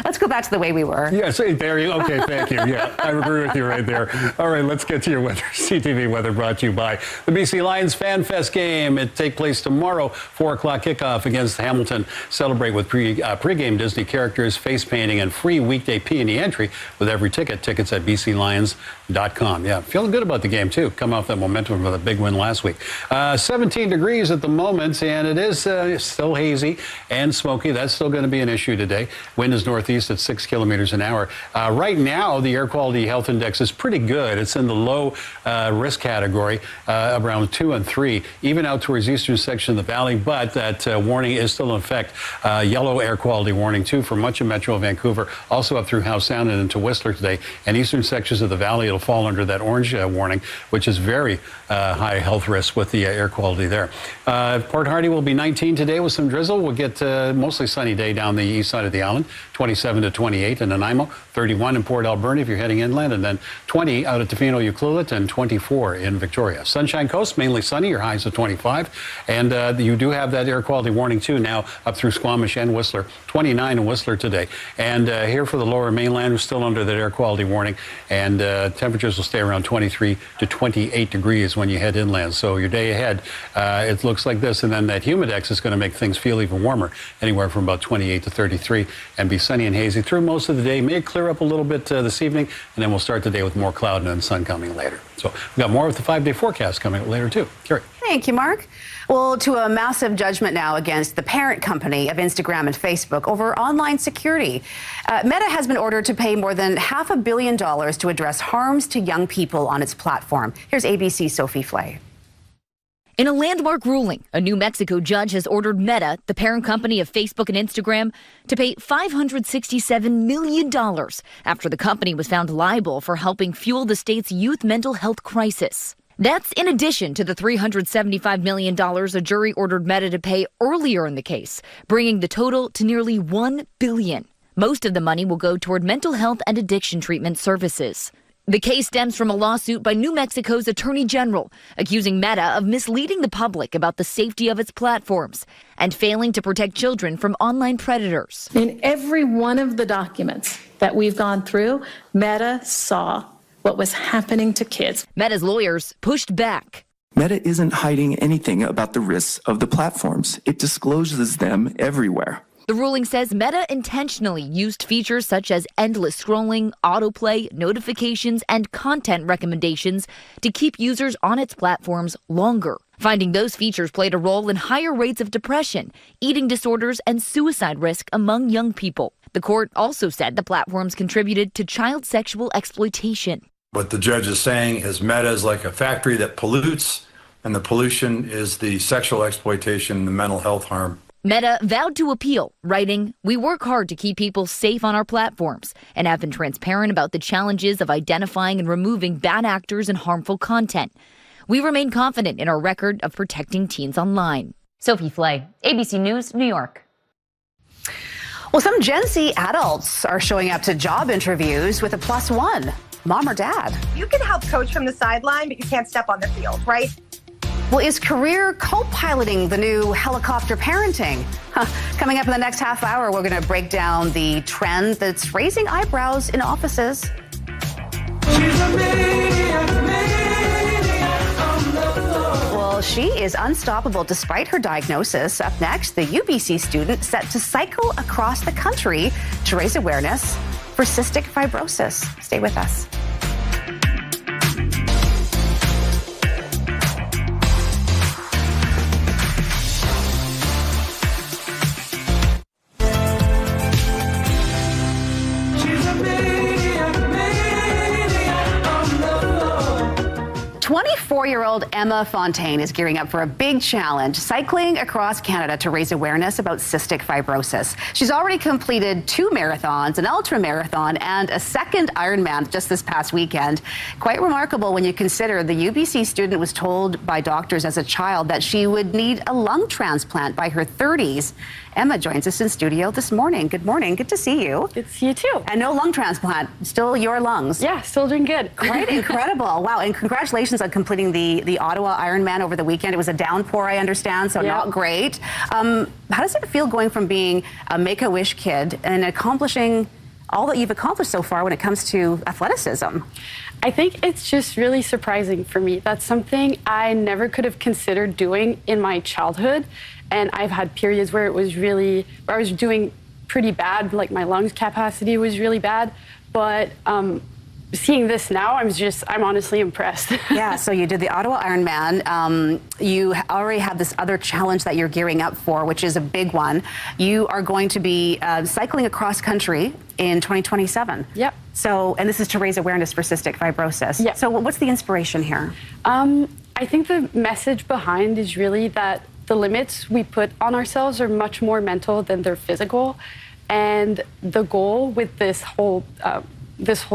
Let's go back to the way we were. Yes, there you go. Okay, thank you. Yeah, I agree with you right there. All right, let's get to your weather. CTV weather brought to you by the BC Lions Fan Fest game. It takes place tomorrow, 4 o'clock kickoff against Hamilton. Celebrate with pre-game Disney characters, face painting, and free weekday P&E entry with every ticket. Tickets at bclions.com. Yeah, feeling good about the game, too. Come off that momentum with a big win last week. 17 degrees at the moment, and it is still hazy and smoky. That's still going to be an issue today. Wind is northeast at 6 kilometers an hour. Right now, the air quality health index is pretty good. It's in the low risk category, around 2 and 3, even out towards eastern section of the valley. But that warning is still in effect. Yellow air quality warning, too, for much of Metro Vancouver, also up through Howe Sound and into Whistler today. And eastern sections of the valley, it'll fall under that orange warning, which is very high health risk with the air quality there. Port Hardy will be 19 today with some drizzle. We'll get mostly sunny day down the east side of the island, 27 to 28 in Nanaimo, 31 in Port Alberni if you're heading inland, and then 20 out at Tofino, Ucluelet, and 24 in Victoria. Sunshine Coast, mainly sunny, your highs of 25. And you do have that air quality warning, too, now up through Squamish and Whistler, 29 in Whistler today. And here for the lower mainland, we're still under that air quality warning, and temperatures will stay around 23 to 28 degrees when you head inland. So your day ahead, it looks like this, and then that humidex is going to make things feel even warmer, anywhere from about 28 to 33, and be sunny and hazy through most of the day. May clear up a little bit this evening, and then we'll start the day with more cloud and then sun coming later. So we've got more of the 5-day forecast coming up later, too. Carrie. Thank you, Mark. Well, to a massive judgment now against the parent company of Instagram and Facebook over online security. Meta has been ordered to pay more than $500 million to address harms to young people on its platform. Here's ABC's Sophie Flay. In a landmark ruling, a New Mexico judge has ordered Meta, the parent company of Facebook and Instagram, to pay $567 million after the company was found liable for helping fuel the state's youth mental health crisis. That's in addition to the $375 million a jury ordered Meta to pay earlier in the case, bringing the total to nearly $1 billion. Most of the money will go toward mental health and addiction treatment services. The case stems from a lawsuit by New Mexico's Attorney General, accusing Meta of misleading the public about the safety of its platforms and failing to protect children from online predators. In every one of the documents that we've gone through, Meta saw what was happening to kids. Meta's lawyers pushed back. Meta isn't hiding anything about the risks of the platforms. It discloses them everywhere. The ruling says Meta intentionally used features such as endless scrolling, autoplay, notifications, and content recommendations to keep users on its platforms longer. Finding those features played a role in higher rates of depression, eating disorders, and suicide risk among young people. The court also said the platforms contributed to child sexual exploitation. What the judge is saying is Meta is like a factory that pollutes, and the pollution is the sexual exploitation and the mental health harm. Meta vowed to appeal, writing, "We work hard to keep people safe on our platforms and have been transparent about the challenges of identifying and removing bad actors and harmful content. We remain confident in our record of protecting teens online." Sophie Flay, ABC News, New York. Well, some Gen Z adults are showing up to job interviews with a +1, mom or dad. You can help coach from the sideline, but you can't step on the field, right? Well, is career co-piloting the new helicopter parenting? Coming up in the next half hour, we're going to break down the trend that's raising eyebrows in offices. Well, she is unstoppable despite her diagnosis. Up next, the UBC student set to cycle across the country to raise awareness for cystic fibrosis. Stay with us. Four-year-old Emma Fontaine is gearing up for a big challenge, cycling across Canada to raise awareness about cystic fibrosis. She's already completed 2 marathons, an ultra marathon, and a second Ironman just this past weekend. Quite remarkable when you consider the UBC student was told by doctors as a child that she would need a lung transplant by her 30s. Emma joins us in studio this morning. Good morning. Good to see you. Good to see you too. And no lung transplant, still your lungs. Yeah, still doing good. Quite incredible. Wow. And congratulations on completing the Ottawa Ironman over the weekend. It was a downpour, I understand, so not great. How does it feel going from being a Make-A-Wish kid and accomplishing all that you've accomplished so far when it comes to athleticism? I think it's just really surprising for me. That's something I never could have considered doing in my childhood. And I've had periods where where I was doing pretty bad, like my lungs capacity was really bad. But seeing this now, I'm honestly impressed. Yeah, so you did the Ottawa Ironman. You already have this other challenge that you're gearing up for, which is a big one. You are going to be cycling across country in 2027. Yep. So, and this is to raise awareness for cystic fibrosis. Yep. So what's the inspiration here? I think the message behind is really that the limits we put on ourselves are much more mental than they're physical. And the goal with this whole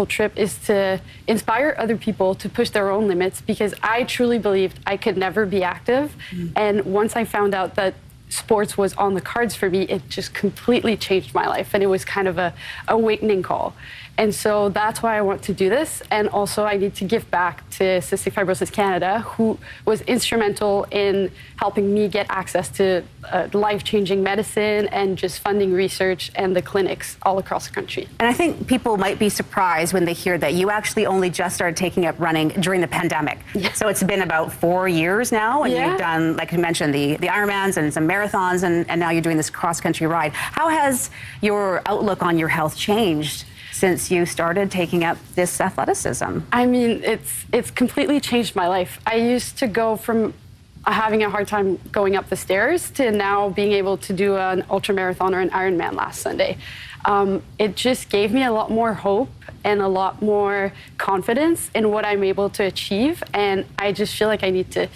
trip is to inspire other people to push their own limits, because I truly believed I could never be active. And once I found out that sports was on the cards for me, it just completely changed my life. And it was kind of a awakening call. And so that's why I want to do this. And also I need to give back to Cystic Fibrosis Canada, who was instrumental in helping me get access to life-changing medicine and just funding research and the clinics all across the country. And I think people might be surprised when they hear that you actually only just started taking up running during the pandemic. Yeah. So it's been about 4 years now, and you've done, like you mentioned, the Ironmans and some marathons, and now you're doing this cross-country ride. How has your outlook on your health changed since you started taking up this athleticism? I mean, it's completely changed my life. I used to go from having a hard time going up the stairs to now being able to do an ultra marathon or an Ironman last Sunday. It just gave me a lot more hope and a lot more confidence in what I'm able to achieve. And I just feel like I need to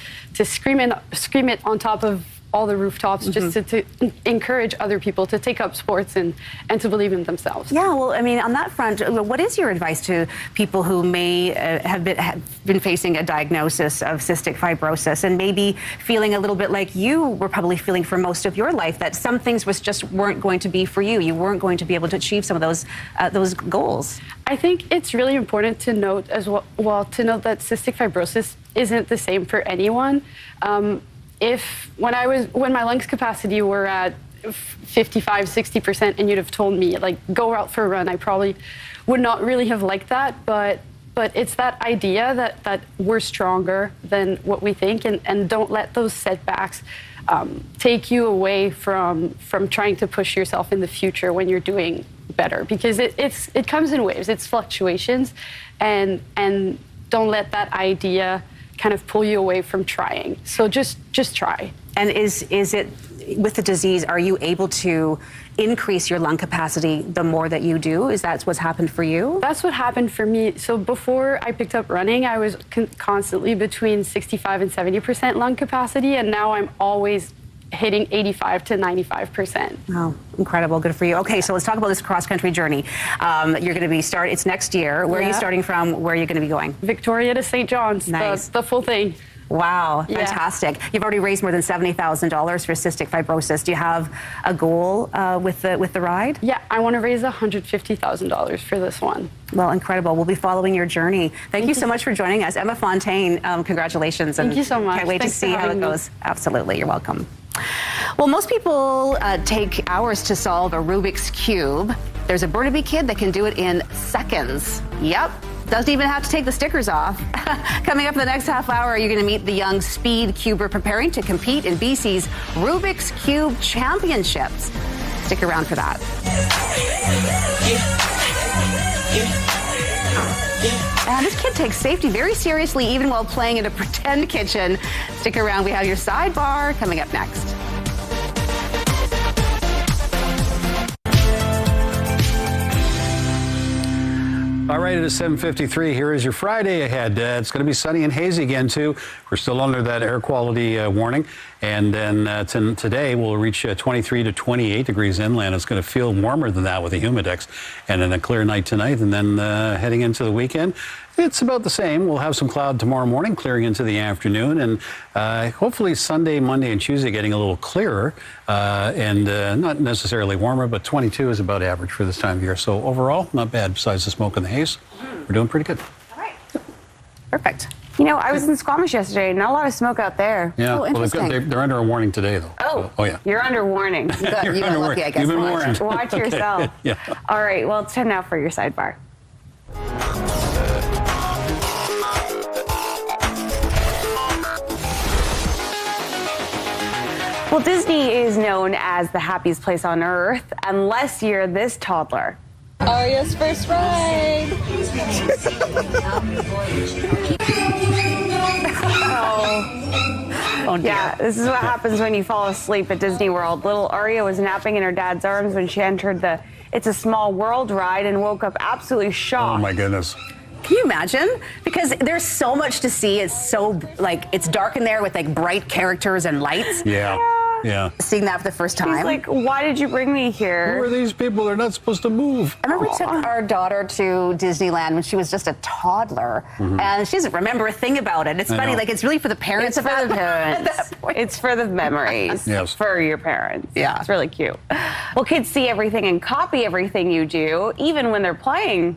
scream it on top of all the rooftops just to encourage other people to take up sports and to believe in themselves. Yeah, well, I mean, on that front, what is your advice to people who may have been facing a diagnosis of cystic fibrosis and maybe feeling a little bit like you were probably feeling for most of your life, that some things just weren't going to be for you? You weren't going to be able to achieve some of those goals. I think it's really important to note as well to note that cystic fibrosis isn't the same for anyone. When my lungs capacity were at 55, 60%, and you'd have told me, like, go out for a run, I probably would not really have liked that. But it's that idea that we're stronger than what we think, and don't let those setbacks take you away from trying to push yourself in the future when you're doing better, because it comes in waves, it's fluctuations, and don't let that idea kind of pull you away from trying. So just try. And is it, with the disease, are you able to increase your lung capacity the more that you do? Is that what's happened for you? That's what happened for me. So before I picked up running, I was constantly between 65 and 70% lung capacity, and now I'm always hitting 85 to 95%. Oh, incredible. Good for you. Okay, so let's talk about this cross-country journey. You're going to be it's next year. Where are you starting from? Where are you going to be going? Victoria to St. John's. Nice. The full thing. Wow, fantastic. You've already raised more than $70,000 for cystic fibrosis. Do you have a goal with the ride? Yeah, I want to raise $150,000 for this one. Well, incredible. We'll be following your journey. Thank you so much for joining us. Emma Fontaine, congratulations. Thank you so much. Can't wait to see how it goes. Absolutely, you're welcome. Well, most people take hours to solve a Rubik's Cube. There's a Burnaby kid that can do it in seconds. Yep. Doesn't even have to take the stickers off. Coming up in the next half hour, you're going to meet the young speed cuber preparing to compete in BC's Rubik's Cube Championships. Stick around for that. And this kid takes safety very seriously, even while playing in a pretend kitchen. Stick around. We have your sidebar coming up next. All right, it is 7:53. Here is your Friday ahead. It's going to be sunny and hazy again, too. We're still under that air quality warning. And then today we'll reach 23 to 28 degrees inland. It's going to feel warmer than that with the humidex. And then a clear night tonight. And then heading into the weekend, it's about the same. We'll have some cloud tomorrow morning, clearing into the afternoon. And hopefully Sunday, Monday, and Tuesday getting a little clearer. And not necessarily warmer, but 22 is about average for this time of year. So overall, not bad besides the smoke and the haze. We're doing pretty good. All right. Perfect. You know, I was in Squamish yesterday. Not a lot of smoke out there. Yeah. Oh, interesting. Well, they're under a warning today, though. Oh. So, yeah. You're under warning. You've been lucky, I guess. You've been warned. Watch yourself. Yeah. All right. Well, it's time now for your sidebar. Well, Disney is known as the happiest place on earth, unless you're this toddler. Aria's first ride. Oh, yeah, this is what happens when you fall asleep at Disney World. Little Aria was napping in her dad's arms when she entered the It's a Small World ride and woke up absolutely shocked. Oh, my goodness. Can you imagine? Because there's so much to see. It's so, it's dark in there with, bright characters and lights. Yeah. Yeah. Seeing that for the first time. He's like, why did you bring me here? Who are these people? They're not supposed to move. I remember we took our daughter to Disneyland when she was just a toddler, and she doesn't remember a thing about it. It's funny, it's really for the parents. It's for the parents. It's for the memories. Yes. For your parents. Yeah. It's really cute. Well, kids see everything and copy everything you do, even when they're playing.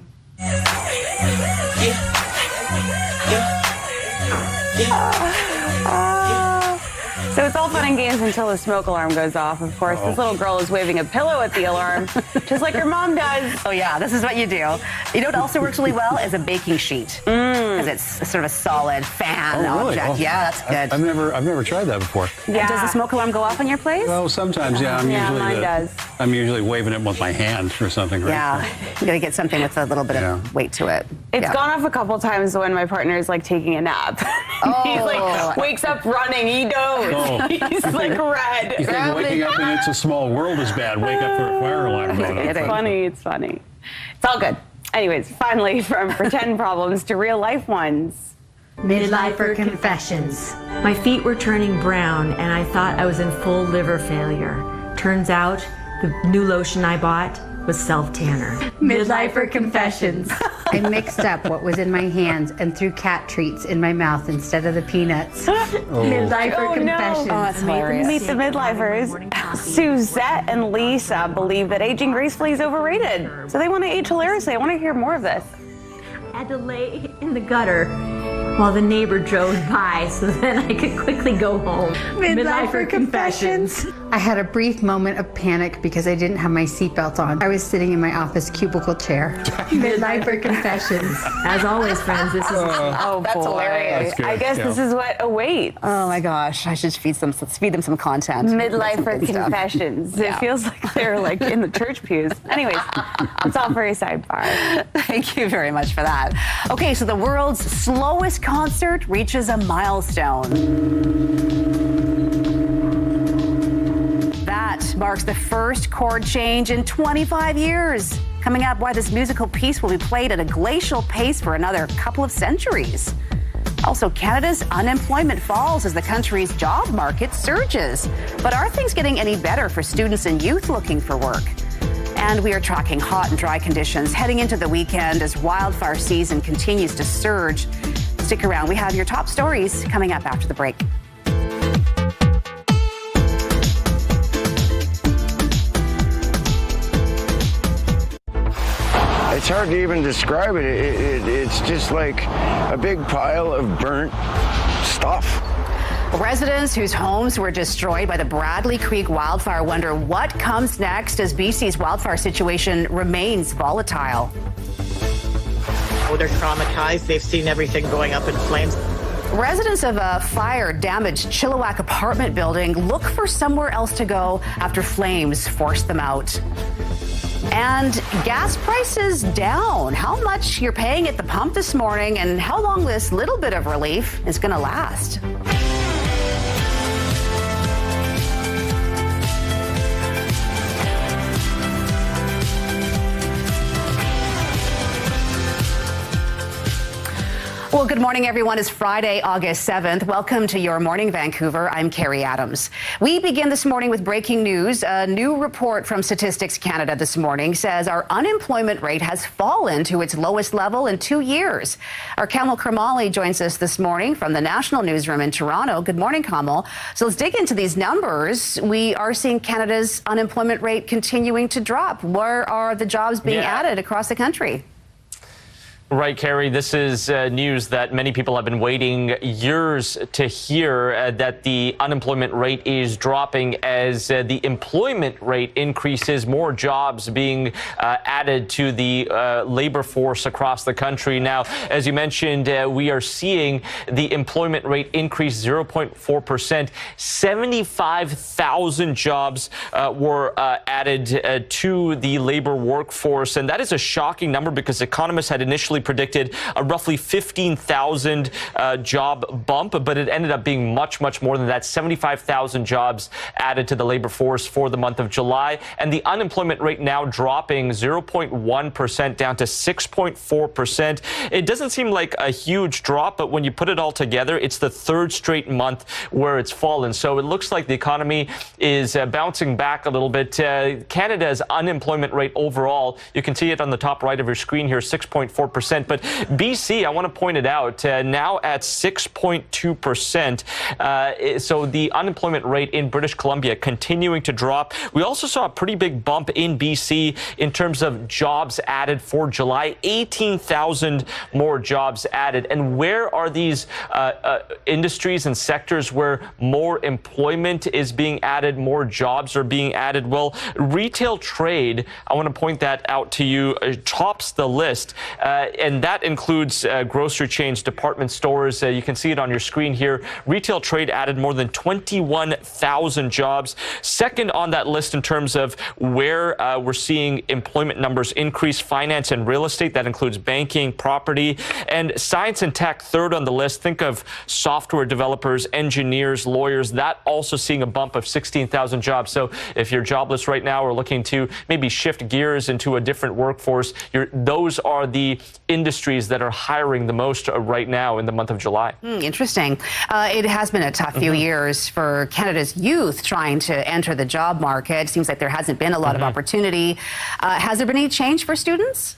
So it's all fun and games until the smoke alarm goes off. Of course, this little girl is waving a pillow at the alarm, just like her mom does. Oh yeah, this is what you do. You know what also works really well is a baking sheet, because it's sort of a solid fan object. Oh. Yeah, that's good. I've never tried that before. Yeah. Does the smoke alarm go off in your place? Well, sometimes, yeah. Mine does. I'm usually waving it with my hand or something, right? Yeah, you gotta get something with a little bit of weight to it. It's gone off a couple times when my partner is taking a nap. He's wakes up running. He knows. Oh. He's red. You think waking up in It's a Small World is bad? Wake up for a fire alarm going off. It's funny. It's funny. It's all good. Anyways, finally, from pretend problems to real life ones. Midlifer confessions. My feet were turning brown and I thought I was in full liver failure. Turns out the new lotion I bought was self-tanner. Midlifer confessions. I mixed up what was in my hands and threw cat treats in my mouth instead of the peanuts. Midlifer confessions. No. Oh, that's hilarious. Meet the midlifers. Suzette and Lisa believe that aging gracefully is overrated. So they want to age hilariously. I want to hear more of this. I had to lay in the gutter while the neighbor drove by so then I could quickly go home. Midlifer confessions. I had a brief moment of panic because I didn't have my seatbelt on. I was sitting in my office cubicle chair. Midlifer confessions. As always, friends, this is oh, that's hilarious. I guess this is what awaits. Oh my gosh, I should feed them some content. Midlifer confessions. It feels like they're like in the church pews. Anyways, it's all very sidebar. Thank you very much for that. Okay, so the world's slowest concert reaches a milestone. That marks the first chord change in 25 years. Coming up, why this musical piece will be played at a glacial pace for another couple of centuries. Also, Canada's unemployment falls as the country's job market surges. But are things getting any better for students and youth looking for work? And we are tracking hot and dry conditions heading into the weekend as wildfire season continues to surge. Stick around. We have your top stories coming up after the break. It's hard to even describe it. It's just like a big pile of burnt stuff. Residents whose homes were destroyed by the Bradley Creek wildfire wonder what comes next as BC's wildfire situation remains volatile. Oh, they're traumatized. They've seen everything going up in flames. Residents of a fire-damaged Chilliwack apartment building look for somewhere else to go after flames forced them out. And gas prices down. How much you're paying at the pump this morning and how long this little bit of relief is going to last. Well, good morning, everyone. It's Friday, August 7th. Welcome to Your Morning Vancouver. I'm Carrie Adams. We begin this morning with breaking news. A new report from Statistics Canada this morning says our unemployment rate has fallen to its lowest level in 2 years. Our Kamal Kermali joins us this morning from the National Newsroom in Toronto. Good morning, Kamal. So let's dig into these numbers. We are seeing Canada's unemployment rate continuing to drop. Where are the jobs being added across the country? Right, Carrie, this is news that many people have been waiting years to hear, that the unemployment rate is dropping as the employment rate increases, more jobs being added to the labor force across the country. Now, as you mentioned, we are seeing the employment rate increase 0.4%. 75,000 jobs were added to the labor workforce, and that is a shocking number because economists had initially predicted a roughly 15,000 job bump, but it ended up being much more than that. 75,000 jobs added to the labor force for the month of July, and the unemployment rate now dropping 0.1% down to 6.4%. It doesn't seem like a huge drop, but when you put it all together, it's the third straight month where it's fallen. So it looks like the economy is bouncing back a little bit. Canada's unemployment rate overall, you can see it on the top right of your screen here, 6.4%. But BC, I want to point it out, now at 6.2%. So the unemployment rate in British Columbia continuing to drop. We also saw a pretty big bump in BC in terms of jobs added for July. 18,000 more jobs added. And where are these industries and sectors where more employment is being added, more jobs are being added? Well, retail trade, I want to point that out to you, tops the list. And that includes grocery chains, department stores. You can see it on your screen here. Retail trade added more than 21,000 jobs. Second on that list in terms of where we're seeing employment numbers increase, finance and real estate. That includes banking, property, and science and tech. Third on the list. Think of software developers, engineers, lawyers. That also seeing a bump of 16,000 jobs. So if you're jobless right now or looking to maybe shift gears into a different workforce, those are the industries that are hiring the most right now in the month of July. Interesting. It has been a tough few years for Canada's youth trying to enter the job market. It seems like there hasn't been a lot of opportunity. Has there been any change for students?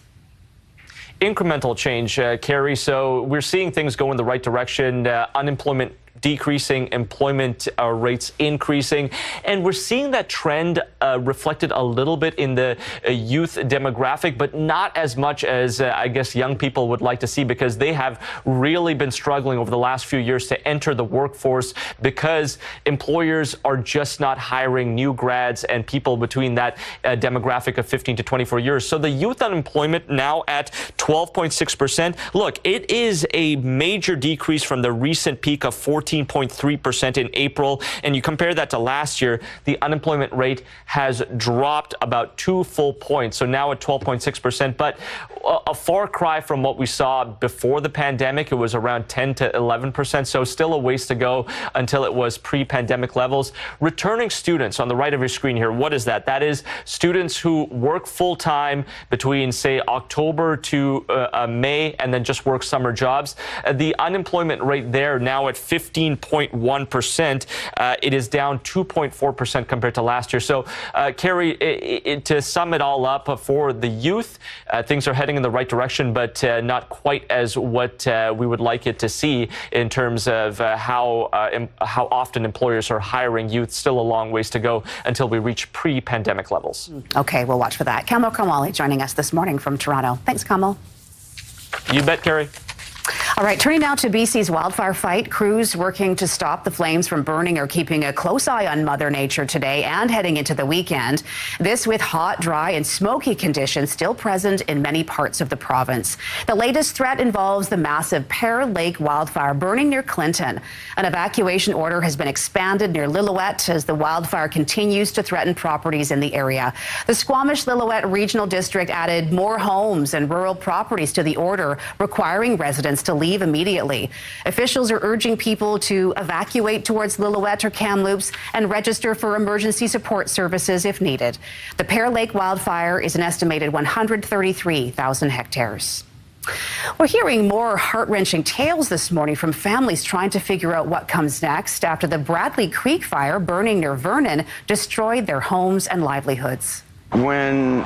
Incremental change, Carrie. So we're seeing things go in the right direction. Unemployment decreasing, employment rates increasing, and we're seeing that trend reflected a little bit in the youth demographic, but not as much as I guess young people would like to see, because they have really been struggling over the last few years to enter the workforce because employers are just not hiring new grads and people between that demographic of 15 to 24 years. So the youth unemployment now at 12.6%. Look, it is a major decrease from the recent peak of 14.3% in April, and you compare that to last year, the unemployment rate has dropped about 2 full points, so now at 12.6%, but a far cry from what we saw before the pandemic. It was around 10 to 11%, so still a ways to go until it was pre-pandemic levels. Returning students on the right of your screen here, what is that? That is students who work full-time between, say, October to May, and then just work summer jobs. The unemployment rate there now at 15.1%. It is down 2.4% compared to last year. So, Carrie, to sum it all up, for the youth, things are heading in the right direction, but not quite as what we would like it to see in terms of how often employers are hiring youth. Still a long ways to go until we reach pre-pandemic levels. Okay, we'll watch for that. Kamal Kamali joining us this morning from Toronto. Thanks, Kamal. You bet, Carrie. All right, turning now to BC's wildfire fight. Crews working to stop the flames from burning are keeping a close eye on Mother Nature today and heading into the weekend. This with hot, dry and smoky conditions still present in many parts of the province. The latest threat involves the massive Pear Lake wildfire burning near Clinton. An evacuation order has been expanded near Lillooet as the wildfire continues to threaten properties in the area. The Squamish-Lillooet Regional District added more homes and rural properties to the order, requiring residents to leave immediately. Officials are urging people to evacuate towards Lillooet or Kamloops and register for emergency support services if needed. The Pear Lake wildfire is an estimated 133,000 hectares. We're hearing more heart-wrenching tales this morning from families trying to figure out what comes next after the Bradley Creek fire burning near Vernon destroyed their homes and livelihoods. When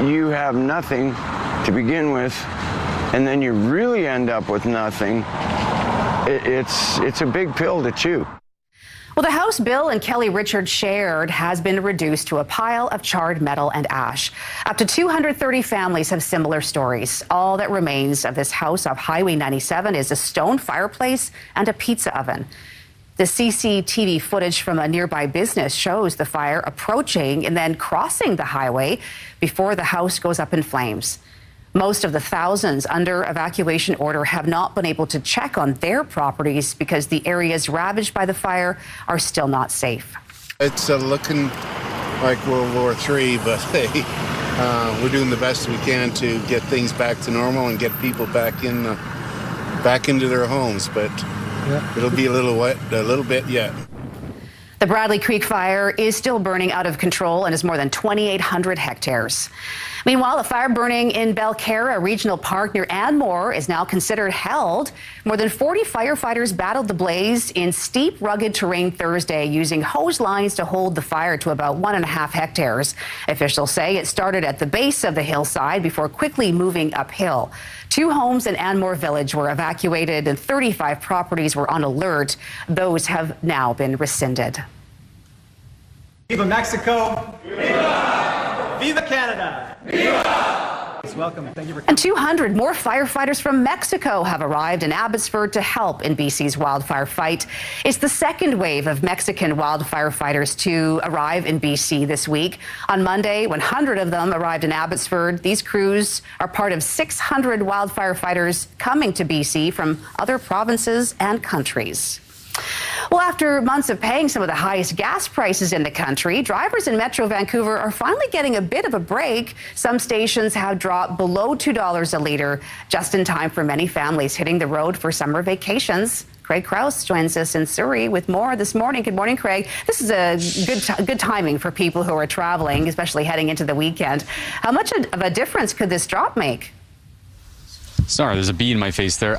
you have nothing to begin with, and then you really end up with nothing, it's a big pill to chew. Well, the house Bill and Kelly Richards shared has been reduced to a pile of charred metal and ash. Up to 230 families have similar stories. All that remains of this house off Highway 97 is a stone fireplace and a pizza oven. The CCTV footage from a nearby business shows the fire approaching and then crossing the highway before the house goes up in flames. Most of the thousands under evacuation order have not been able to check on their properties because the areas ravaged by the fire are still not safe. It's looking like World War III, but hey, we're doing the best we can to get things back to normal and get people back into their homes. But it'll be a little bit yet. The Bradley Creek fire is still burning out of control and is more than 2,800 hectares. Meanwhile, a fire burning in Belcarra Regional Park near Anmore is now considered held. More than 40 firefighters battled the blaze in steep, rugged terrain Thursday using hose lines to hold the fire to about 1.5 hectares. Officials say it started at the base of the hillside before quickly moving uphill. 2 homes in Anmore Village were evacuated and 35 properties were on alert. Those have now been rescinded. Viva Mexico! Viva! Viva Canada! Viva! Welcome. Thank you for coming. And 200 more firefighters from Mexico have arrived in Abbotsford to help in BC's wildfire fight. It's the second wave of Mexican wildfire fighters to arrive in BC this week. On Monday, 100 of them arrived in Abbotsford. These crews are part of 600 wildfire fighters coming to BC from other provinces and countries. Well, after months of paying some of the highest gas prices in the country, drivers in Metro Vancouver are finally getting a bit of a break. Some stations have dropped below $2 a litre, just in time for many families hitting the road for summer vacations. Craig Krause joins us in Surrey with more this morning. Good morning, Craig. This is a good timing for people who are traveling, especially heading into the weekend. How much of a difference could this drop make? Sorry, there's a bee in my face there.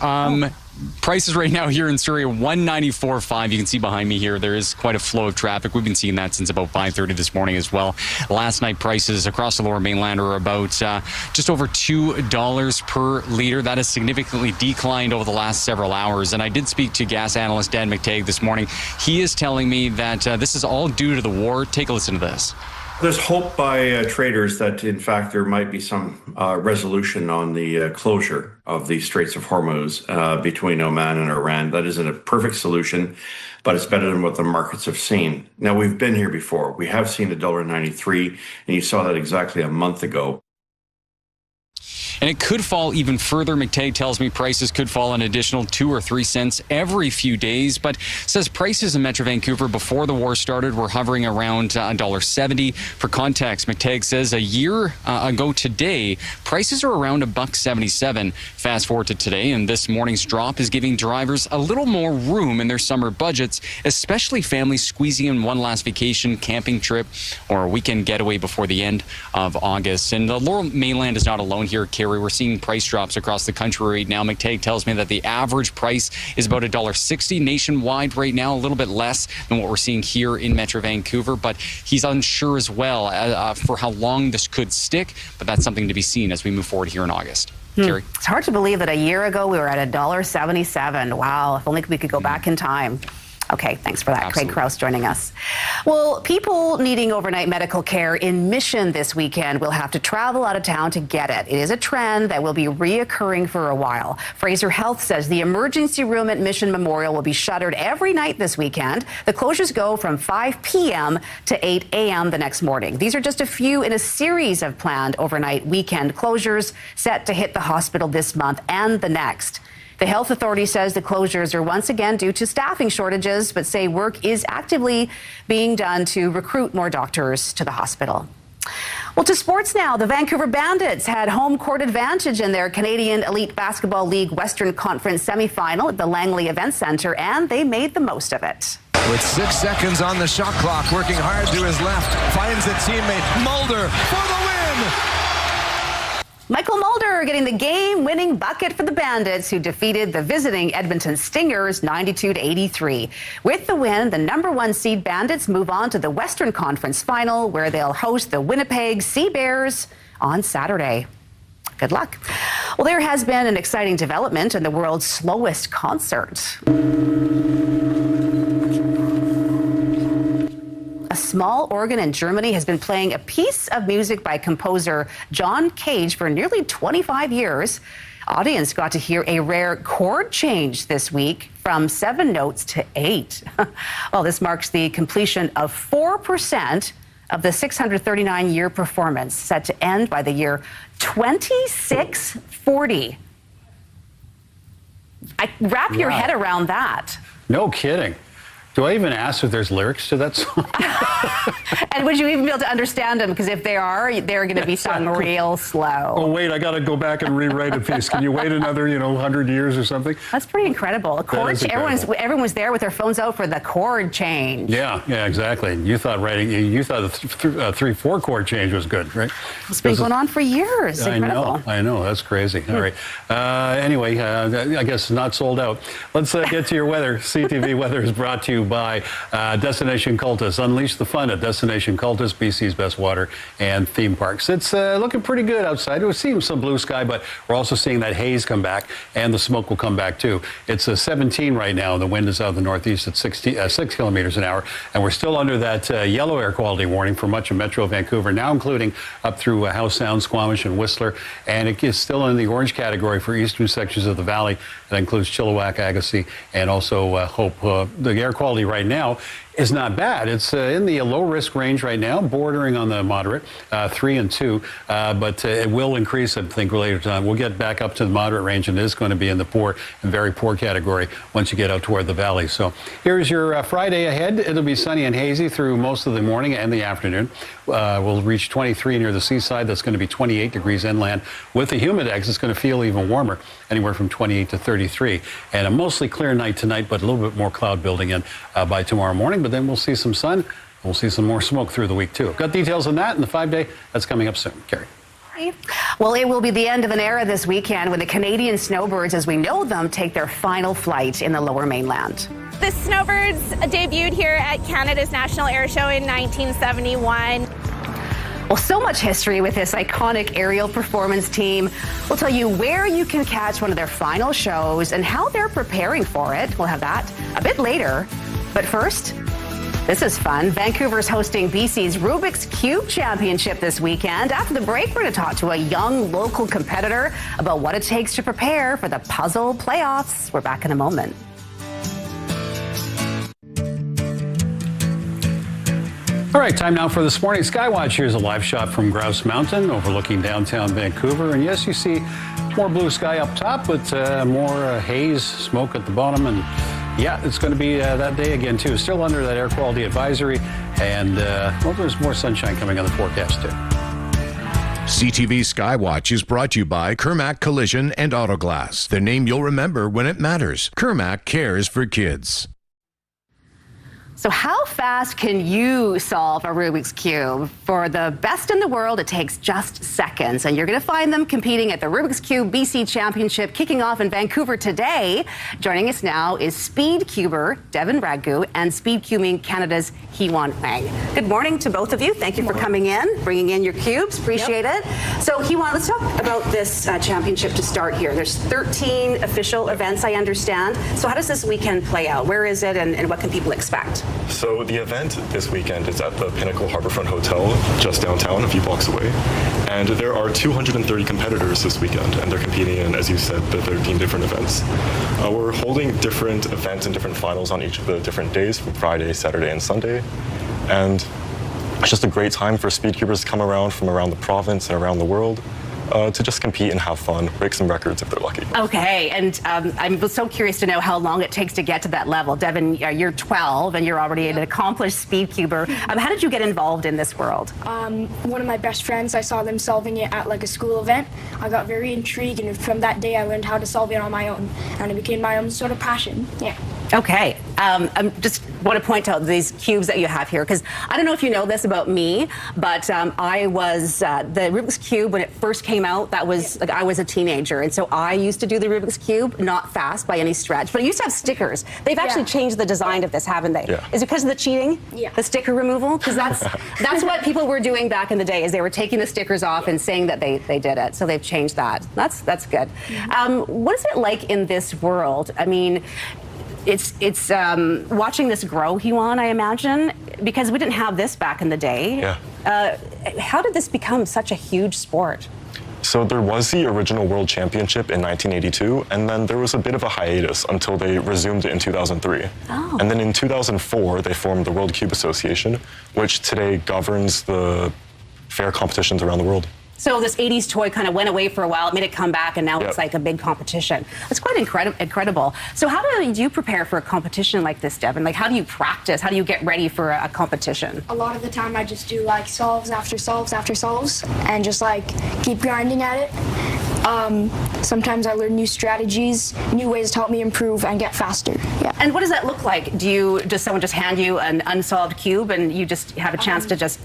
Prices right now here in Surrey are $194.5. You can see behind me here, there is quite a flow of traffic. We've been seeing that since about 5:30 this morning as well. Last night prices across the Lower Mainland are about just over $2 per litre. That has significantly declined over the last several hours. And I did speak to gas analyst Dan McTagg this morning. He is telling me that this is all due to the war. Take a listen to this. There's hope by traders that, in fact, there might be some resolution on the closure of the Straits of Hormuz between Oman and Iran. That isn't a perfect solution, but it's better than what the markets have seen. Now, we've been here before. We have seen $1.93, and you saw that exactly a month ago. And it could fall even further. McTagg tells me prices could fall an additional 2 or 3 cents every few days, but says prices in Metro Vancouver before the war started were hovering around $1.70. For context, McTagg says a year ago today, prices are around $1.77. Fast forward to today, and this morning's drop is giving drivers a little more room in their summer budgets, especially families squeezing in one last vacation, camping trip, or a weekend getaway before the end of August. And the Lower Mainland is not alone here, Carrie. We're seeing price drops across the country right now. McTagg tells me that the average price is about $1.60 nationwide right now, a little bit less than what we're seeing here in Metro Vancouver, but he's unsure as well for how long this could stick, but that's something to be seen as we move forward here in August. Carrie? It's hard to believe that a year ago we were at $1.77. Wow, if only we could go back in time. Okay, thanks for that. Absolutely. Craig Krause joining us. Well, people needing overnight medical care in Mission this weekend will have to travel out of town to get it. It is a trend that will be reoccurring for a while. Fraser Health says the emergency room at Mission Memorial will be shuttered every night this weekend. The closures go from 5 p.m. to 8 a.m. the next morning. These are just a few in a series of planned overnight weekend closures set to hit the hospital this month and the next. The health authority says the closures are once again due to staffing shortages, but say work is actively being done to recruit more doctors to the hospital. Well, to sports now. The Vancouver Bandits had home court advantage in their Canadian Elite Basketball League Western Conference semifinal at the Langley Event Centre, and they made the most of it. With 6 seconds on the shot clock, working hard to his left, finds a teammate, Mulder, for the win! Michael Mulder getting the game-winning bucket for the Bandits, who defeated the visiting Edmonton Stingers 92-83. With the win, the #1 seed Bandits move on to the Western Conference Final, where they'll host the Winnipeg Sea Bears on Saturday. Good luck. Well, there has been an exciting development in the world's slowest concert. A small organ in Germany has been playing a piece of music by composer John Cage for nearly 25 years. Audience got to hear a rare chord change this week from 7 notes to 8. Well, this marks the completion of 4% of the 639-year performance, set to end by the year 2640. Wrap your head around that. No kidding. Do I even ask if there's lyrics to that song? And would you even be able to understand them? Because if they are, they're going to be sung real slow. Oh, wait, I got to go back and rewrite a piece. Can you wait another, 100 years or something? That's pretty incredible. A chord, everyone's there with their phones out for the chord change. Yeah, exactly. You thought you thought the 3/4 chord change was good, right? It's been going on for years. Incredible. I know. That's crazy. All right. Anyway, I guess not sold out. Let's get to your weather. CTV weather is brought to you by Destination Cultus. Unleash the fun at Destination Cultus, BC's best water and theme parks. It's looking pretty good outside. We're seeing some blue sky, but we're also seeing that haze come back, and the smoke will come back too. It's 17 right now, and the wind is out of the northeast at 6 kilometers an hour, and we're still under that yellow air quality warning for much of Metro Vancouver, now including up through Howe Sound, Squamish, and Whistler, and it is still in the orange category for eastern sections of the valley. That includes Chilliwack, Agassiz, and also Hope. The air quality right now is not bad. It's in the low risk range right now, bordering on the moderate, 3 and 2, but it will increase, I think, later time. We'll get back up to the moderate range, and it is going to be in the poor and very poor category once you get out toward the valley. So here's your Friday ahead. It'll be sunny and hazy through most of the morning and the afternoon. We'll reach 23 near the seaside. That's going to be 28 degrees inland. With the humidex, it's going to feel even warmer, anywhere from 28 to 33. And a mostly clear night tonight, but a little bit more cloud building in by tomorrow morning. But then we'll see some sun. We'll see some more smoke through the week, too. Got details on that in the 5-day. That's coming up soon. Carrie. Well, it will be the end of an era this weekend when the Canadian snowbirds, as we know them, take their final flight in the Lower Mainland. The snowbirds debuted here at Canada's National Air Show in 1971. Well, so much history with this iconic aerial performance team. We'll tell you where you can catch one of their final shows and how they're preparing for it. We'll have that a bit later. But first, this is fun. Vancouver's hosting BC's Rubik's Cube Championship this weekend. After the break, we're going to talk to a young local competitor about what it takes to prepare for the puzzle playoffs. We're back in a moment. All right, time now for this morning Skywatch. Here's a live shot from Grouse Mountain overlooking downtown Vancouver. And yes, you see more blue sky up top, but more haze, smoke at the bottom. And yeah, it's going to be that day again, too. Still under that air quality advisory. And, well, there's more sunshine coming on the forecast, too. CTV Skywatch is brought to you by Kermac Collision and Autoglass, the name you'll remember when it matters. Kermac cares for kids. So how fast can you solve a Rubik's Cube? For the best in the world, it takes just seconds. And you're going to find them competing at the Rubik's Cube BC Championship kicking off in Vancouver today. Joining us now is speed cuber Devin Ragu and speed cubing Canada's Heewon Wang. Good morning to both of you. Thank you for coming in, bringing in your cubes. Appreciate it. So Heewon, let's talk about this championship to start here. There's 13 official events, I understand. So how does this weekend play out? Where is it and what can people expect? So the event this weekend is at the Pinnacle Harbourfront Hotel, just downtown, a few blocks away. And there are 230 competitors this weekend, and they're competing in, as you said, the 13 different events. We're holding different events and different finals on each of the different days, from Friday, Saturday, and Sunday. And it's just a great time for speed cubers to come around from around the province and around the world. To just compete and have fun, break some records if they're lucky. Okay, and I'm so curious to know how long it takes to get to that level. Devin, you're 12 and you're already an accomplished speed cuber. How did you get involved in this world? One of my best friends, I saw them solving it at like a school event. I got very intrigued, and from that day I learned how to solve it on my own, and it became my own sort of passion. Yeah. Okay, I just want to point out these cubes that you have here, because I don't know if you know this about me, but I was, the Rubik's Cube, when it first came out, that was, like, I was a teenager, and so I used to do the Rubik's Cube, not fast by any stretch, but I used to have stickers. They've actually changed the design of this, haven't they? Yeah. Is it because of the cheating? Yeah. The sticker removal? Because that's what people were doing back in the day, is they were taking the stickers off and saying that they did it, so they've changed that. That's good. What is it like in this world? I mean, it's watching this grow, Heewon, I imagine, because we didn't have this back in the day. Yeah. How did this become such a huge sport? So there was the original World Championship in 1982, and then there was a bit of a hiatus until they resumed it in 2003. Oh. And then in 2004, they formed the World Cube Association, which today governs the fair competitions around the world. So this 80s toy kind of went away for a while, it made it come back, and now it's like a big competition. It's quite incredible. So how do you prepare for a competition like this, Devin? Like, how do you practice? How do you get ready for a competition? A lot of the time I just do like solves after solves after solves, and just like keep grinding at it. Sometimes I learn new strategies, new ways to help me improve and get faster. Yeah. And what does that look like? Does someone just hand you an unsolved cube and you just have a chance to just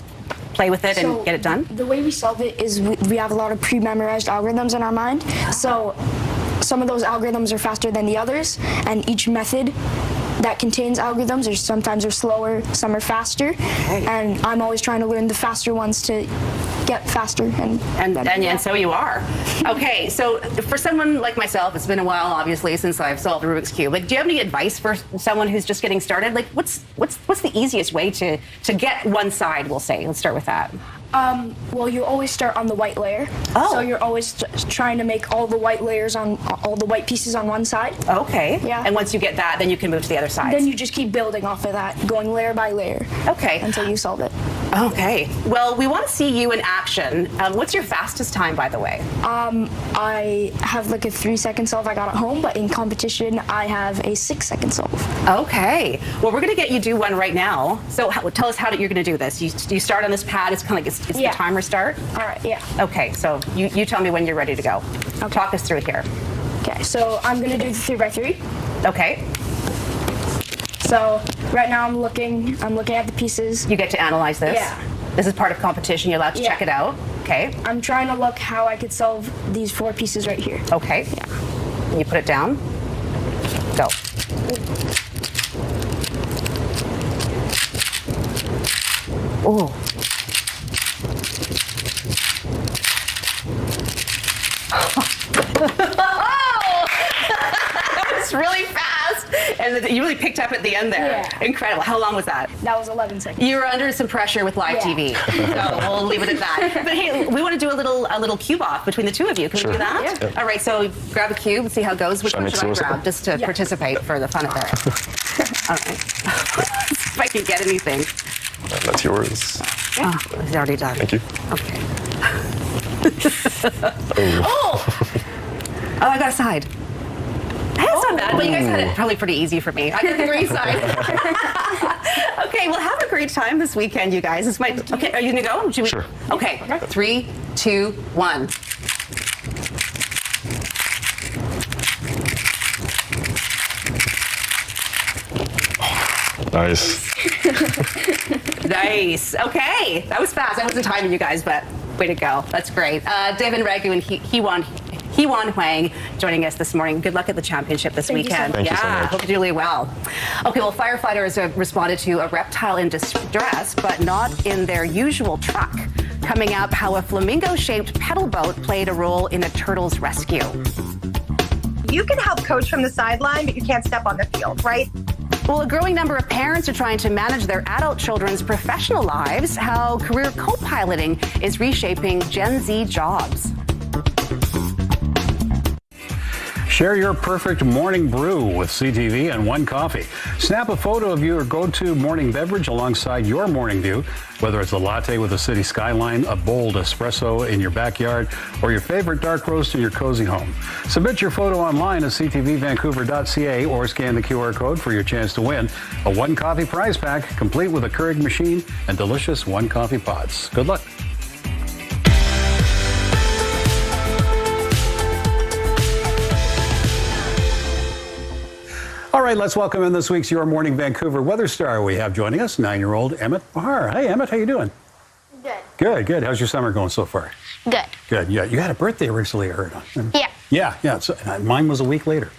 play with it and get it done? The way we solve it is we have a lot of pre-memorized algorithms in our mind. So some of those algorithms are faster than the others, and each method that contains algorithms sometimes are slower, some are faster. Okay. And I'm always trying to learn the faster ones to get faster and so you are. Okay, so for someone like myself, it's been a while obviously since I've solved the Rubik's Cube. Like, do you have any advice for someone who's just getting started? Like, what's the easiest way to get one side, we'll say? Let's start with that. Well, you always start on the white layer. Oh. So you're always trying to make all the white layers on all the white pieces on one side. Okay. Yeah. And once you get that, then you can move to the other side. Then you just keep building off of that, going layer by layer. Okay. Until you solve it. Okay. Well, we want to see you in action. What's your fastest time, by the way? I have like a 3-second solve I got at home, but in competition, I have a 6-second solve. Okay. Well, we're going to get you do one right now. So tell us how you're going to do this. You start on this pad. It's kind of like it's the timer start? All right, yeah. Okay, so you tell me when you're ready to go. Okay. Talk us through it here. Okay, so I'm going to do the 3x3. Okay. So right now I'm looking at the pieces. You get to analyze this? Yeah. This is part of competition. You're allowed to check it out? Okay. I'm trying to look how I could solve these 4 pieces right here. Okay. Yeah. You put it down. Go. Oh. That was really fast. And you really picked up at the end there. Yeah. Incredible. How long was that? That was 11 seconds. You were under some pressure with live TV. So we'll leave it at that. But hey, we want to do a little cube off between the two of you. Can we do that? Yeah. All right, so grab a cube and see how it goes. Which one should I grab? Just to Yeah. participate for the fun of it. All right. If I can get anything. That's yours. Oh, it's already done. Thank you. Okay. Oh, I got a side. Hey, it's not bad, but you guys had it probably pretty easy for me. I got the green side. Okay, well, have a great time this weekend, you guys. This might. Okay, are you gonna go? Sure. Okay. 3, 2, 1. Nice. Nice. Okay, that was fast. I wasn't timing you guys, but way to go. That's great. Devin Ragu and Hee-Wan Huang joining us this morning. Good luck at the championship this weekend. Thank you so much. Hope you do really well. Okay, well, firefighters have responded to a reptile in distress, but not in their usual truck. Coming up, how a flamingo-shaped pedal boat played a role in a turtle's rescue. You can help coach from the sideline, but you can't step on the field, right? Well, a growing number of parents are trying to manage their adult children's professional lives, how career co-piloting is reshaping Gen Z jobs. Share your perfect morning brew with CTV and One Coffee. Snap a photo of your go-to morning beverage alongside your morning view, whether it's a latte with a city skyline, a bold espresso in your backyard, or your favorite dark roast in your cozy home. Submit your photo online at ctvvancouver.ca or scan the QR code for your chance to win a One Coffee prize pack complete with a Keurig machine and delicious One Coffee pods. Good luck. All right, let's welcome in this week's Your Morning Vancouver weather star. We have joining us 9-year-old Emmett Bahar. Hey, Emmett, how you doing? Good. Good. How's your summer going so far? Good. Good. Yeah, you had a birthday recently, I heard. Yeah. Yeah. So, mine was a week later.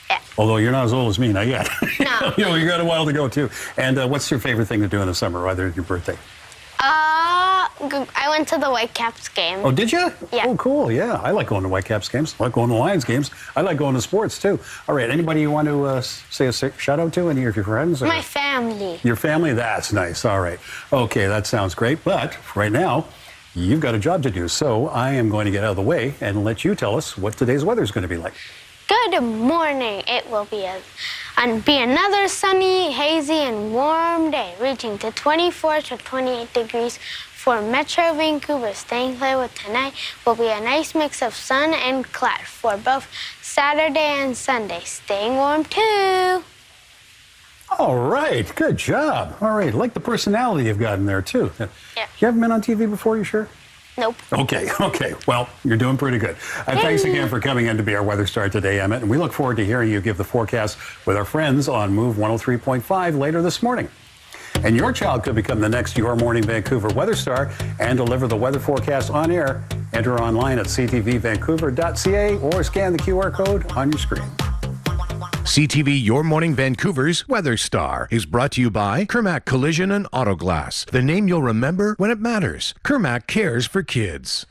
Yeah. Although you're not as old as me, not yet. No. You got a while to go too. And what's your favorite thing to do in the summer, other than your birthday? I went to the Whitecaps game. Oh, did you? Yeah. Oh, cool. Yeah, I like going to Whitecaps games. I like going to Lions games. I like going to sports too. All right. Anybody you want to say a shout out to? Any of your friends? Or? My family. Your family? That's nice. All right. Okay, that sounds great. But right now, you've got a job to do. So I am going to get out of the way and let you tell us what today's weather is going to be like. Good morning. It will be another sunny, hazy, and warm day, reaching to 24 to 28 degrees for Metro Vancouver. Staying clear with tonight will be a nice mix of sun and cloud for both Saturday and Sunday. Staying warm too. All right. Good job. All right. Like the personality you've got in there too. Yeah. You haven't been on TV before, you sure? Nope. Okay. Well, you're doing pretty good. Thanks again for coming in to be our weather star today, Emmett. And we look forward to hearing you give the forecast with our friends on Move 103.5 later this morning. And your child could become the next Your Morning Vancouver weather star and deliver the weather forecast on air. Enter online at ctvvancouver.ca or scan the QR code on your screen. CTV Your Morning Vancouver's Weather Star is brought to you by Kermac Collision and Auto Glass, the name you'll remember when it matters. Kermac cares for kids.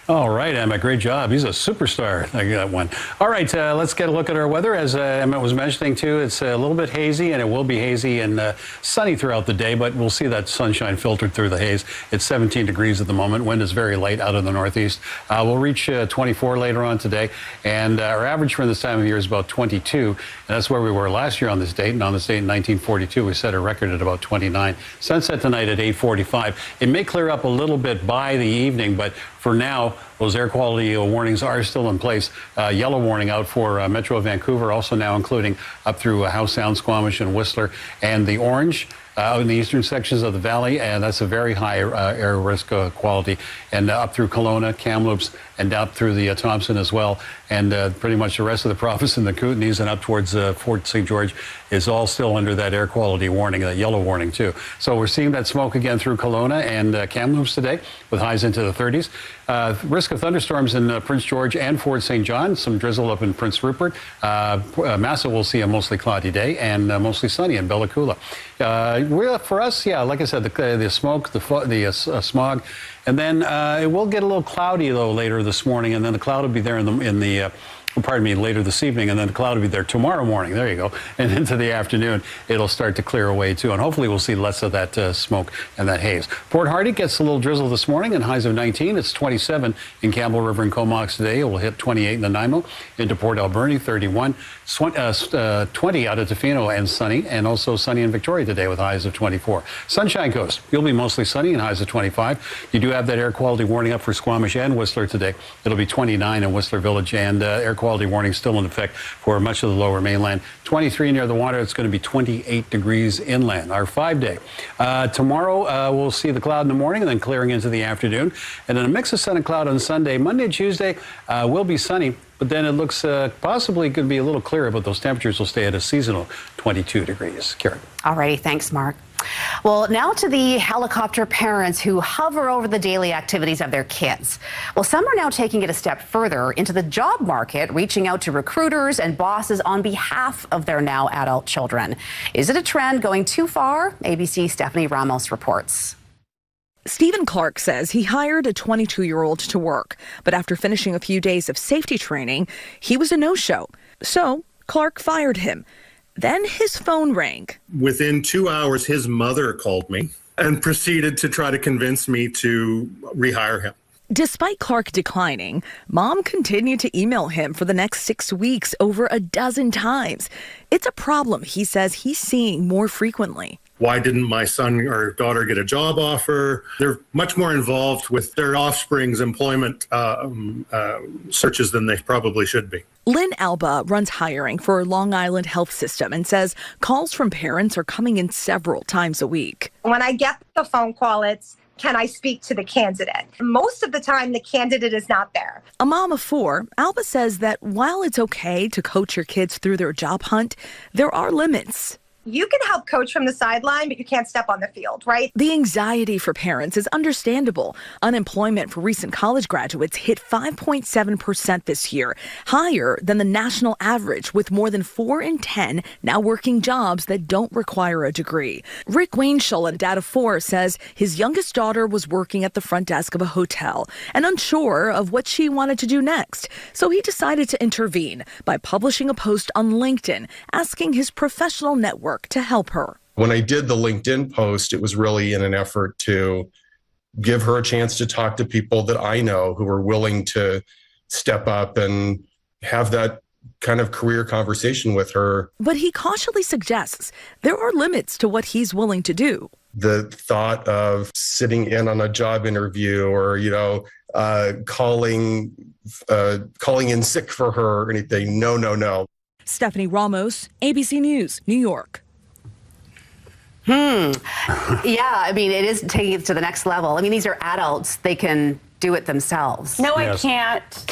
All right, Emmett, great job. He's a superstar. I got one. All right, let's get a look at our weather. As Emmett was mentioning, too, it's a little bit hazy, and it will be hazy and sunny throughout the day, but we'll see that sunshine filtered through the haze. It's 17 degrees at the moment. Wind is very light out of the northeast. We'll reach 24 later on today, and our average for this time of year is about 22, and that's where we were last year on this date. And on this date in 1942, we set a record at about 29. Sunset tonight at 8:45. It may clear up a little bit by the evening, but for now, those air quality warnings are still in place. Yellow warning out for Metro Vancouver, also now including up through Howe Sound, Squamish, and Whistler. And the orange out in the eastern sections of the valley, and that's a very high air risk quality, and up through Kelowna, Kamloops, and down through the Thompson as well, and pretty much the rest of the province in the Kootenays and up towards Fort St. George is all still under that air quality warning, that yellow warning too. So we're seeing that smoke again through Kelowna and Kamloops today, with highs into the 30s. Risk of thunderstorms in Prince George and Fort St. John, some drizzle up in Prince Rupert. Massa will see a mostly cloudy day and mostly sunny in Bella Coola. For us, yeah, like I said, the smoke, the smog, and then it will get a little cloudy though later this morning, and then the cloud will be there later this evening, and then the cloud will be there tomorrow morning. There you go. And into the afternoon, it'll start to clear away too. And hopefully we'll see less of that smoke and that haze. Port Hardy gets a little drizzle this morning and highs of 19. It's 27 in Campbell River and Comox today. It will hit 28 in Nanaimo. Into Port Alberni, 31. 20 out of Tofino and sunny, and also sunny in Victoria today with highs of 24. Sunshine Coast, you'll be mostly sunny and highs of 25. You do have that air quality warning up for Squamish and Whistler today. It'll be 29 in Whistler Village, and air quality warning still in effect for much of the lower mainland. 23 near the water. It's going to be 28 degrees inland. Our 5-day. Tomorrow we'll see the cloud in the morning and then clearing into the afternoon, and then a mix of sun and cloud on Sunday. Monday and Tuesday will be sunny, but then it looks possibly going to be a little clearer, but those temperatures will stay at a seasonal 22 degrees. Karen. All righty. Thanks, Mark. Well, now to the helicopter parents who hover over the daily activities of their kids. Well, some are now taking it a step further into the job market, reaching out to recruiters and bosses on behalf of their now adult children. Is it a trend going too far? ABC Stephanie Ramos reports. Stephen Clark says he hired a 22-year-old to work, but after finishing a few days of safety training, he was a no-show. So Clark fired him. Then his phone rang. Within 2 hours, his mother called me and proceeded to try to convince me to rehire him. Despite Clark declining, Mom continued to email him for the next 6 weeks over a dozen times. It's a problem he says he's seeing more frequently. Why didn't my son or daughter get a job offer? They're much more involved with their offspring's employment searches than they probably should be. Lynn Alba runs hiring for Long Island Health System and says calls from parents are coming in several times a week. When I get the phone call, it's, can I speak to the candidate? Most of the time, the candidate is not there. A mom of 4, Alba says that while it's okay to coach your kids through their job hunt, there are limits. You can help coach from the sideline, but you can't step on the field, right? The anxiety for parents is understandable. Unemployment for recent college graduates hit 5.7% this year, higher than the national average, with more than 4 in 10 now working jobs that don't require a degree. Rick Wainshall, a dad of 4, says his youngest daughter was working at the front desk of a hotel and unsure of what she wanted to do next. So he decided to intervene by publishing a post on LinkedIn asking his professional network to help her. When I did the LinkedIn post, it was really in an effort to give her a chance to talk to people that I know who are willing to step up and have that kind of career conversation with her. But he cautiously suggests there are limits to what he's willing to do. The thought of sitting in on a job interview or, calling in sick for her or anything. No. Stephanie Ramos, ABC News, New York. Yeah, I mean, it is taking it to the next level. I mean, these are adults. They can do it themselves. No, yes. I can't.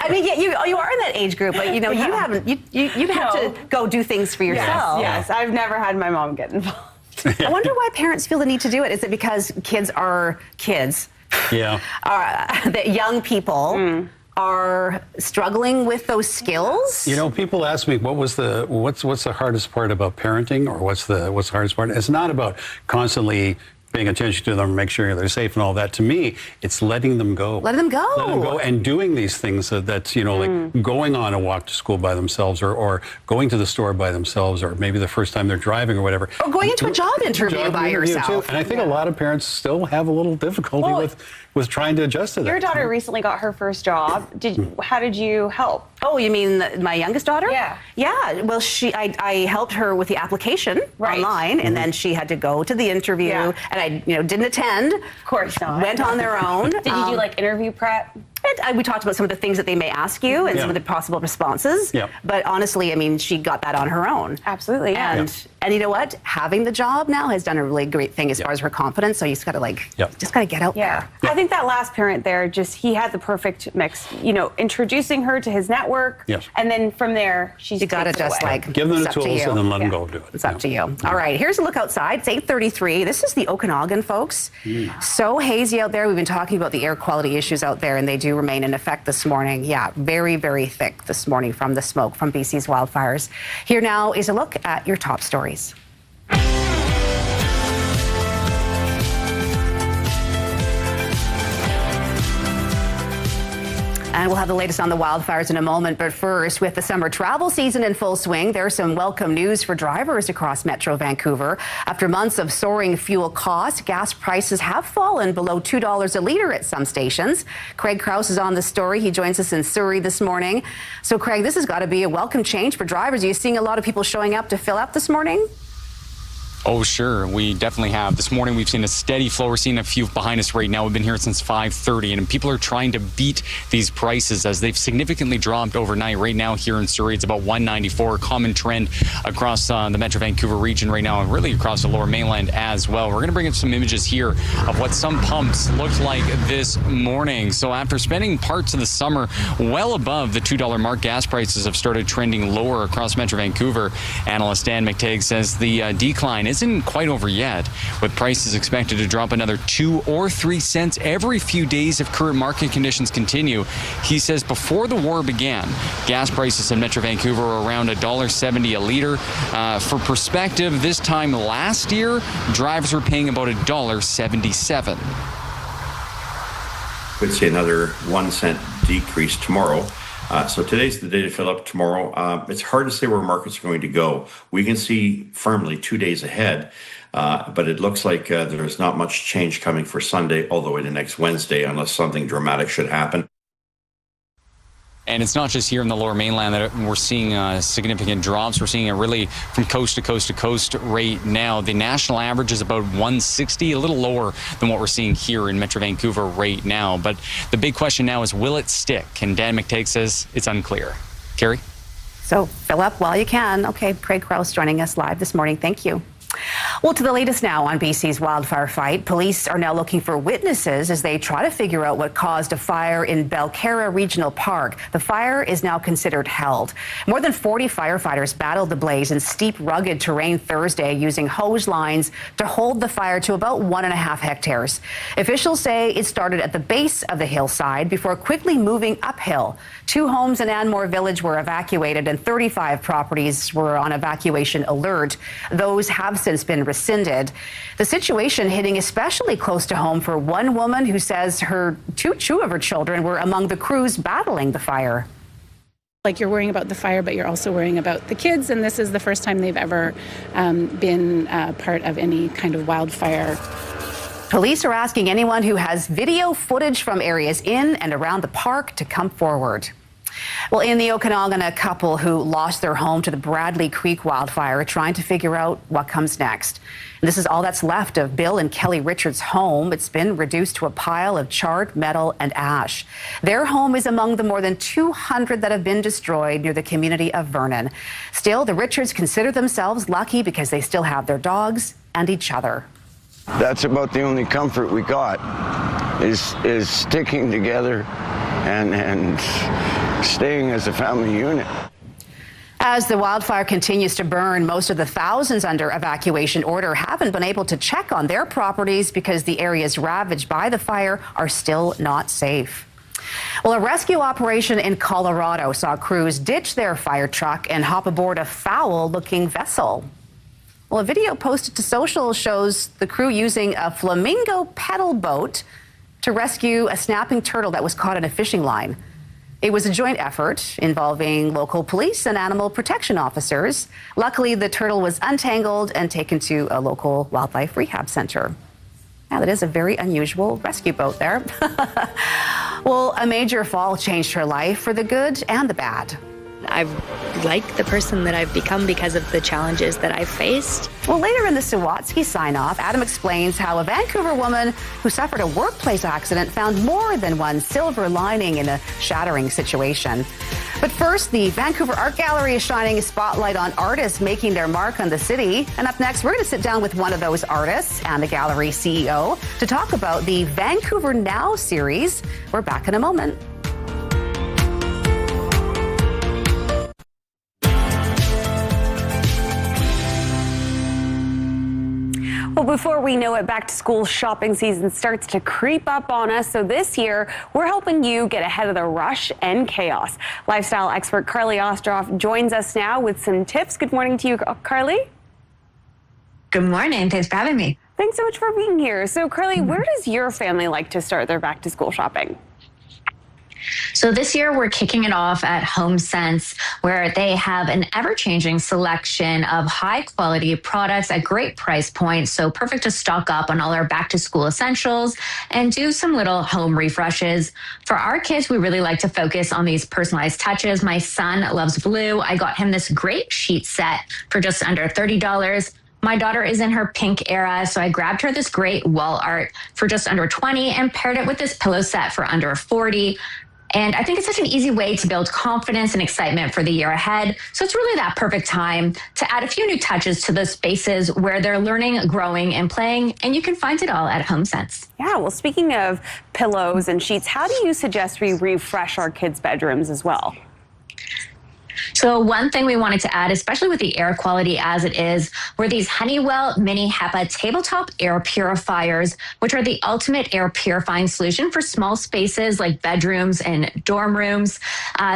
I mean, you are in that age group, but you haven't. You have to go do things for yourself. Yes, I've never had my mom get involved. I wonder why parents feel the need to do it. Is it because kids are kids? Yeah. That young people are struggling with those skills? People ask me what's the hardest part about parenting, or what's the hardest part? It's not about constantly paying attention to them, make sure they're safe and all that. To me, it's letting them go. Let them go. Let them go and doing these things like going on a walk to school by themselves, or going to the store by themselves, or maybe the first time they're driving or whatever. Or going into a job interview by yourself. Too. And I think a lot of parents still have a little difficulty with trying to adjust to that. Your daughter recently got her first job. How did you help? Oh, you mean my youngest daughter? Yeah. Yeah. Well, I helped her with the application online, and then she had to go to the interview, and I didn't attend. Of course not. Went on their own. Did you do interview prep? bit. We talked about some of the things that they may ask you and some of the possible responses. But honestly, I mean, she got that on her own. Absolutely. And you know what? Having the job now has done a really great thing as far as her confidence. So you just got to just got to get out there. I think that last parent there, he had the perfect mix. You know, introducing her to his network, and then from there, you got to just give them the tools and then let them go do it. It's up to you. All right, here's a look outside. It's 8:33. This is the Okanagan, folks. So hazy out there. We've been talking about the air quality issues out there, and they do remain in effect this morning. Yeah, very, very thick this morning from the smoke from BC's wildfires. Here now is a look at your top stories. And we'll have the latest on the wildfires in a moment. But first, with the summer travel season in full swing, there's some welcome news for drivers across Metro Vancouver. After months of soaring fuel costs, gas prices have fallen below $2 a litre at some stations. Craig Krause is on the story. He joins us in Surrey this morning. So, Craig, this has got to be a welcome change for drivers. Are you seeing a lot of people showing up to fill up this morning? Oh, sure. We definitely have. This morning, we've seen a steady flow. We're seeing a few behind us right now. We've been here since 5:30, and people are trying to beat these prices as they've significantly dropped overnight. Right now here in Surrey, it's about $1.94, common trend across the Metro Vancouver region right now, and really across the Lower Mainland as well. We're going to bring up some images here of what some pumps looked like this morning. So after spending parts of the summer well above the $2 mark, gas prices have started trending lower across Metro Vancouver. Analyst Dan McTague says the decline isn't quite over yet, with prices expected to drop another 2 or 3 cents every few days if current market conditions continue. He says before the war began, gas prices in Metro Vancouver were around $1.70 a litre. For perspective, this time last year, drivers were paying about $1.77. We'd see another 1 cent decrease tomorrow. So today's the day to fill up. Tomorrow, it's hard to say where markets are going to go. We can see firmly 2 days ahead, but it looks like there's not much change coming for Sunday all the way to next Wednesday unless something dramatic should happen. And it's not just here in the Lower Mainland that we're seeing significant drops. We're seeing it really from coast to coast to coast right now. The national average is about 160, a little lower than what we're seeing here in Metro Vancouver right now. But the big question now is, will it stick? And Dan McTague says it's unclear. Carrie? So fill up while you can. Okay, Craig Krause joining us live this morning. Thank you. Well, to the latest now on BC's wildfire fight. Police are now looking for witnesses as they try to figure out what caused a fire in Belcarra Regional Park. The fire is now considered held. More than 40 firefighters battled the blaze in steep, rugged terrain Thursday using hose lines to hold the fire to about 1.5 hectares. Officials say it started at the base of the hillside before quickly moving uphill. 2 homes in Anmore Village were evacuated and 35 properties were on evacuation alert. Those have since been rescinded. The situation hitting especially close to home for one woman who says two of her children were among the crews battling the fire. Like, you're worrying about the fire, but you're also worrying about the kids, and this is the first time they've ever been part of any kind of wildfire. Police are asking anyone who has video footage from areas in and around the park to come forward. Well, in the Okanagan, a couple who lost their home to the Bradley Creek wildfire are trying to figure out what comes next. And this is all that's left of Bill and Kelly Richards' home. It's been reduced to a pile of charred metal and ash. Their home is among the more than 200 that have been destroyed near the community of Vernon. Still, the Richards consider themselves lucky because they still have their dogs and each other. That's about the only comfort we got is sticking together and staying as a family unit. As the wildfire continues to burn, most of the thousands under evacuation order haven't been able to check on their properties because the areas ravaged by the fire are still not safe. Well, a rescue operation in Colorado saw crews ditch their fire truck and hop aboard a foul-looking vessel. Well, a video posted to social shows the crew using a flamingo pedal boat to rescue a snapping turtle that was caught in a fishing line. It was a joint effort involving local police and animal protection officers. Luckily, the turtle was untangled and taken to a local wildlife rehab center. Now, that is a very unusual rescue boat there. Well, a major fall changed her life for the good and the bad. I've liked the person that I've become because of the challenges that I've faced. Well, later in the Sawatsky sign-off, Adam explains how a Vancouver woman who suffered a workplace accident found more than one silver lining in a shattering situation. But first, the Vancouver Art Gallery is shining a spotlight on artists making their mark on the city. And up next, we're going to sit down with one of those artists and the gallery CEO to talk about the Vancouver Now series. We're back in a moment. Well, before we know it, back to school shopping season starts to creep up on us. So this year, we're helping you get ahead of the rush and chaos. Lifestyle expert Carly Ostroff joins us now with some tips. Good morning to you, Carly. Good morning. Thanks for having me. Thanks so much for being here. So, Carly, where does your family like to start their back to school shopping? So this year we're kicking it off at HomeSense, where they have an ever-changing selection of high-quality products at great price points. So perfect to stock up on all our back-to-school essentials and do some little home refreshes. For our kids, we really like to focus on these personalized touches. My son loves blue. I got him this great sheet set for just under $30. My daughter is in her pink era, so I grabbed her this great wall art for just under $20 and paired it with this pillow set for under $40. And I think it's such an easy way to build confidence and excitement for the year ahead. So it's really that perfect time to add a few new touches to the spaces where they're learning, growing, and playing. And you can find it all at HomeSense. Yeah, well, speaking of pillows and sheets, how do you suggest we refresh our kids' bedrooms as well? So one thing we wanted to add, especially with the air quality as it is, were these Honeywell Mini HEPA tabletop air purifiers, which are the ultimate air purifying solution for small spaces like bedrooms and dorm rooms.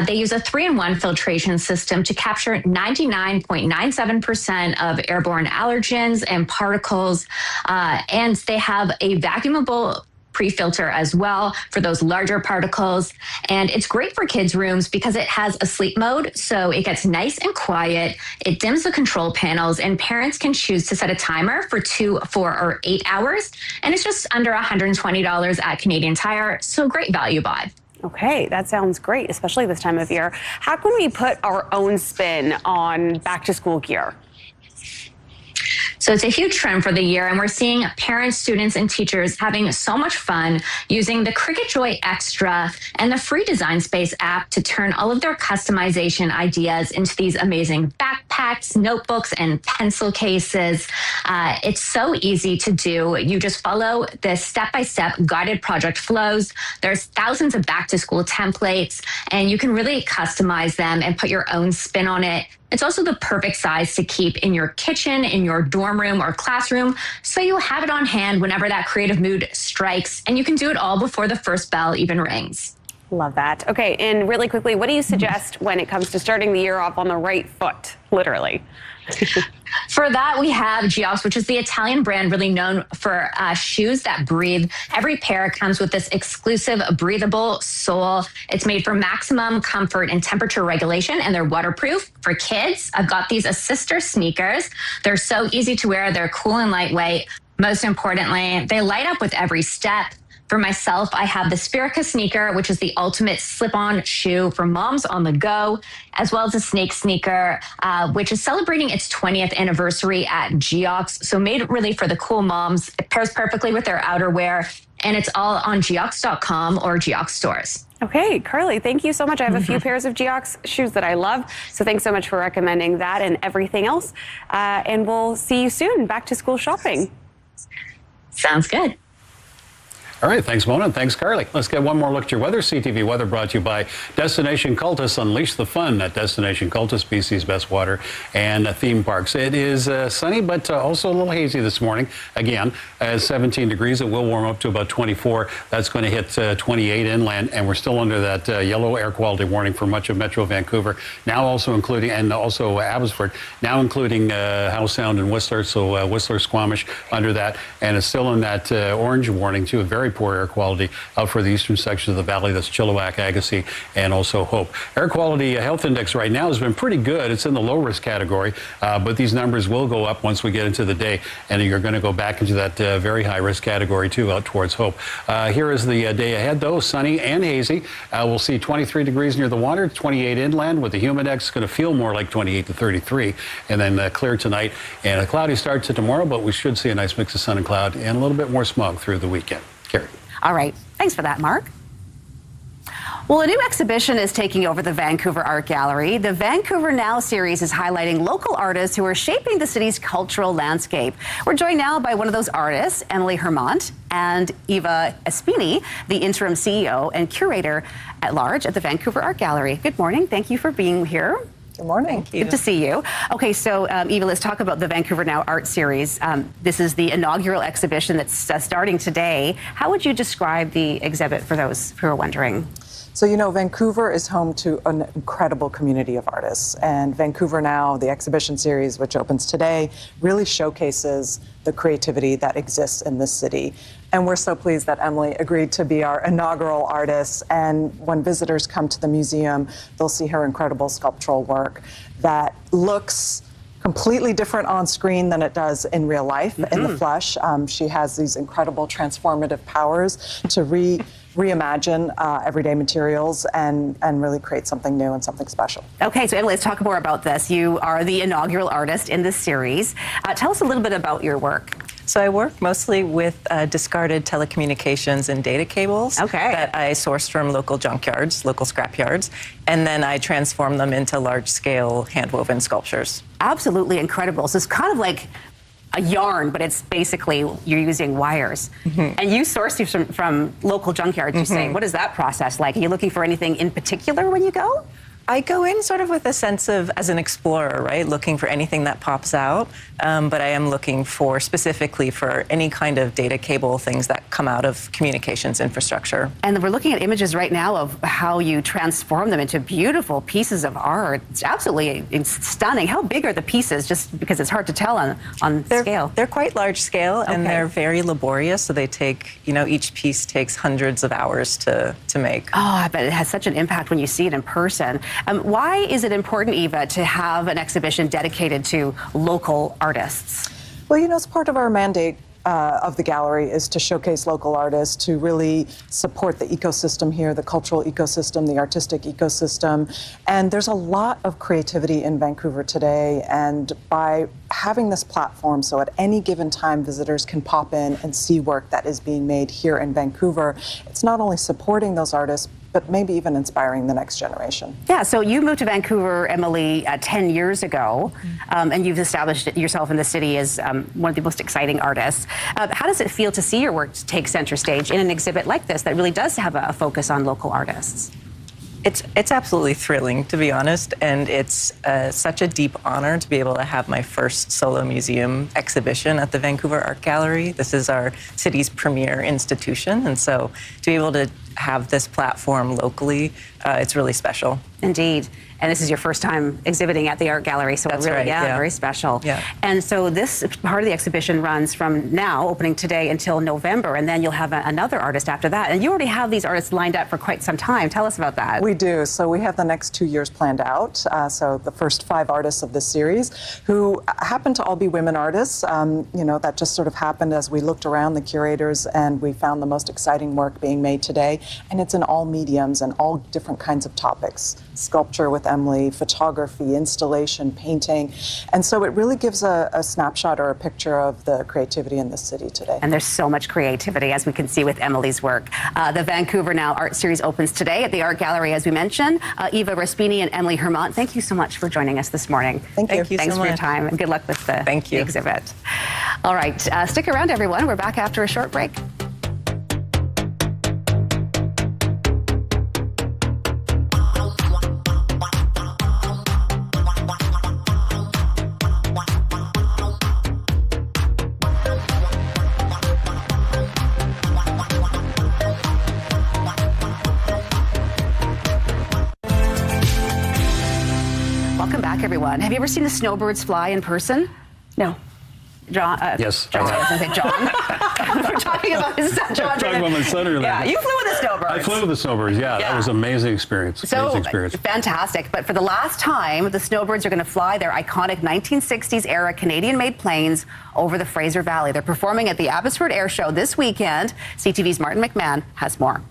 They use a 3-in-1 filtration system to capture 99.97% of airborne allergens and particles. And they have a vacuumable pre-filter as well for those larger particles. And it's great for kids' rooms because it has a sleep mode, so it gets nice and quiet. It dims the control panels, and parents can choose to set a timer for 2, 4, or 8 hours. And it's just under $120 at Canadian Tire, so great value buy. Okay, that sounds great, especially this time of year. How can we put our own spin on back-to-school gear? So it's a huge trend for the year, and we're seeing parents, students, and teachers having so much fun using the Cricut Joy Extra and the free Design Space app to turn all of their customization ideas into these amazing backpacks, notebooks, and pencil cases. It's so easy to do. You just follow the step-by-step guided project flows. There's thousands of back-to-school templates, and you can really customize them and put your own spin on it. It's also the perfect size to keep in your kitchen, in your dorm room or classroom, so you have it on hand whenever that creative mood strikes, and you can do it all before the first bell even rings. Love that. Okay, and really quickly, what do you suggest when it comes to starting the year off on the right foot, literally? For that, we have Geox, which is the Italian brand really known for shoes that breathe. Every pair comes with this exclusive breathable sole. It's made for maximum comfort and temperature regulation, and they're waterproof. For kids, I've got these Assister sneakers. They're so easy to wear. They're cool and lightweight. Most importantly, they light up with every step. For myself, I have the Spherica sneaker, which is the ultimate slip-on shoe for moms on the go, as well as the Snake sneaker, which is celebrating its 20th anniversary at Geox. So made really for the cool moms. It pairs perfectly with their outerwear, and it's all on geox.com or Geox stores. Okay, Carly, thank you so much. I have a few pairs of Geox shoes that I love. So thanks so much for recommending that and everything else. And we'll see you soon. Back to school shopping. Sounds good. All right, thanks, Mona, and thanks, Carly. Let's get one more look at your weather. CTV Weather brought to you by Destination Cultus. Unleash the fun at Destination Cultus, BC's best water and theme parks. It is sunny, but also a little hazy this morning. Again, 17 degrees. It will warm up to about 24. That's going to hit 28 inland, and we're still under that yellow air quality warning for much of Metro Vancouver. Now also including, and also Abbotsford, now including Howe Sound and Whistler. So Whistler, Squamish under that, and it's still in that orange warning too. Very poor air quality out for the eastern section of the valley. That's Chilliwack, Agassiz, and also Hope. Air quality health index right now has been pretty good. It's in the low risk category, but these numbers will go up once we get into the day, and you're going to go back into that very high risk category too, out towards Hope. Here is the day ahead, though, sunny and hazy. We'll see 23 degrees near the water, 28 inland, with the humidex going to feel more like 28 to 33, and then clear tonight and a cloudy start to tomorrow, but we should see a nice mix of sun and cloud and a little bit more smog through the weekend. Carrie. All right. Thanks for that, Mark. Well, a new exhibition is taking over the Vancouver Art Gallery. The Vancouver Now series is highlighting local artists who are shaping the city's cultural landscape. We're joined now by one of those artists, Emily Hermant, and Eva Espini, the interim CEO and curator at large at the Vancouver Art Gallery. Good morning. Thank you for being here. Good morning. Good to see you. Okay, so Eva, let's talk about the Vancouver Now Art Series. This is the inaugural exhibition that's starting today. How would you describe the exhibit for those who are wondering? So, you know, Vancouver is home to an incredible community of artists. And Vancouver Now, the exhibition series, which opens today, really showcases the creativity that exists in this city. And we're so pleased that Emily agreed to be our inaugural artist. And when visitors come to the museum, they'll see her incredible sculptural work that looks completely different on screen than it does in real life, in the flesh. She has these incredible transformative powers to reimagine everyday materials and really create something new and something special. Okay, so Emily, let's talk more about this. You are the inaugural artist in this series. Tell us a little bit about your work. So I work mostly with discarded telecommunications and data cables that I sourced from local junkyards, local scrapyards, and then I transform them into large-scale hand-woven sculptures. Absolutely incredible. So it's kind of like a yarn, but it's basically you're using wires. And you source these from local junkyards, you say. What is that process like? Are you looking for anything in particular when you go? I go in sort of with a sense of, as an explorer, right, looking for anything that pops out, but I am looking for specifically for any kind of data cable things that come out of communications infrastructure. And we're looking at images right now of how you transform them into beautiful pieces of art. It's absolutely stunning. How big are the pieces, just because it's hard to tell on scale? They're quite large scale, and they're very laborious, so they take, you know, each piece takes hundreds of hours to make. Oh, I bet it has such an impact when you see it in person. Why is it important, Eva, to have an exhibition dedicated to local artists? Well, you know, it's part of our mandate of the gallery is to showcase local artists, to really support the ecosystem here, the cultural ecosystem, the artistic ecosystem. And there's a lot of creativity in Vancouver today. And by having this platform, so at any given time, visitors can pop in and see work that is being made here in Vancouver, it's not only supporting those artists, but maybe even inspiring the next generation. Yeah, so you moved to Vancouver, Emily, 10 years ago, and you've established yourself in the city as one of the most exciting artists. How does it feel to see your work take center stage in an exhibit like this that really does have a focus on local artists? It's absolutely thrilling, to be honest, and it's such a deep honor to be able to have my first solo museum exhibition at the Vancouver Art Gallery. This is our city's premier institution, and so to be able to have this platform locally, it's really special. Indeed. And this is your first time exhibiting at the Art Gallery, so That's really, right, yeah, very special. Yeah. And so this part of the exhibition runs from now, opening today, until November, and then you'll have another artist after that. And you already have these artists lined up for quite some time. Tell us about that. We do. So we have the next 2 years planned out. So the first 5 artists of this series, who happen to all be women artists. You know, that just sort of happened as we looked around, the curators, and we found the most exciting work being made today. And it's in all mediums and all different kinds of topics. Sculpture with Emily, photography, installation, painting. And so it really gives a snapshot or a picture of the creativity in the city today. And there's so much creativity, as we can see with Emily's work. The Vancouver Now Art Series opens today at the Art Gallery, as we mentioned. Eva Espini and Emily Hermant, thank you so much for joining us this morning. Thank you. Thanks for your time, and good luck with the exhibit. All right, stick around, everyone. We're back after a short break. Welcome back, everyone. Have you ever seen the snowbirds fly in person? No. John. Yes. John. I was going to say John. We're talking about his son, John. Talking about my son earlier. Yeah, you flew with the snowbirds. I flew with the snowbirds. Yeah, that was an amazing experience. Fantastic. But for the last time, the snowbirds are going to fly their iconic 1960s era Canadian-made planes over the Fraser Valley. They're performing at the Abbotsford Air Show this weekend. CTV's Martin McMahon has more.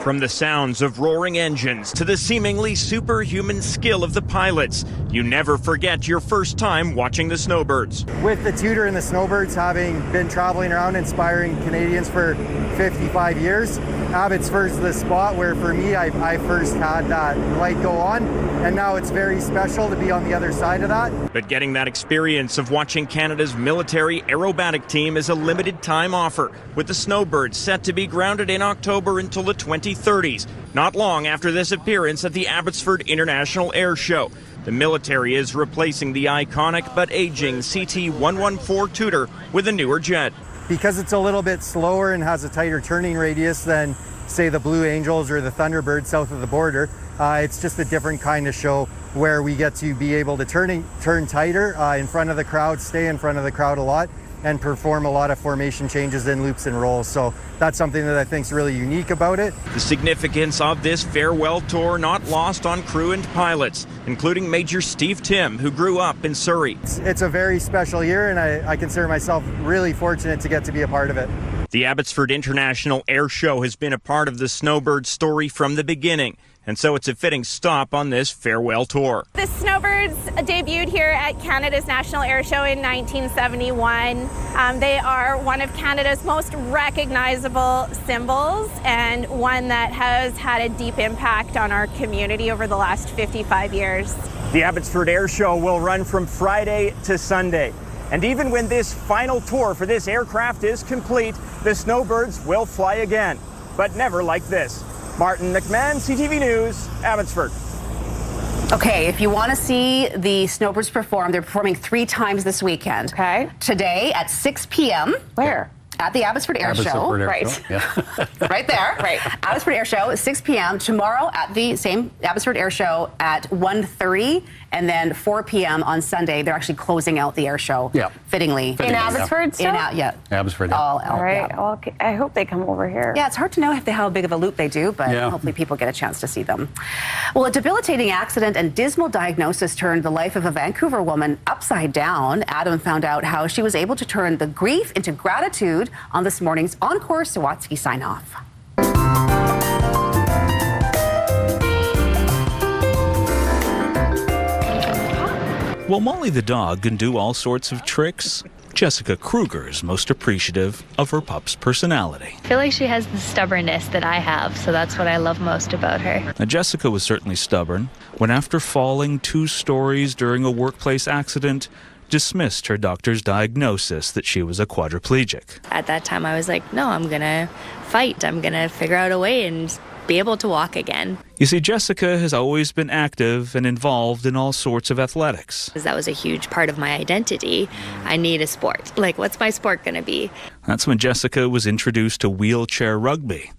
From the sounds of roaring engines to the seemingly superhuman skill of the pilots, you never forget your first time watching the snowbirds. With the Tudor and the snowbirds having been traveling around inspiring Canadians for 55 years, Abbotsford's the spot where for me I first had that light go on, and now it's very special to be on the other side of that. But getting that experience of watching Canada's military aerobatic team is a limited time offer, with the snowbirds set to be grounded in October until the 2030s, not long after this appearance at the Abbotsford International Air Show. The military is replacing the iconic but aging CT-114 Tudor with a newer jet. Because it's a little bit slower and has a tighter turning radius than, say, the Blue Angels or the Thunderbird south of the border, it's just a different kind of show where we get to be able to turn tighter in front of the crowd, stay in front of the crowd a lot, and perform a lot of formation changes in loops and rolls. So that's something that I think is really unique about it. The significance of this farewell tour not lost on crew and pilots, including Major Steve Tim, who grew up in Surrey. It's a very special year, and I consider myself really fortunate to get to be a part of it. The Abbotsford International Air Show has been a part of the Snowbird story from the beginning, and so it's a fitting stop on this farewell tour. The Snowbirds debuted here at Canada's National Air Show in 1971. They are one of Canada's most recognizable symbols and one that has had a deep impact on our community over the last 55 years. The Abbotsford Air Show will run from Friday to Sunday. And even when this final tour for this aircraft is complete, the Snowbirds will fly again, but never like this. Martin McMahon, CTV News, Abbotsford. Okay, if you want to see the Snowbirds perform, they're performing 3 times this weekend. Okay. Today at 6 p.m. Where? At the Abbotsford Air Show. Right. Yeah. Right there. Right. Abbotsford Air Show, 6 p.m. Tomorrow at the same Abbotsford Air Show at 1:30, and then 4 p.m. on Sunday. They're actually closing out the air show. Yeah. Fittingly. In Abbotsford still? Abbotsford. All right. Yeah. Well, I hope they come over here. Yeah, it's hard to know how big of a loop they do, but hopefully people get a chance to see them. Well, a debilitating accident and dismal diagnosis turned the life of a Vancouver woman upside down. Adam found out how she was able to turn the grief into gratitude on this morning's Encore Sawatsky sign-off. While Molly the dog can do all sorts of tricks, Jessica Kruger is most appreciative of her pup's personality. I feel like she has the stubbornness that I have, so that's what I love most about her. Now, Jessica was certainly stubborn when, after falling 2 stories during a workplace accident, dismissed her doctor's diagnosis that she was a quadriplegic. At that time, I was like, no, I'm going to fight. I'm going to figure out a way and be able to walk again. You see, Jessica has always been active and involved in all sorts of athletics. That was a huge part of my identity. I need a sport. Like, what's my sport going to be? That's when Jessica was introduced to wheelchair rugby.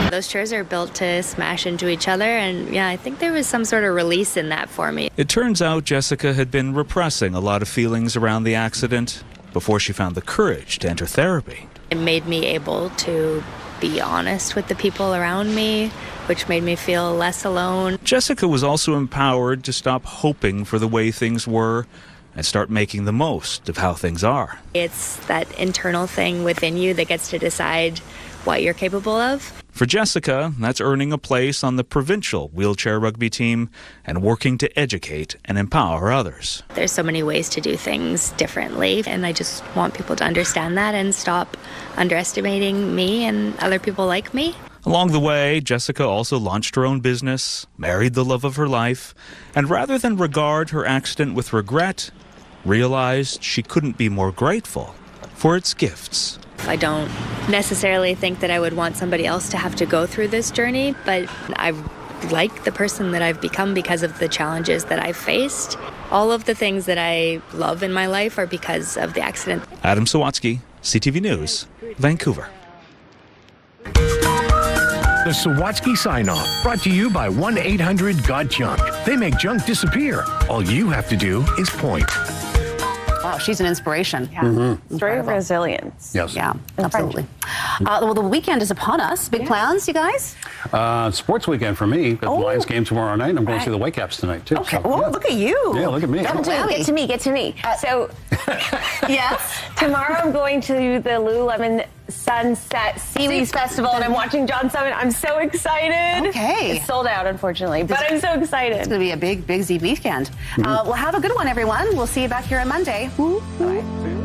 Those chairs are built to smash into each other, and yeah, I think there was some sort of release in that for me. It turns out Jessica had been repressing a lot of feelings around the accident before she found the courage to enter therapy. It made me able to be honest with the people around me, which made me feel less alone. Jessica was also empowered to stop hoping for the way things were and start making the most of how things are. It's that internal thing within you that gets to decide what you're capable of. For Jessica, that's earning a place on the provincial wheelchair rugby team and working to educate and empower others. There's so many ways to do things differently, and I just want people to understand that and stop underestimating me and other people like me. Along the way, Jessica also launched her own business, married the love of her life, and rather than regard her accident with regret, realized she couldn't be more grateful for its gifts. I don't necessarily think that I would want somebody else to have to go through this journey, but I like the person that I've become because of the challenges that I've faced. All of the things that I love in my life are because of the accident. Adam Sawatsky, CTV News, Vancouver. The Sawatsky Sign-Off, brought to you by 1-800-GOT-JUNK. They make junk disappear. All you have to do is point. Wow, she's an inspiration. Yeah. Story of resilience. Yes. Yeah, absolutely. Well, the weekend is upon us. Big plans, you guys? Sports weekend for me. Got the Lions game tomorrow night. I'm going to see the Whitecaps tonight, too. Okay. So, Look at you. Yeah, look at me. Get to me. So, yes. Tomorrow I'm going to the Lululemon Sunset Seaweeds Festival, and I'm watching John Summit. I'm so excited. Okay. It's sold out, unfortunately, but I'm so excited. It's going to be a big, busy weekend. Well, have a good one, everyone. We'll see you back here on Monday. Bye.